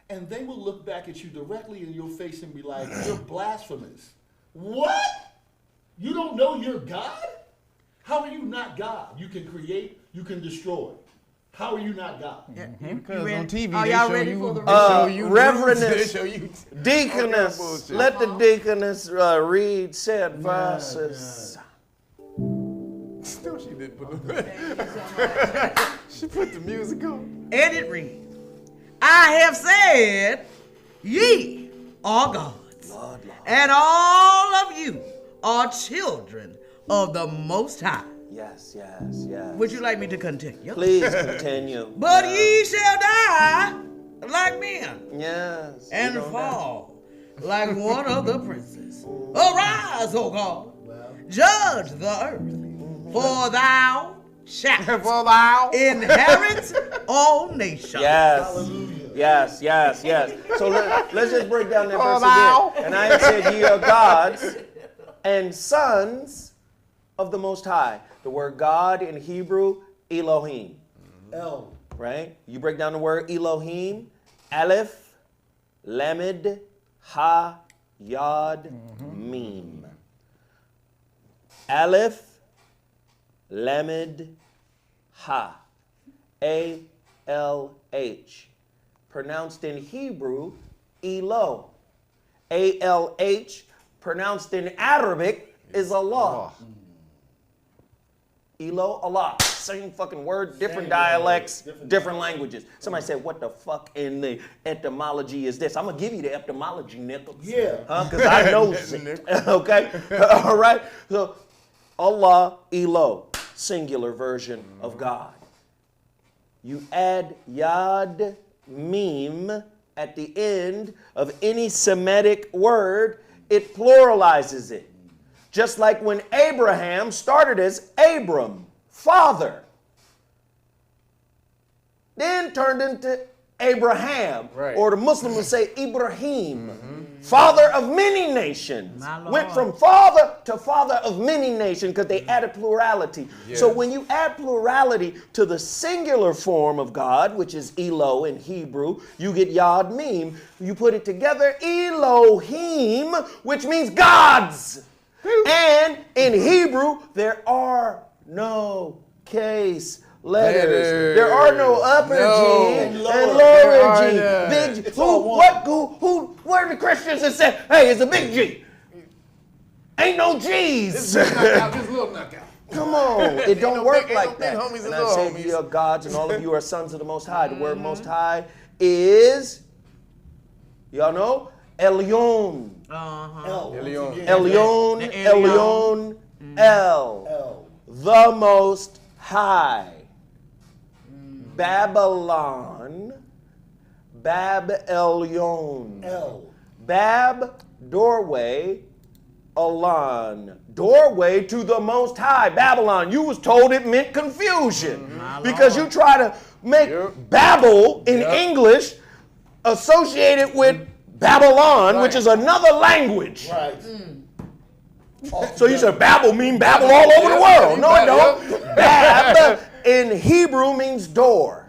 and they will look back at you directly in your face and be like, "You're blasphemous." What? You don't know you're God? How are you not God? You can create, you can destroy. How are you not God? Because ready? on TV, Are they y'all show ready you, for the they show you Reverendess, nudes, they show you Deaconess, bullshit. let the deaconess read said verses. Still, she did put she put the music on. And it reads, I have said, ye are gods, and all of you are children of the Most High. Yes. Would you like me to continue? Please continue. But ye shall die like men, Yes. and you don't fall like one of the princes. Arise, O God, judge the earth, for thou shalt inherit all nations. Yes. Yes. So let's just break down that verse again. And I have said ye are gods and sons of the Most High. The word God in Hebrew, Elohim. El. Right? You break down the word Elohim, Aleph, Lamed, Ha, Yod, Mim. Aleph, Lamed, Ha, A-L-H. Pronounced in Hebrew, Elo. A-L-H, pronounced in Arabic, is Allah. Elo, Allah. Same fucking word, different dialects, different languages. Somebody said, what the fuck in the etymology is this? I'm going to give you the etymology, Nichols. Yeah. Because I know it. Okay? All right? So, Allah, Elo, singular version of God. You add Yad, Mim at the end of any Semitic word, it pluralizes it. Just like when Abraham started as Abram, father, then turned into Abraham, or the Muslim would say Ibrahim, father of many nations. Went from father to father of many nations because they added plurality. Yes. So when you add plurality to the singular form of God, which is Elo in Hebrew, you get Yod Mim. You put it together, Elohim, which means gods. And in Hebrew, there are no case letters. There are no upper G and lower G. Big G. Where are the Christians that say, hey, it's a big G? Ain't no G's. This little knockout. Come on, it don't work like that. Homies and I say you are gods and all of you are sons of the Most High. The word Most High is, y'all know, Elyon. Elyon, El. The Most High. Babylon, Bab Elyon. Bab, doorway, Elon, doorway to the Most High. Babylon, you was told it meant confusion because you try to make Babel in English associated with Babylon, which is another language. Right. So you said Babel mean Babel all over the world. No, it don't. Bab in Hebrew means door.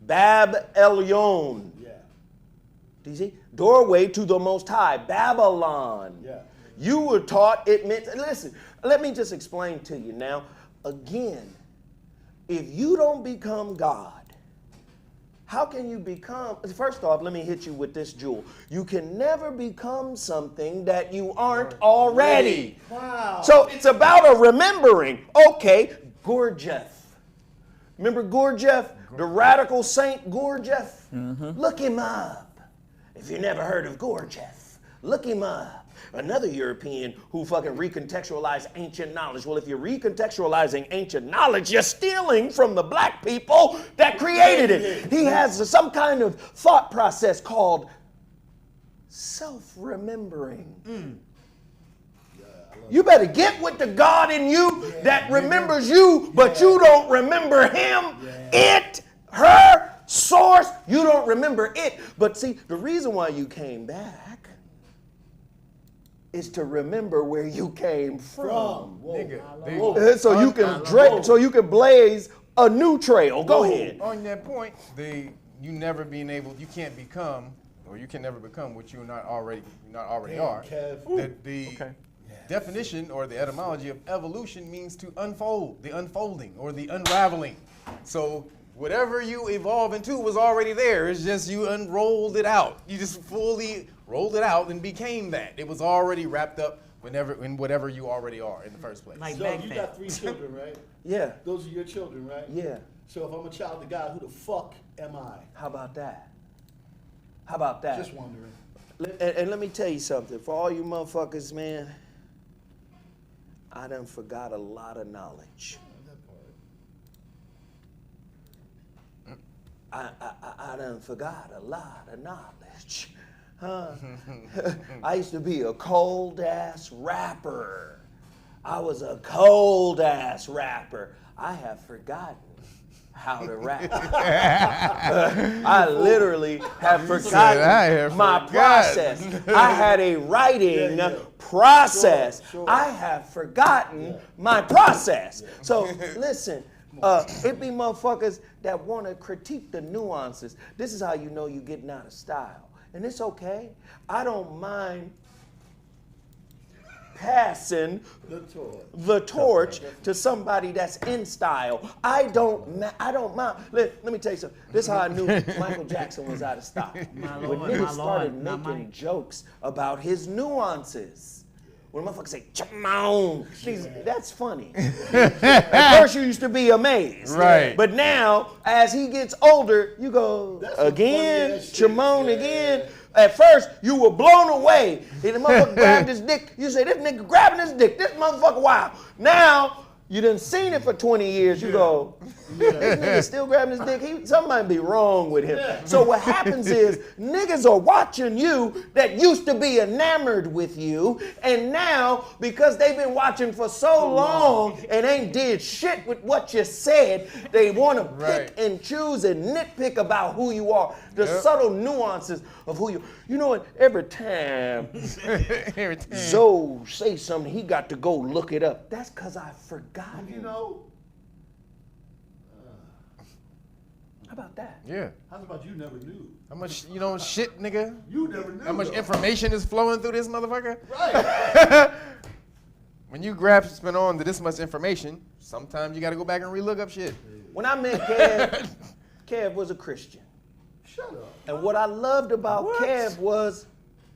Bab Elyon. Do you see? Doorway to the Most High. Babylon. You were taught it meant, listen, let me just explain to you now. Again, if you don't become God, how can you become, first off, let me hit you with this jewel. You can never become something that you aren't already. Wow. So it's about a remembering. Okay, Gurdjieff. Remember Gurdjieff? The radical saint Gurdjieff? Look him up. If you never heard of Gurdjieff, look him up. Another European who fucking recontextualized ancient knowledge. Well, if you're recontextualizing ancient knowledge, you're stealing from the black people that created it. He has some kind of thought process called self-remembering. You better get with the God in you that remembers you, but you don't remember him, it, her, source. You don't remember it. But see, the reason why you came back is to remember where you came from. Nigga, So you can so you can blaze a new trail. Go ahead. On that point, you can't become, or you can never become what you're not already are. The definition or the etymology of evolution means to unfold, the unfolding or the unraveling. So whatever you evolve into was already there. It's just you unrolled it out. You just fully rolled it out and became that. It was already wrapped up in whatever you already are in the first place. Like So back you then. got 3 children, right? Yeah. Those are your children, right? Yeah. So if I'm a child of God, who the fuck am I? How about that? How about that? Just wondering. And let me tell you something. For all you motherfuckers, man, I done forgot a lot of knowledge. I done forgot a lot of knowledge. I used to be a cold-ass rapper. I was a cold-ass rapper. I have forgotten how to rap. I literally have forgotten my process. I had a writing process. Sure. I have forgotten my process. So listen, it be motherfuckers that want to critique the nuances. This is how you know you're getting out of style. And it's okay. I don't mind passing the torch to somebody that's in style. I don't mind. Let me tell you something. This is how I knew Michael Jackson was out of style. When niggas started making jokes about his nuances. When motherfuckers say, "Come on," that's funny. At first you used to be amazed. Right. But now, as he gets older, you go, That's again, some funny ass shit. Chimone again. At first, you were blown away. And the motherfucker grabbed his dick. You say, this nigga grabbing his dick. This motherfucker, wow. Now, you done seen it for 20 years. You go, this nigga still grabbing his dick. Something might be wrong with him. So what happens is, niggas are watching you that used to be enamored with you. And now, because they've been watching for so long and ain't did shit with what you said, they want to pick and choose and nitpick about who you are. The subtle nuances of who you. You know what? Every time Zoe say something, he got to go look it up. That's because I forgot. You know? How about that? Yeah. How about you never knew? How much, shit, nigga? You never knew. How much though. information is flowing through this motherfucker? Right. When you grasp on to this much information, sometimes you gotta go back and relook up shit. When I met Kev, Kev was a Christian. Shut up. And what I loved about Kev was,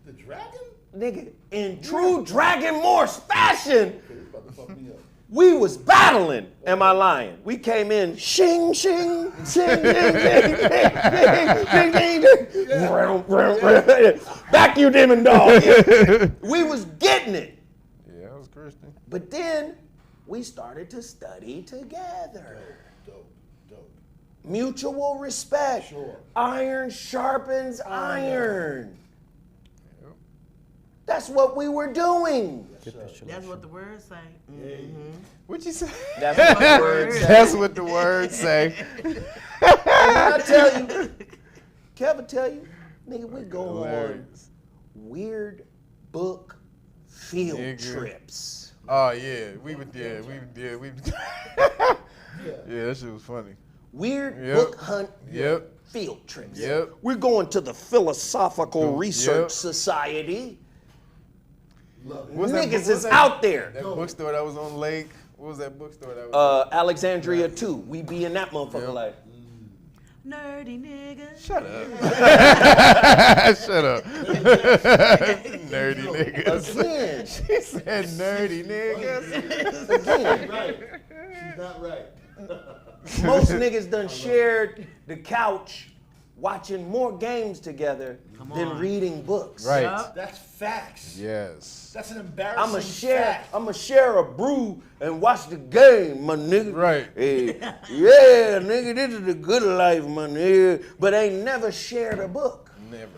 The dragon? nigga, in true Dragon Morse fashion, Okay, this about to fuck me up. we was battling. Am I lying? We came in shing, shing, shing, ding, ding, ding, ding, ding, ding. Back you demon dog. We was getting it. Yeah, I was Christian. But then we started to study together. Dope. Mutual respect. Sure. Iron sharpens iron. That's what we were doing. That's what the words say. What'd you say? That's what the word said. That's what the words say. I tell you, Kevin tell you, nigga, we go on Hilarious. weird book field Nigga. trips. Oh yeah, we yeah, that shit was funny. Weird Yep. book hunt Yep. field trips. Yep. We're going to the Philosophical Research Yep. Society. Love it. What's that Niggas book- is out there. That bookstore that was on Lake. What was that bookstore that was? Alexandria 2. We be in that motherfucker Yep. like. Nerdy nigga. Shut up. Shut up. Nerdy niggas. Again, She said nerdy niggas. again. Right. She's not right. Most niggas done shared the couch watching more games together than reading books. Right. Yup. That's facts. Yes. That's an embarrassing fact. I'ma share a brew and watch the game, my nigga. Right. Hey, yeah, nigga, this is the good life, my nigga. But ain't never shared a book. Never.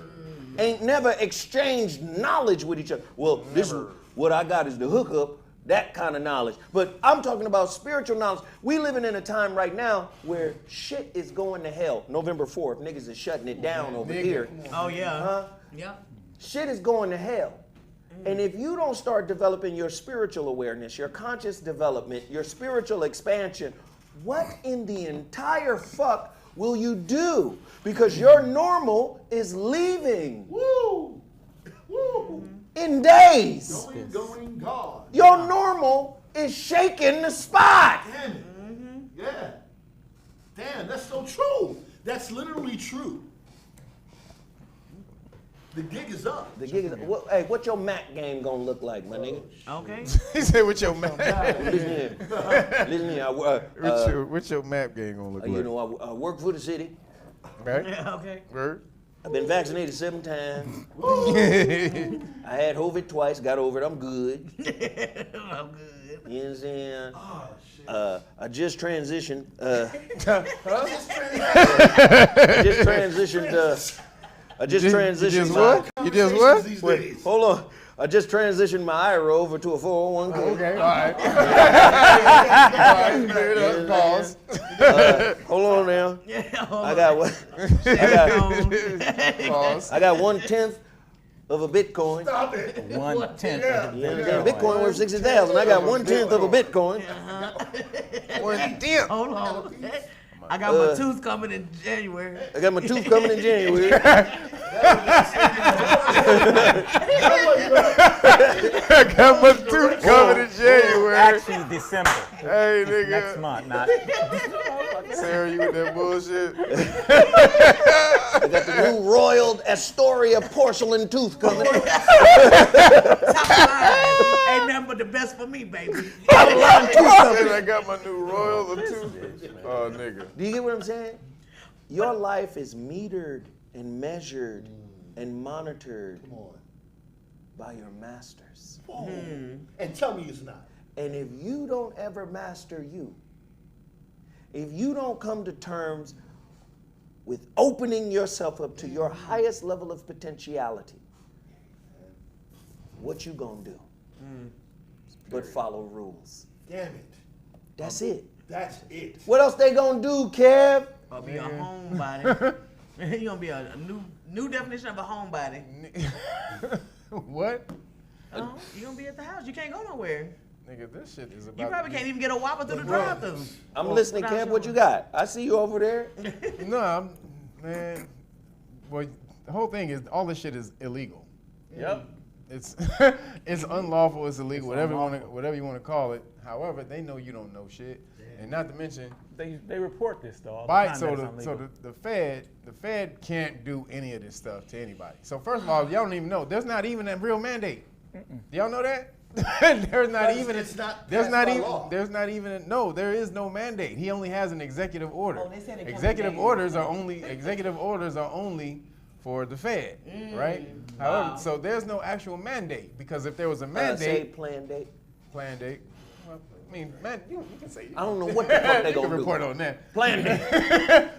Ain't never exchanged knowledge with each other. Well, What I got is the hookup, that kind of knowledge. But I'm talking about spiritual knowledge. We living in a time right now where shit is going to hell. November 4th, niggas is shutting it down over here. Oh, yeah. Huh? Yeah. Shit is going to hell. And if you don't start developing your spiritual awareness, your conscious development, your spiritual expansion, what in the entire fuck will you do? Because your normal is leaving. Woo! Woo! In days. Going God. Your normal is shaking the spot. Damn it. Yeah. Damn, that's so true. That's literally true. The gig is up. The gig is, hey, what your Mac game gonna look like, my nigga? Okay. He said, "What's your map? Listen here. Listen here. What's your map game gonna look like?" You know, I work for the city. Right? Yeah, okay. Word. I've been vaccinated 7 times. I had COVID twice, got over it. I'm good. I'm good. You know what I'm saying? Oh, shit. I just transitioned. I just transitioned. You just what? You just what? These Wait, days. hold on. I just transitioned my IRA over to a 401k. Okay. All right. Clear it up. Pause. Hold on now. Yeah, I got what? Pause. I got 1/10 of a Bitcoin. Stop it. 1/10 of the You understand? Bitcoin worth 60,000. I got 1/10 of a Bitcoin. 1/10. Hold on. I got my tooth coming in January. I got my tooth coming in January. I got my tooth coming in January. Actually, December. Hey, nigga. Next month, not. Sarah, you with that bullshit? I got the new Royal Astoria porcelain tooth coming. Top line. Ain't nothing but the best for me, baby. I got my new Royal tooth. Oh, nigga. Do you get what I'm saying? Your life is metered and measured and monitored by your masters. And tell me it's not. And if you don't ever master you, if you don't come to terms with opening yourself up to your highest level of potentiality, what you gonna do? But follow rules. Damn it. That's it. That's it. What else they gonna do, Kev? I'll be a homebody. You're gonna be a new definition of a homebody. What? You're gonna be at the house. You can't go nowhere. Nigga, this shit is about You probably can't even get a Whopper through the drive-thru. I'm listening, Kev. What you got? I see you over there. No, man. Well, the whole thing is all this shit is illegal. Yep. It's it's unlawful. It's illegal. Whatever you want to call it. However, they know you don't know shit, and not to mention They report this though. All the Right, time so that it's illegal. the Fed can't do any of this stuff to anybody. So first of all, y'all don't even know. There's not even a real mandate. Do y'all know that? There's not even. It's not There's passed not by even. law. There's not even. No, there is no mandate. He only has an executive order. Oh, they said it Executive coming orders are only for the Fed, right? However, so there's no actual mandate because if there was a Say mandate, plan date. plan date. Well, I mean, man, you can say. I don't know what the fuck they You can gonna report do. on that. Plan date.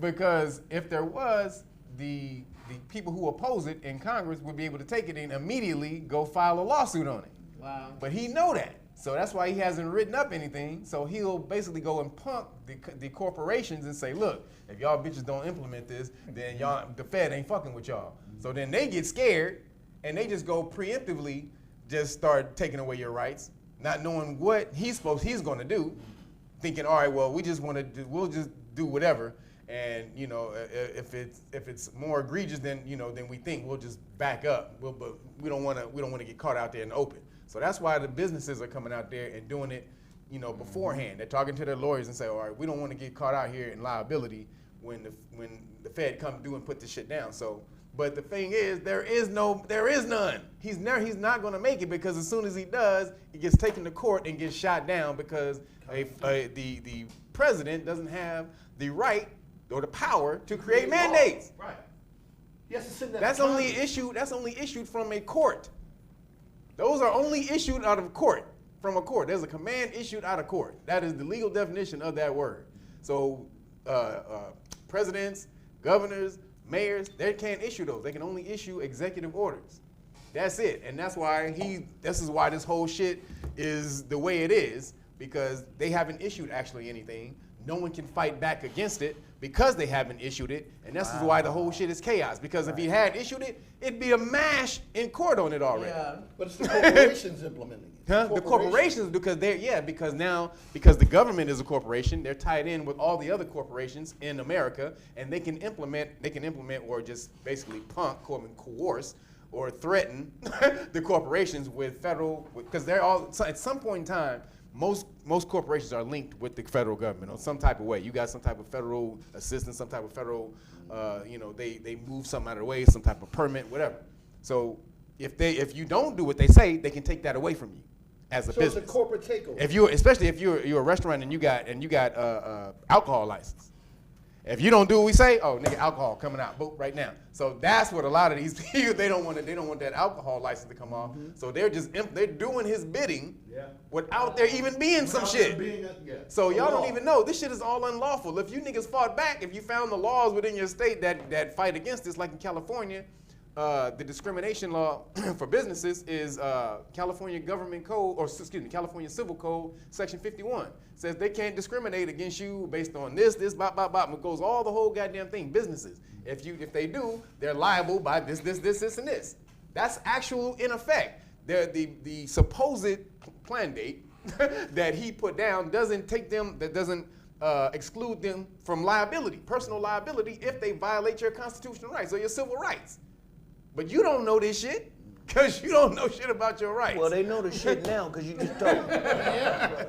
Because if there was, the people who oppose it in Congress would be able to take it and immediately go file a lawsuit on it. Wow. But he know that. So that's why he hasn't written up anything. So he'll basically go and punk the corporations and say, look, if y'all bitches don't implement this, then the Fed ain't fucking with y'all. So then they get scared and they just go preemptively just start taking away your rights, not knowing what he's gonna do, thinking, all right, well, we'll just do whatever. And if it's more egregious than we think, we'll just back up. But we don't want to get caught out there in the open. So that's why the businesses are coming out there and doing it, beforehand. They're talking to their lawyers and say, all right, we don't want to get caught out here in liability when the Fed come through and put this shit down. So, but the thing is, there is none. He's not going to make it because as soon as he does, he gets taken to court and gets shot down because the president doesn't have the right or the power to create mandates. Right. Yes, it's in that. That's only issued from a court. Those are only issued out of court, from a court. There's a command issued out of court. That is the legal definition of that word. So presidents, governors, mayors, they can't issue those. They can only issue executive orders. That's it. And that's why this is why this whole shit is the way it is, because they haven't issued actually anything. No one can fight back against it because they haven't issued it. And this is why the whole shit is chaos. Because if he had issued it, it'd be a mash in court on it already. Yeah. But it's the corporations implementing it. Huh? The corporations, because because the government is a corporation, they're tied in with all the other corporations in America, and they can implement or just basically coerce or threaten the corporations with federal, because they're all, at some point in time, most corporations are linked with the federal government on some type of way. You got some type of federal assistance, some type of federal, they move something out of the way, some type of permit, whatever. So if you don't do what they say, they can take that away from you as a business. So it's a corporate takeover. Especially if you're a restaurant and you got alcohol license. If you don't do what we say, oh nigga, alcohol coming out, boom, right now. So that's what a lot of these people, they don't want that alcohol license to come off. So they're doing his bidding without there even being some shit. So y'all don't even know. This shit is all unlawful. If you niggas fought back, if you found the laws within your state that fight against this, like in California, the discrimination law for businesses is California Government Code, California Civil Code, Section 51. Says they can't discriminate against you based on this, bop, bop, bop. It goes all the whole goddamn thing. Businesses, if they do, they're liable by this, and this. That's actual in effect. The supposed plan date that he put down doesn't exclude them from liability, personal liability, if they violate your constitutional rights or your civil rights. But you don't know this shit because you don't know shit about your rights. Well, they know the shit now because you just told them.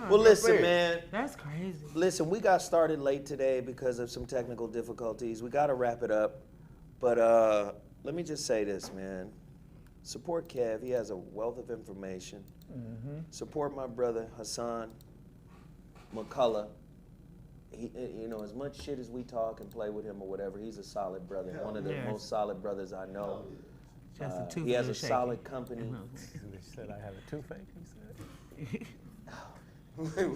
Well, listen, man. That's crazy. Listen, we got started late today because of some technical difficulties. We got to wrap it up. But let me just say this, man. Support Kev. He has a wealth of information. Support my brother, Hassan McCullough. He, as much shit as we talk and play with him or whatever, he's a solid brother. One of the most solid brothers I know. He has a solid company. They said I have a toothache, he said. Oh,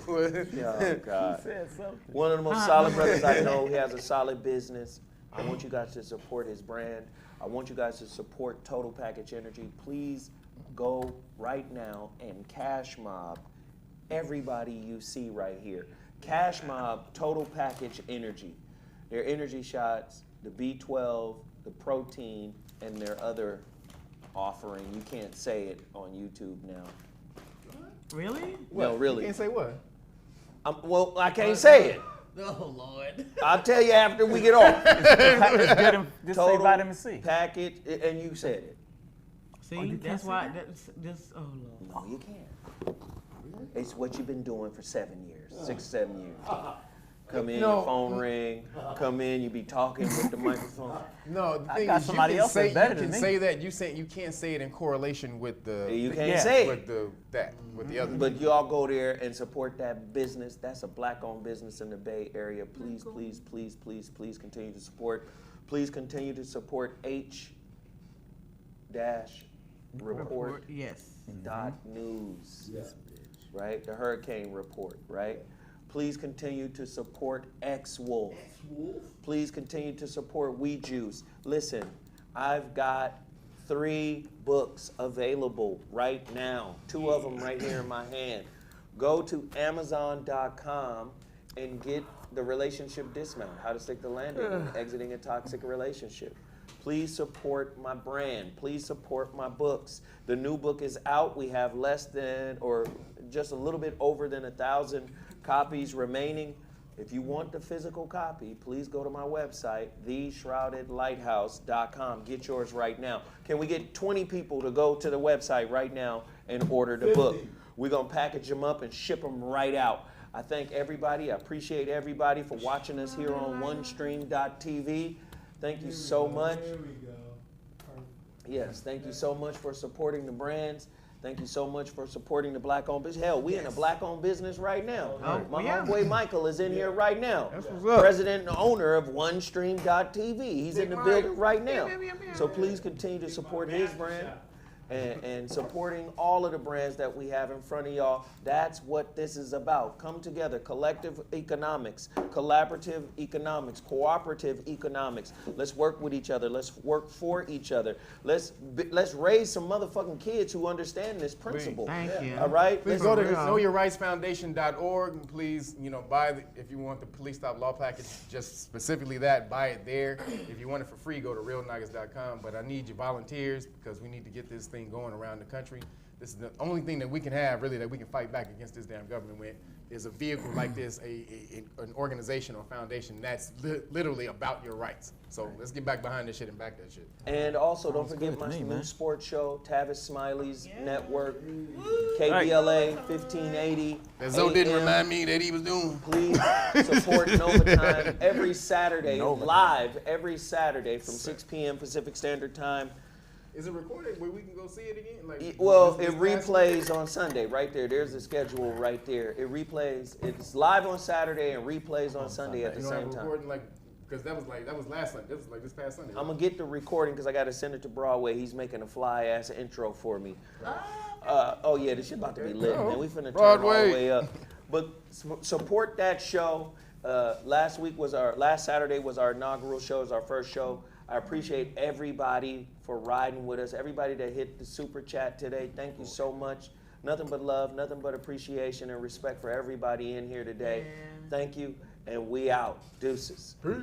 God. He said something. One of the most solid brothers I know. He has a solid business. I want you guys to support his brand. I want you guys to support Total Package Energy. Please go right now and cash mob everybody you see right here. Cash mob Total Package Energy. Their energy shots, the B12, the protein, and their other offering. You can't say it on YouTube now. Really? No, really. You can't say what? Well, I can't say it. Oh, Lord. I'll tell you after we get off. Just say vitamin C. Package, and you said it. See, that's why. Oh, Lord. No, you can't. It's what you've been doing for 7 years, 6, 7 years. Come in, your phone ring. Come in, you be talking with the microphone. No, the thing got is, somebody else that's better than me. say that. You can't say it in correlation with the. You can't say with it. With the other. But y'all go there and support that business. That's a black-owned business in the Bay Area. Please, please, please, please, please continue to support. Please continue to support H-report. Yes. .news. Right? The HuriKane Report, right? Please continue to support X-Wolf. Please continue to support WeJuice. Listen, I've got 3 books available right now. 2 of them right here in my hand. Go to Amazon.com and get the relationship Dismount, How to Stick the Landing when Exiting a Toxic Relationship. Please support my brand. Please support my books. The new book is out. We have less than, or just a little bit over than 1,000 copies remaining. If you want the physical copy, please go to my website, theshroudedlighthouse.com. Get yours right now. Can we get 20 people to go to the website right now and order the book? We're going to package them up and ship them right out. I thank everybody. I appreciate everybody for watching us here on OneStream.tv. Thank you so much. There we go. Yes, thank you so much for supporting the brands. Thank you so much for supporting the black-owned business. Hell, we in a black-owned business right now. My homeboy Michael is in here right now. That's what's up. President and owner of OneStream.tv. He's in the building right now. So please continue to support his brand. and supporting all of the brands that we have in front of y'all. That's what this is about. Come together, collective economics, collaborative economics, cooperative economics. Let's work with each other. Let's work for each other. Let's raise some motherfucking kids who understand this principle. Thank you. All right? Please go to knowyourrightsfoundation.org and please, buy if you want the Police Stop Law package, just specifically that, buy it there. If you want it for free, go to realniggas.com. But I need your volunteers because we need to get this thing going around the country. This is the only thing that we can have, really, that we can fight back against this damn government with, is a vehicle like this, an organization or foundation that's literally about your rights. So let's get back behind this shit and back that shit. And also, don't forget my new sports show, Tavis Smiley's Network, KBLA 1580. That Zo didn't remind me that he was doing. Please support Nova Time every Saturday, live every Saturday from 6 p.m. Pacific Standard Time. Is it recorded where we can go see it again? Like, well, it replays on Sunday right there. There's the schedule right there. It replays. It's live on Saturday and replays on Sunday at the same time. Because that was last Sunday. This was like this past Sunday. I'm gonna get the recording because I got to send it to Broadway. He's making a fly ass intro for me. Oh yeah, this shit about to be lit, man. We finna turn all the way up. But support that show. Last Saturday was our inaugural show. It was our first show. I appreciate everybody for riding with us. Everybody that hit the super chat today, thank you so much. Nothing but love, nothing but appreciation and respect for everybody in here today. Thank you, and we out. Deuces. Peace.